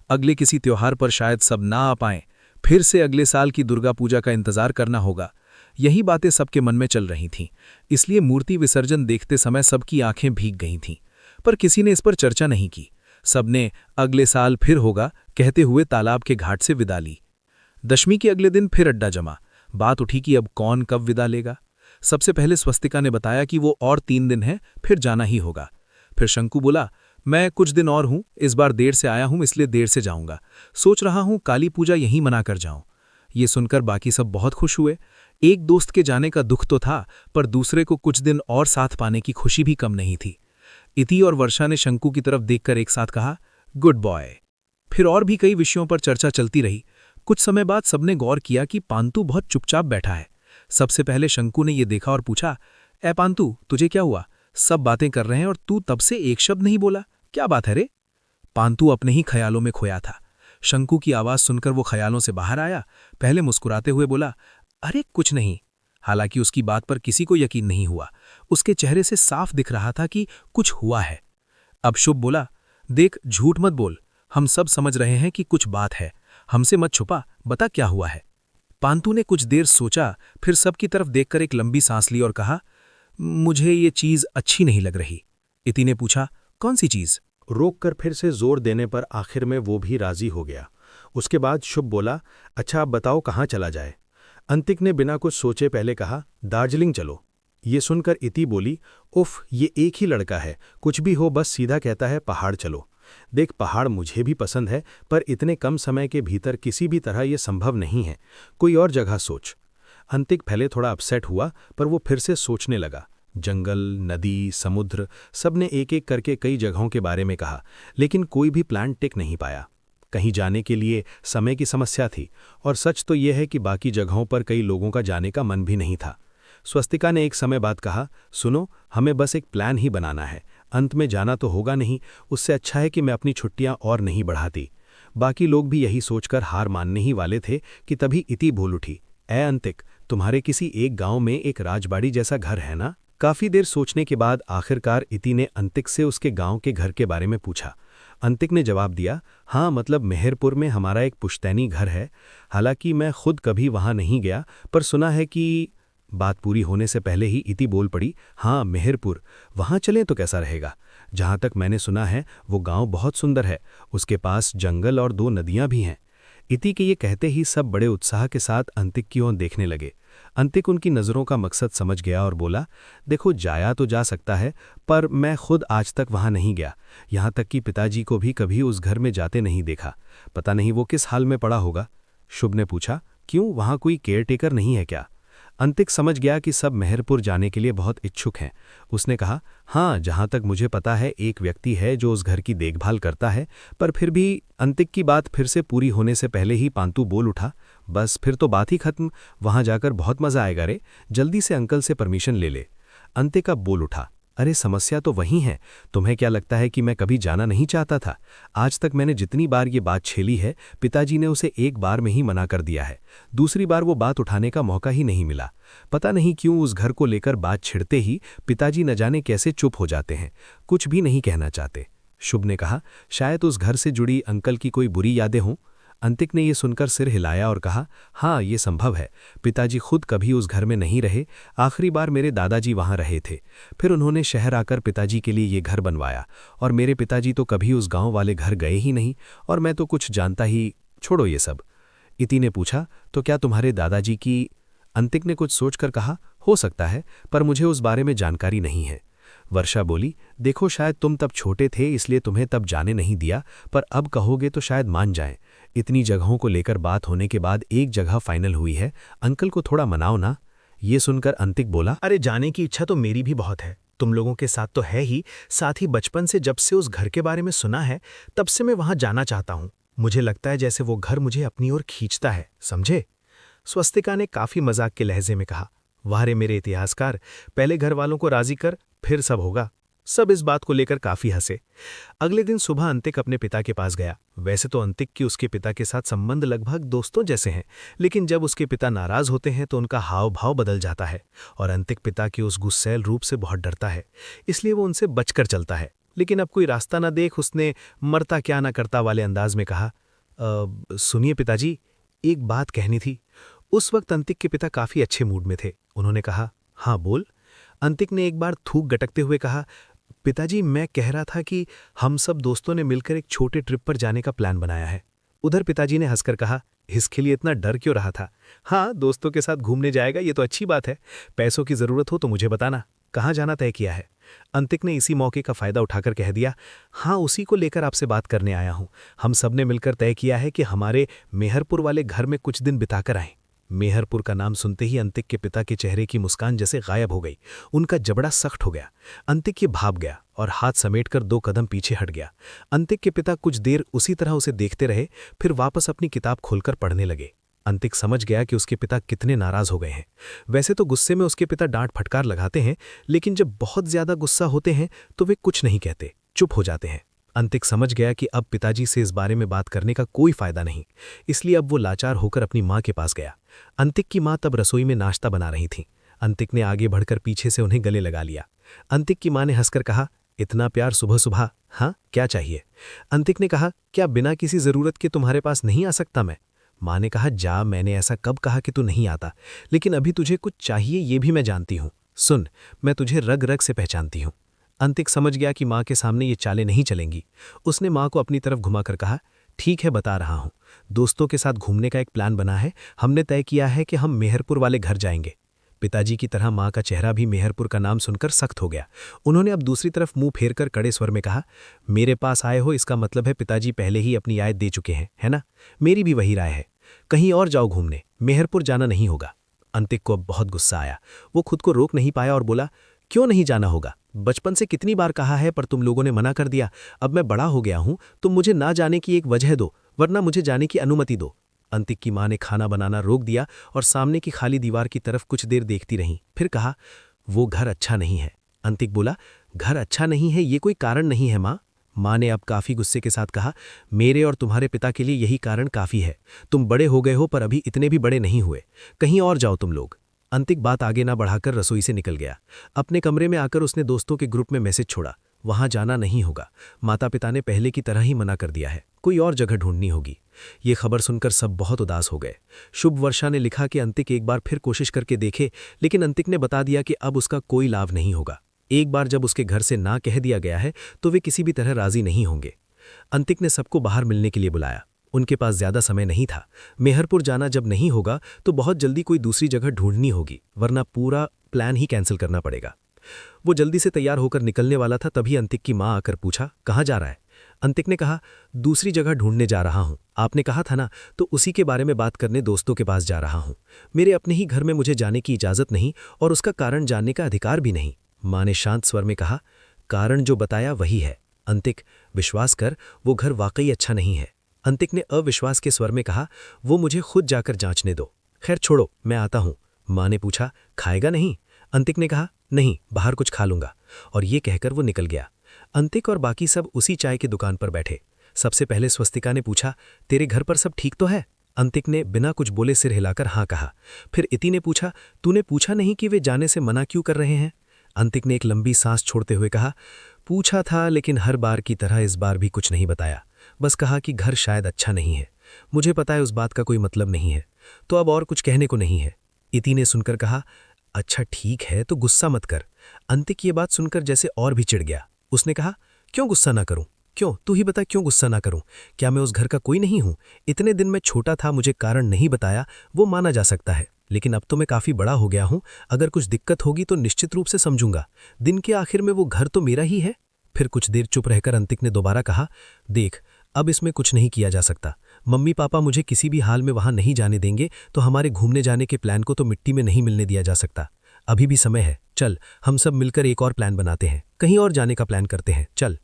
अगले किसी त्योहार पर शायद सब ना आ पाएं, फिर से अगले साल की दुर्गा पूजा का इंतजार करना होगा। यही बातें सबके मन में चल रही थीं, इसलिए मूर्ति विसर्जन देखते समय सबकी आंखें भीग गई थीं। पर किसी ने इस पर चर्चा नहीं की। सबने अगले साल फिर होगा कहते हुए तालाब के घाट से विदा ली। दशमी के अगले दिन फिर अड्डा जमा। बात उठी कि अब कौन कब विदा लेगा। सबसे पहले स्वस्तिका ने बताया कि वो और 3 दिन है, फिर जाना ही होगा। फिर शंकु बोला, मैं कुछ दिन और हूं, इस बार देर से आया हूं इसलिए देर से जाऊंगा। सोच रहा हूं काली पूजा यहीं मना कर जाऊं। ये सुनकर बाकी सब बहुत खुश हुए। एक दोस्त के जाने का दुख तो था, पर दूसरे को कुछ दिन और साथ पाने की खुशी भी कम नहीं थी। इति और वर्षा ने शंकु की तरफ देखकर एक साथ कहा, गुड बॉय। फिर और भी कई विषयों पर चर्चा चलती रही। कुछ समय बाद सबने गौर किया कि पांतु बहुत चुपचाप बैठा है। सबसे पहले शंकु ने यह देखा और पूछा, ए पांतु, तुझे क्या हुआ? सब बातें कर रहे हैं और तू तब से एक शब्द नहीं बोला, क्या बात है रे? पांतु अपने ही ख्यालों में खोया था। शंकु की आवाज सुनकर वो ख्यालों से बाहर आया। पहले मुस्कुराते हुए बोला, अरे कुछ नहीं। हालांकि उसकी बात पर किसी को यकीन नहीं हुआ। उसके चेहरे से साफ दिख रहा था कि कुछ हुआ है। अब शुभ बोला, देख झूठ मत बोल, हम सब समझ रहे हैं कि कुछ बात है, हमसे मत छुपा, बता क्या हुआ है। पांतु ने कुछ देर सोचा, फिर सबकी तरफ देखकर एक लंबी सांस ली और कहा, मुझे ये चीज अच्छी नहीं लग रही। इति ने पूछा, कौन सी चीज? रोक कर फिर से जोर देने पर आखिर में वो भी राजी हो गया। उसके बाद शुभ बोला, अच्छा अब बताओ कहाँ चला जाए। अंतिक ने बिना कुछ सोचे पहले कहा, दार्जिलिंग चलो। ये सुनकर इति बोली, उफ, ये एक ही लड़का है, कुछ भी हो बस सीधा कहता है पहाड़ चलो। देख पहाड़ मुझे भी पसंद है, पर इतने कम समय के भीतर किसी भी तरह ये संभव नहीं है, कोई और जगह सोच। अंतिक पहले थोड़ा अपसेट हुआ, पर वो फिर से सोचने लगा। जंगल, नदी, समुद्र, सबने एक एक करके कई जगहों के बारे में कहा, लेकिन कोई भी प्लान टिक नहीं पाया। कहीं जाने के लिए समय की समस्या थी, और सच तो यह है कि बाकी जगहों पर कई लोगों का जाने का मन भी नहीं था। स्वस्तिका ने एक समय बाद कहा, सुनो, हमें बस एक प्लान ही बनाना है, अंत में जाना तो होगा नहीं, उससे अच्छा है कि मैं अपनी छुट्टियां और नहीं बढ़ाती। बाकी लोग भी यही सोचकर हार मानने ही वाले थे कि तभी इति बोल उठी, ए अंतिक, तुम्हारे किसी एक गांव में एक राजबाड़ी जैसा घर है ना? काफी देर सोचने के बाद आखिरकार इति ने अंतिक से उसके गांव के घर के बारे में पूछा। अंतिक ने जवाब दिया, हाँ, मतलब मेहरपुर में हमारा एक पुश्तैनी घर है। हालांकि मैं खुद कभी वहां नहीं गया, पर सुना है कि। बात पूरी होने से पहले ही इति बोल पड़ी, हाँ मेहरपुर, वहां चलें तो कैसा रहेगा? जहां तक मैंने सुना है वो गांव बहुत सुंदर है, उसके पास जंगल और 2 नदियां भी हैं। इति के ये कहते ही सब बड़े उत्साह के साथ अंतिक की ओर देखने लगे। अंतिक उनकी नज़रों का मकसद समझ गया और बोला, देखो जाया तो जा सकता है, पर मैं खुद आज तक वहां नहीं गया। यहाँ तक कि पिताजी को भी कभी उस घर में जाते नहीं देखा। पता नहीं वो किस हाल में पड़ा होगा। शुभ ने पूछा, क्यों, वहां कोई केयरटेकर नहीं है क्या? अंतिक समझ गया कि सब मेहरपुर जाने के लिए बहुत इच्छुक हैं। उसने कहा, हाँ, जहां तक मुझे पता है एक व्यक्ति है जो उस घर की देखभाल करता है, पर फिर भी। अंतिक की बात फिर से पूरी होने से पहले ही पांतु बोल उठा, बस फिर तो बात ही खत्म, वहां जाकर बहुत मजा आएगा रे, जल्दी से अंकल से परमिशन ले ले। अंतिक अब बोल उठा, अरे समस्या तो वही है, तुम्हें क्या लगता है कि मैं कभी जाना नहीं चाहता था? आज तक मैंने जितनी बार ये बात छेली है, पिताजी ने उसे एक बार में ही मना कर दिया है। दूसरी बार वो बात उठाने का मौका ही नहीं मिला। पता नहीं क्यों उस घर को लेकर बात छिड़ते ही पिताजी न जाने कैसे चुप हो जाते हैं, कुछ भी नहीं कहना चाहते। शुभ ने कहा, शायद उस घर से जुड़ी अंकल की कोई बुरी यादें हों। अंतिक ने यह सुनकर सिर हिलाया और कहा, हाँ ये संभव है, पिताजी खुद कभी उस घर में नहीं रहे, आखिरी बार मेरे दादाजी वहां रहे थे, फिर उन्होंने शहर आकर पिताजी के लिए ये घर बनवाया, और मेरे पिताजी तो कभी उस गांव वाले घर गए ही नहीं, और मैं तो कुछ जानता ही। छोड़ो ये सब। इति ने पूछा, तो क्या तुम्हारे दादाजी की? अंतिक ने कुछ सोचकर कहा, हो सकता है, पर मुझे उस बारे में जानकारी नहीं है। वर्षा बोली, देखो शायद तुम तब छोटे थे इसलिए तुम्हें तब जाने नहीं दिया, पर अब कहोगे तो शायद मान जाएं। इतनी जगहों को लेकर बात होने के बाद एक जगह फाइनल हुई है, अंकल को थोड़ा मनाओ ना। ये सुनकर अंतिक बोला, अरे जाने की इच्छा तो मेरी भी बहुत है, तुम लोगों के साथ तो है ही, साथ ही बचपन से जब से उस घर के बारे में सुना है तब से मैं वहां जाना चाहता हूं। मुझे लगता है जैसे वो घर मुझे अपनी ओर खींचता है, समझे? स्वस्तिका ने काफी मजाक के लहजे में कहा, वाह रे मेरे इतिहासकार, पहले घर वालों को राजी कर, फिर सब होगा। सब इस बात को लेकर काफी हंसे। अगले दिन सुबह अंतिक अपने पिता के पास गया। वैसे तो अंतिक की उसके पिता के साथ संबंध लगभग दोस्तों जैसे हैं, लेकिन जब उसके पिता नाराज होते हैं तो उनका हाव भाव बदल जाता है और अंतिक पिता के उस गुस्सैल रूप से बहुत डरता है, इसलिए वो उनसे बचकर चलता है। लेकिन अब कोई रास्ता न देख उसने मरता क्या ना करता वाले अंदाज में कहा, सुनिए पिताजी, एक बात कहनी थी। उस वक्त अंतिक के पिता काफी अच्छे मूड में थे। उन्होंने कहा, हाँ बोल। अंतिक ने एक बार थूक गटकते हुए कहा, पिताजी मैं कह रहा था कि हम सब दोस्तों ने मिलकर एक छोटे ट्रिप पर जाने का प्लान बनाया है। उधर पिताजी ने हंसकर कहा, इसके लिए इतना डर क्यों रहा था? हाँ, दोस्तों के साथ घूमने जाएगा ये तो अच्छी बात है। पैसों की जरूरत हो तो मुझे बताना, कहाँ जाना तय किया है? अंतिक ने इसी मौके का फायदा उठाकर कह दिया, हाँ उसी को लेकर आपसे बात करने आया हूँ। हम सब ने मिलकर तय किया है कि हमारे मेहरपुर वाले घर में कुछ दिन बिताकर आएं। मेहरपुर का नाम सुनते ही अंतिक के पिता के चेहरे की मुस्कान जैसे गायब हो गई। उनका जबड़ा सख्त हो गया। अंतिक ये भाप गया और हाथ समेटकर 2 कदम पीछे हट गया। अंतिक के पिता कुछ देर उसी तरह उसे देखते रहे, फिर वापस अपनी किताब खोलकर पढ़ने लगे। अंतिक समझ गया कि उसके पिता कितने नाराज हो गए हैं। वैसे तो गुस्से में उसके पिता डांट फटकार लगाते हैं, लेकिन जब बहुत ज्यादा गुस्सा होते हैं तो वे कुछ नहीं कहते, चुप हो जाते हैं। अंतिक समझ गया कि अब पिताजी से इस बारे में बात करने का कोई फायदा नहीं, इसलिए अब वो लाचार होकर अपनी माँ के पास गया। अंतिक की माँ तब रसोई में नाश्ता बना रही थीं। अंतिक ने आगे बढ़कर पीछे से उन्हें गले लगा लिया। अंतिक की माँ ने हंसकर कहा, इतना प्यार सुबह सुबह? हाँ, क्या चाहिए? अंतिक ने कहा, क्या बिना किसी जरूरत के तुम्हारे पास नहीं आ सकता मैं? माँ ने कहा, जा, मैंने ऐसा कब कहा कि तू नहीं आता, लेकिन अभी तुझे कुछ चाहिए ये भी मैं जानती हूँ। सुन, मैं तुझे रग रग से पहचानती हूँ। अंतिक समझ गया कि माँ के सामने ये चालें नहीं चलेंगी। उसने माँ को अपनी तरफ घुमाकर कहा, ठीक है बता रहा हूँ, दोस्तों के साथ घूमने का एक प्लान बना है। हमने तय किया है कि हम मेहरपुर वाले घर जाएंगे। पिताजी की तरह माँ का चेहरा भी मेहरपुर का नाम सुनकर सख्त हो गया। उन्होंने अब दूसरी तरफ मुंह फेरकर कड़े स्वर में कहा, मेरे पास आए हो इसका मतलब है पिताजी पहले ही अपनी आयत दे चुके हैं, है ना? मेरी भी वही राय है, कहीं और जाओ घूमने, मेहरपुर जाना नहीं होगा। अंतिक को अब बहुत गुस्सा आया। वो खुद को रोक नहीं पाया और बोला, क्यों नहीं जाना होगा? बचपन से कितनी बार कहा है पर तुम लोगों ने मना कर दिया। अब मैं बड़ा हो गया हूं, तुम मुझे ना जाने की एक वजह दो, वरना मुझे जाने की अनुमति दो। अंतिक की मां ने खाना बनाना रोक दिया और सामने की खाली दीवार की तरफ कुछ देर देखती रहीं, फिर कहा, वो घर अच्छा नहीं है। अंतिक बोला, घर अच्छा नहीं है ये कोई कारण नहीं है माँ। माँ ने अब काफी गुस्से के साथ कहा, मेरे और तुम्हारे पिता के लिए यही कारण काफी है। तुम बड़े हो गए हो पर अभी इतने भी बड़े नहीं हुए, कहीं और जाओ तुम लोग। अंतिक बात आगे ना बढ़ाकर रसोई से निकल गया। अपने कमरे में आकर उसने दोस्तों के ग्रुप में मैसेज छोड़ा, वहां जाना नहीं होगा, माता पिता ने पहले की तरह ही मना कर दिया है, कोई और जगह ढूंढनी होगी। ये खबर सुनकर सब बहुत उदास हो गए। शुभ वर्षा ने लिखा कि अंतिक एक बार फिर कोशिश करके देखे, लेकिन अंतिक ने बता दिया कि अब उसका कोई लाभ नहीं होगा। एक बार जब उसके घर से ना कह दिया गया है तो वे किसी भी तरह राजी नहीं होंगे। अंतिक ने सबको बाहर मिलने के लिए बुलाया। उनके पास ज्यादा समय नहीं था। मेहरपुर जाना जब नहीं होगा तो बहुत जल्दी कोई दूसरी जगह ढूंढनी होगी, वरना पूरा प्लान ही कैंसिल करना पड़ेगा। वो जल्दी से तैयार होकर निकलने वाला था, तभी अंतिक की माँ आकर पूछा, कहाँ जा रहा है? अंतिक ने कहा, दूसरी जगह ढूंढने जा रहा हूँ। आपने कहा था ना, तो उसी के बारे में बात करने दोस्तों के पास जा रहा हूँ। मेरे अपने ही घर में मुझे जाने की इजाजत नहीं और उसका कारण जानने का अधिकार भी नहीं। माँ ने शांत स्वर में कहा, कारण जो बताया वही है। अंतिक, विश्वास कर, वो घर वाकई अच्छा नहीं है। अंतिक ने अविश्वास के स्वर में कहा, वो मुझे खुद जाकर जांचने दो। खैर छोड़ो, मैं आता हूँ। माँ ने पूछा, खाएगा नहीं? अंतिक ने कहा, नहीं, बाहर कुछ खा लूंगा। और ये कहकर वो निकल गया। अंतिक और बाकी सब उसी चाय की दुकान पर बैठे। सबसे पहले स्वस्तिका ने पूछा, तेरे घर पर सब ठीक तो है? अंतिक ने बिना कुछ बोले सिर हिलाकर हाँ कहा। फिर इति ने पूछा, तूने पूछा नहीं कि वे जाने से मना क्यों कर रहे हैं? अंतिक ने एक लंबी सांस छोड़ते हुए कहा, पूछा था, लेकिन हर बार की तरह इस बार भी कुछ नहीं बताया। बस कहा कि घर शायद अच्छा नहीं है। मुझे पता है उस बात का कोई मतलब नहीं है, तो अब और कुछ कहने को नहीं है। इति ने सुनकर कहा, अच्छा ठीक है, तो गुस्सा मत कर। अंतिक ये बात सुनकर जैसे और भी चिढ़ गया। उसने कहा, क्यों गुस्सा ना करूं? क्यों, तू ही बता, क्यों गुस्सा ना करूं? क्या मैं उस घर का कोई नहीं हूं? इतने दिन मैं छोटा था, मुझे कारण नहीं बताया, वो माना जा सकता है, लेकिन अब तो मैं काफी बड़ा हो गया हूं। अगर कुछ दिक्कत होगी तो निश्चित रूप से समझूंगा। दिन के आखिर में वो घर तो मेरा ही है। फिर कुछ देर चुप रहकर अंतिक ने दोबारा कहा, देख, अब इसमें कुछ नहीं किया जा सकता। मम्मी पापा मुझे किसी भी हाल में वहां नहीं जाने देंगे, तो हमारे घूमने जाने के प्लान को तो मिट्टी में नहीं मिलने दिया जा सकता। अभी भी समय है, चल हम सब मिलकर एक और प्लान बनाते हैं, कहीं और जाने का प्लान करते हैं, चल।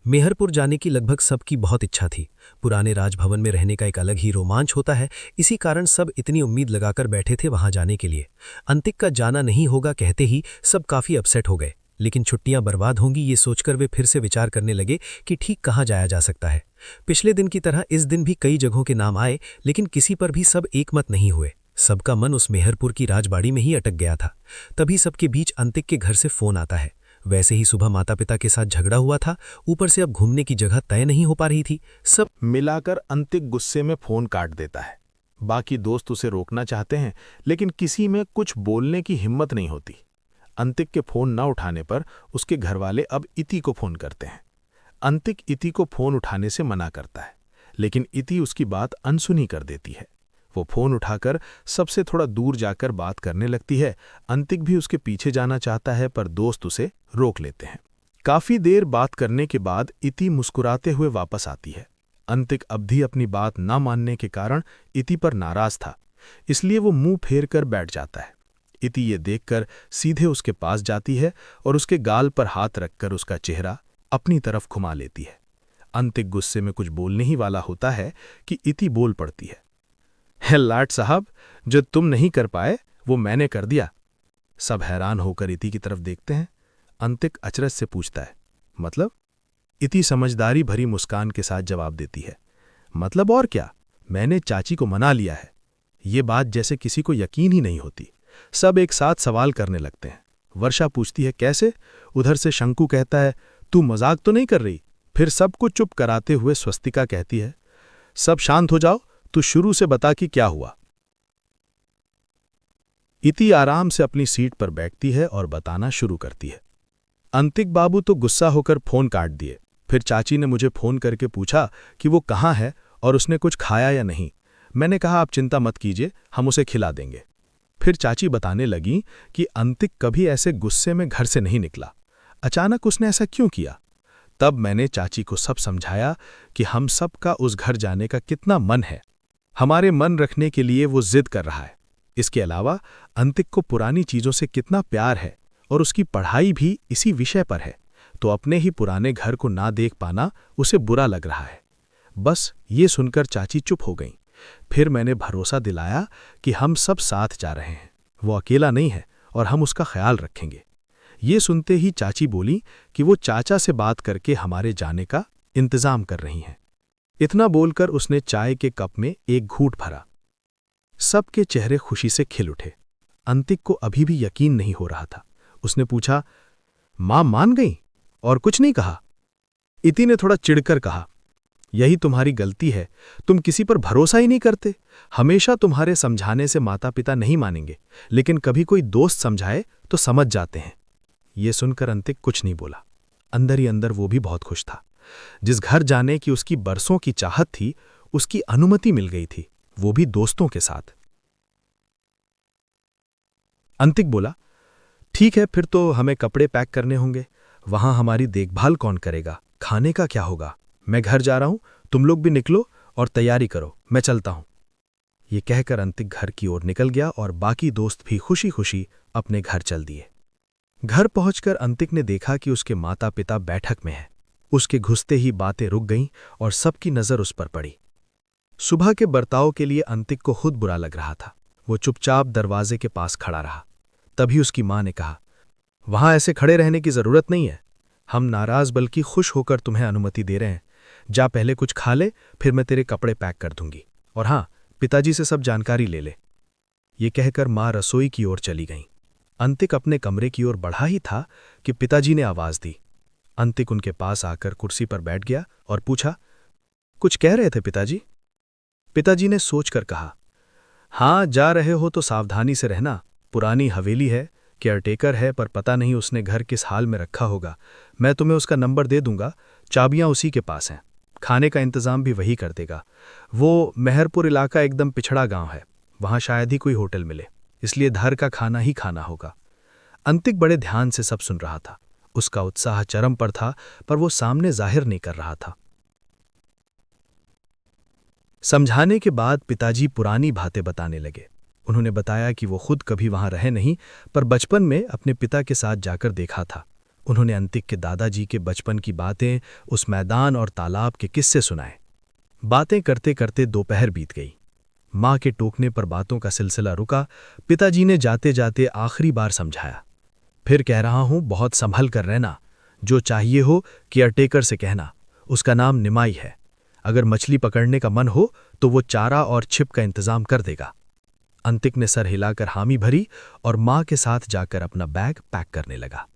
मेहरपुर जाने की लगभग सबकी बहुत इच्छा थी। पुराने राजभवन में रहने का एक अलग ही रोमांच होता है, इसी कारण सब इतनी उम्मीद लगाकर बैठे थे वहां जाने के लिए। अंतिक का जाना नहीं होगा कहते ही सब काफी अपसेट हो गए, लेकिन छुट्टियां बर्बाद होंगी ये सोचकर वे फिर से विचार करने लगे कि ठीक कहाँ जाया जा सकता है। पिछले दिन की तरह इस दिन भी कई जगहों के नाम आए, लेकिन किसी पर भी सब एकमत नहीं हुए। सबका मन उस मेहरपुर की राजबाड़ी में ही अटक गया था। तभी सबके बीच अंतिक के घर से फोन आता है। वैसे ही सुबह माता पिता के साथ झगड़ा हुआ था, ऊपर से अब घूमने की जगह तय नहीं हो पा रही थी। सब मिलाकर अंतिक गुस्से में फोन काट देता है। बाकी दोस्त उसे रोकना चाहते हैं, लेकिन किसी में कुछ बोलने की हिम्मत नहीं होती। अंतिक के फोन न उठाने पर उसके घरवाले अब इति को फोन करते हैं। अंतिक इति को फोन उठाने से मना करता है, लेकिन इति उसकी बात अनसुनी कर देती है। वो फोन उठाकर सबसे थोड़ा दूर जाकर बात करने लगती है। अंतिक भी उसके पीछे जाना चाहता है, पर दोस्त उसे रोक लेते हैं। काफी देर बात करने के बाद इति मुस्कुराते हुए वापस आती है। अंतिक अब भी अपनी बात न मानने के कारण इति पर नाराज था, इसलिए वो मुंह फेर कर बैठ जाता है। इति ये देखकर सीधे उसके पास जाती है और उसके गाल पर हाथ रखकर उसका चेहरा अपनी तरफ घुमा लेती है। अंतिक गुस्से में कुछ बोलने ही वाला होता है कि इति बोल पड़ती है, लाट साहब, जो तुम नहीं कर पाए वो मैंने कर दिया। सब हैरान होकर इति की तरफ देखते हैं। अंतिक अचरज से पूछता है, मतलब? इति समझदारी भरी मुस्कान के साथ जवाब देती है, मतलब और क्या, मैंने चाची को मना लिया है। ये बात जैसे किसी को यकीन ही नहीं होती। सब एक साथ सवाल करने लगते हैं। वर्षा पूछती है, कैसे? उधर से शंकु कहता है, तू मजाक तो नहीं कर रही? फिर सबको चुप कराते हुए स्वस्तिका कहती है, सब शांत हो जाओ, तू शुरू से बता कि क्या हुआ। इति आराम से अपनी सीट पर बैठती है और बताना शुरू करती है। अंतिक बाबू तो गुस्सा होकर फोन काट दिए। फिर चाची ने मुझे फोन करके पूछा कि वो कहाँ है और उसने कुछ खाया या नहीं। मैंने कहा, आप चिंता मत कीजिए, हम उसे खिला देंगे। फिर चाची बताने लगी कि अंतिक कभी ऐसे गुस्से में घर से नहीं निकला। अचानक उसने ऐसा क्यों किया? तब मैंने चाची को सब समझाया कि हम सब का उस घर जाने का कितना मन है। हमारे मन रखने के लिए वो जिद कर रहा है। इसके अलावा अंतिक को पुरानी चीजों से कितना प्यार है और उसकी पढ़ाई भी इसी विषय पर है, तो अपने ही पुराने घर को ना देख पाना उसे बुरा लग रहा है। बस ये सुनकर चाची चुप हो गईं। फिर मैंने भरोसा दिलाया कि हम सब साथ जा रहे हैं, वो अकेला नहीं है और हम उसका ख्याल रखेंगे। ये सुनते ही चाची बोली कि वो चाचा से बात करके हमारे जाने का इंतजाम कर रही हैं। इतना बोलकर उसने चाय के कप में एक घूंट भरा। सबके चेहरे खुशी से खिल उठे। अंतिक को अभी भी यकीन नहीं हो रहा था। उसने पूछा, मां मान गई और कुछ नहीं कहा? इति ने थोड़ा चिढ़कर कहा, यही तुम्हारी गलती है, तुम किसी पर भरोसा ही नहीं करते। हमेशा तुम्हारे समझाने से माता पिता नहीं मानेंगे, लेकिन कभी कोई दोस्त समझाए तो समझ जाते हैं। ये सुनकर अंतिक कुछ नहीं बोला। अंदर ही अंदर वो भी बहुत खुश था। जिस घर जाने की उसकी बरसों की चाहत थी, उसकी अनुमति मिल गई थी, वो भी दोस्तों के साथ। अंतिक बोला, ठीक है, फिर तो हमें कपड़े पैक करने होंगे। वहां हमारी देखभाल कौन करेगा? खाने का क्या होगा? मैं घर जा रहा हूं, तुम लोग भी निकलो और तैयारी करो, मैं चलता हूं। ये कहकर अंतिक घर की ओर निकल गया और बाकी दोस्त भी खुशी खुशी अपने घर चल दिए। घर पहुंचकर अंतिक ने देखा कि उसके माता पिता बैठक में हैं। उसके घुसते ही बातें रुक गईं और सबकी नजर उस पर पड़ी। सुबह के बर्ताव के लिए अंतिक को खुद बुरा लग रहा था। वो चुपचाप दरवाजे के पास खड़ा रहा। तभी उसकी मां ने कहा, वहां ऐसे खड़े रहने की जरूरत नहीं है। हम नाराज बल्कि खुश होकर तुम्हें अनुमति दे रहे हैं। जा पहले कुछ खा ले, फिर मैं तेरे कपड़े पैक कर दूंगी। और हां, पिताजी से सब जानकारी ले ले। ये कहकर मां रसोई की ओर चली गईं। अंतिक अपने कमरे की ओर बढ़ा ही था कि पिताजी ने आवाज दी। अंतिक उनके पास आकर कुर्सी पर बैठ गया और पूछा, कुछ कह रहे थे पिताजी? पिताजी ने सोचकर कहा, हां, जा रहे हो तो सावधानी से रहना। पुरानी हवेली है, केयरटेकर है, पर पता नहीं उसने घर किस हाल में रखा होगा। मैं तुम्हें उसका नंबर दे दूंगा, चाबियां उसी के पास हैं। खाने का इंतजाम भी वही कर देगा। वो मेहरपुर इलाका एकदम पिछड़ा गांव है, वहां शायद ही कोई होटल मिले, इसलिए घर का खाना ही खाना होगा। अंतिक बड़े ध्यान से सब सुन रहा था। उसका उत्साह चरम पर था, पर वो सामने जाहिर नहीं कर रहा था। समझाने के बाद पिताजी पुरानी बातें बताने लगे। उन्होंने बताया कि वो खुद कभी वहां रहे नहीं, पर बचपन में अपने पिता के साथ जाकर देखा था। उन्होंने अंतिक के दादाजी के बचपन की बातें, उस मैदान और तालाब के किस्से सुनाए। बातें करते करते दोपहर बीत गई। मां के टोकने पर बातों का सिलसिला रुका। पिताजी ने जाते जाते आखिरी बार समझाया, फिर कह रहा हूं, बहुत संभल कर रहना। जो चाहिए हो केयरटेकर से कहना, उसका नाम निमाई है। अगर मछली पकड़ने का मन हो तो वो चारा और छिप का इंतजाम कर देगा। अंतिक ने सर हिलाकर हामी भरी और मां के साथ जाकर अपना बैग पैक करने लगा।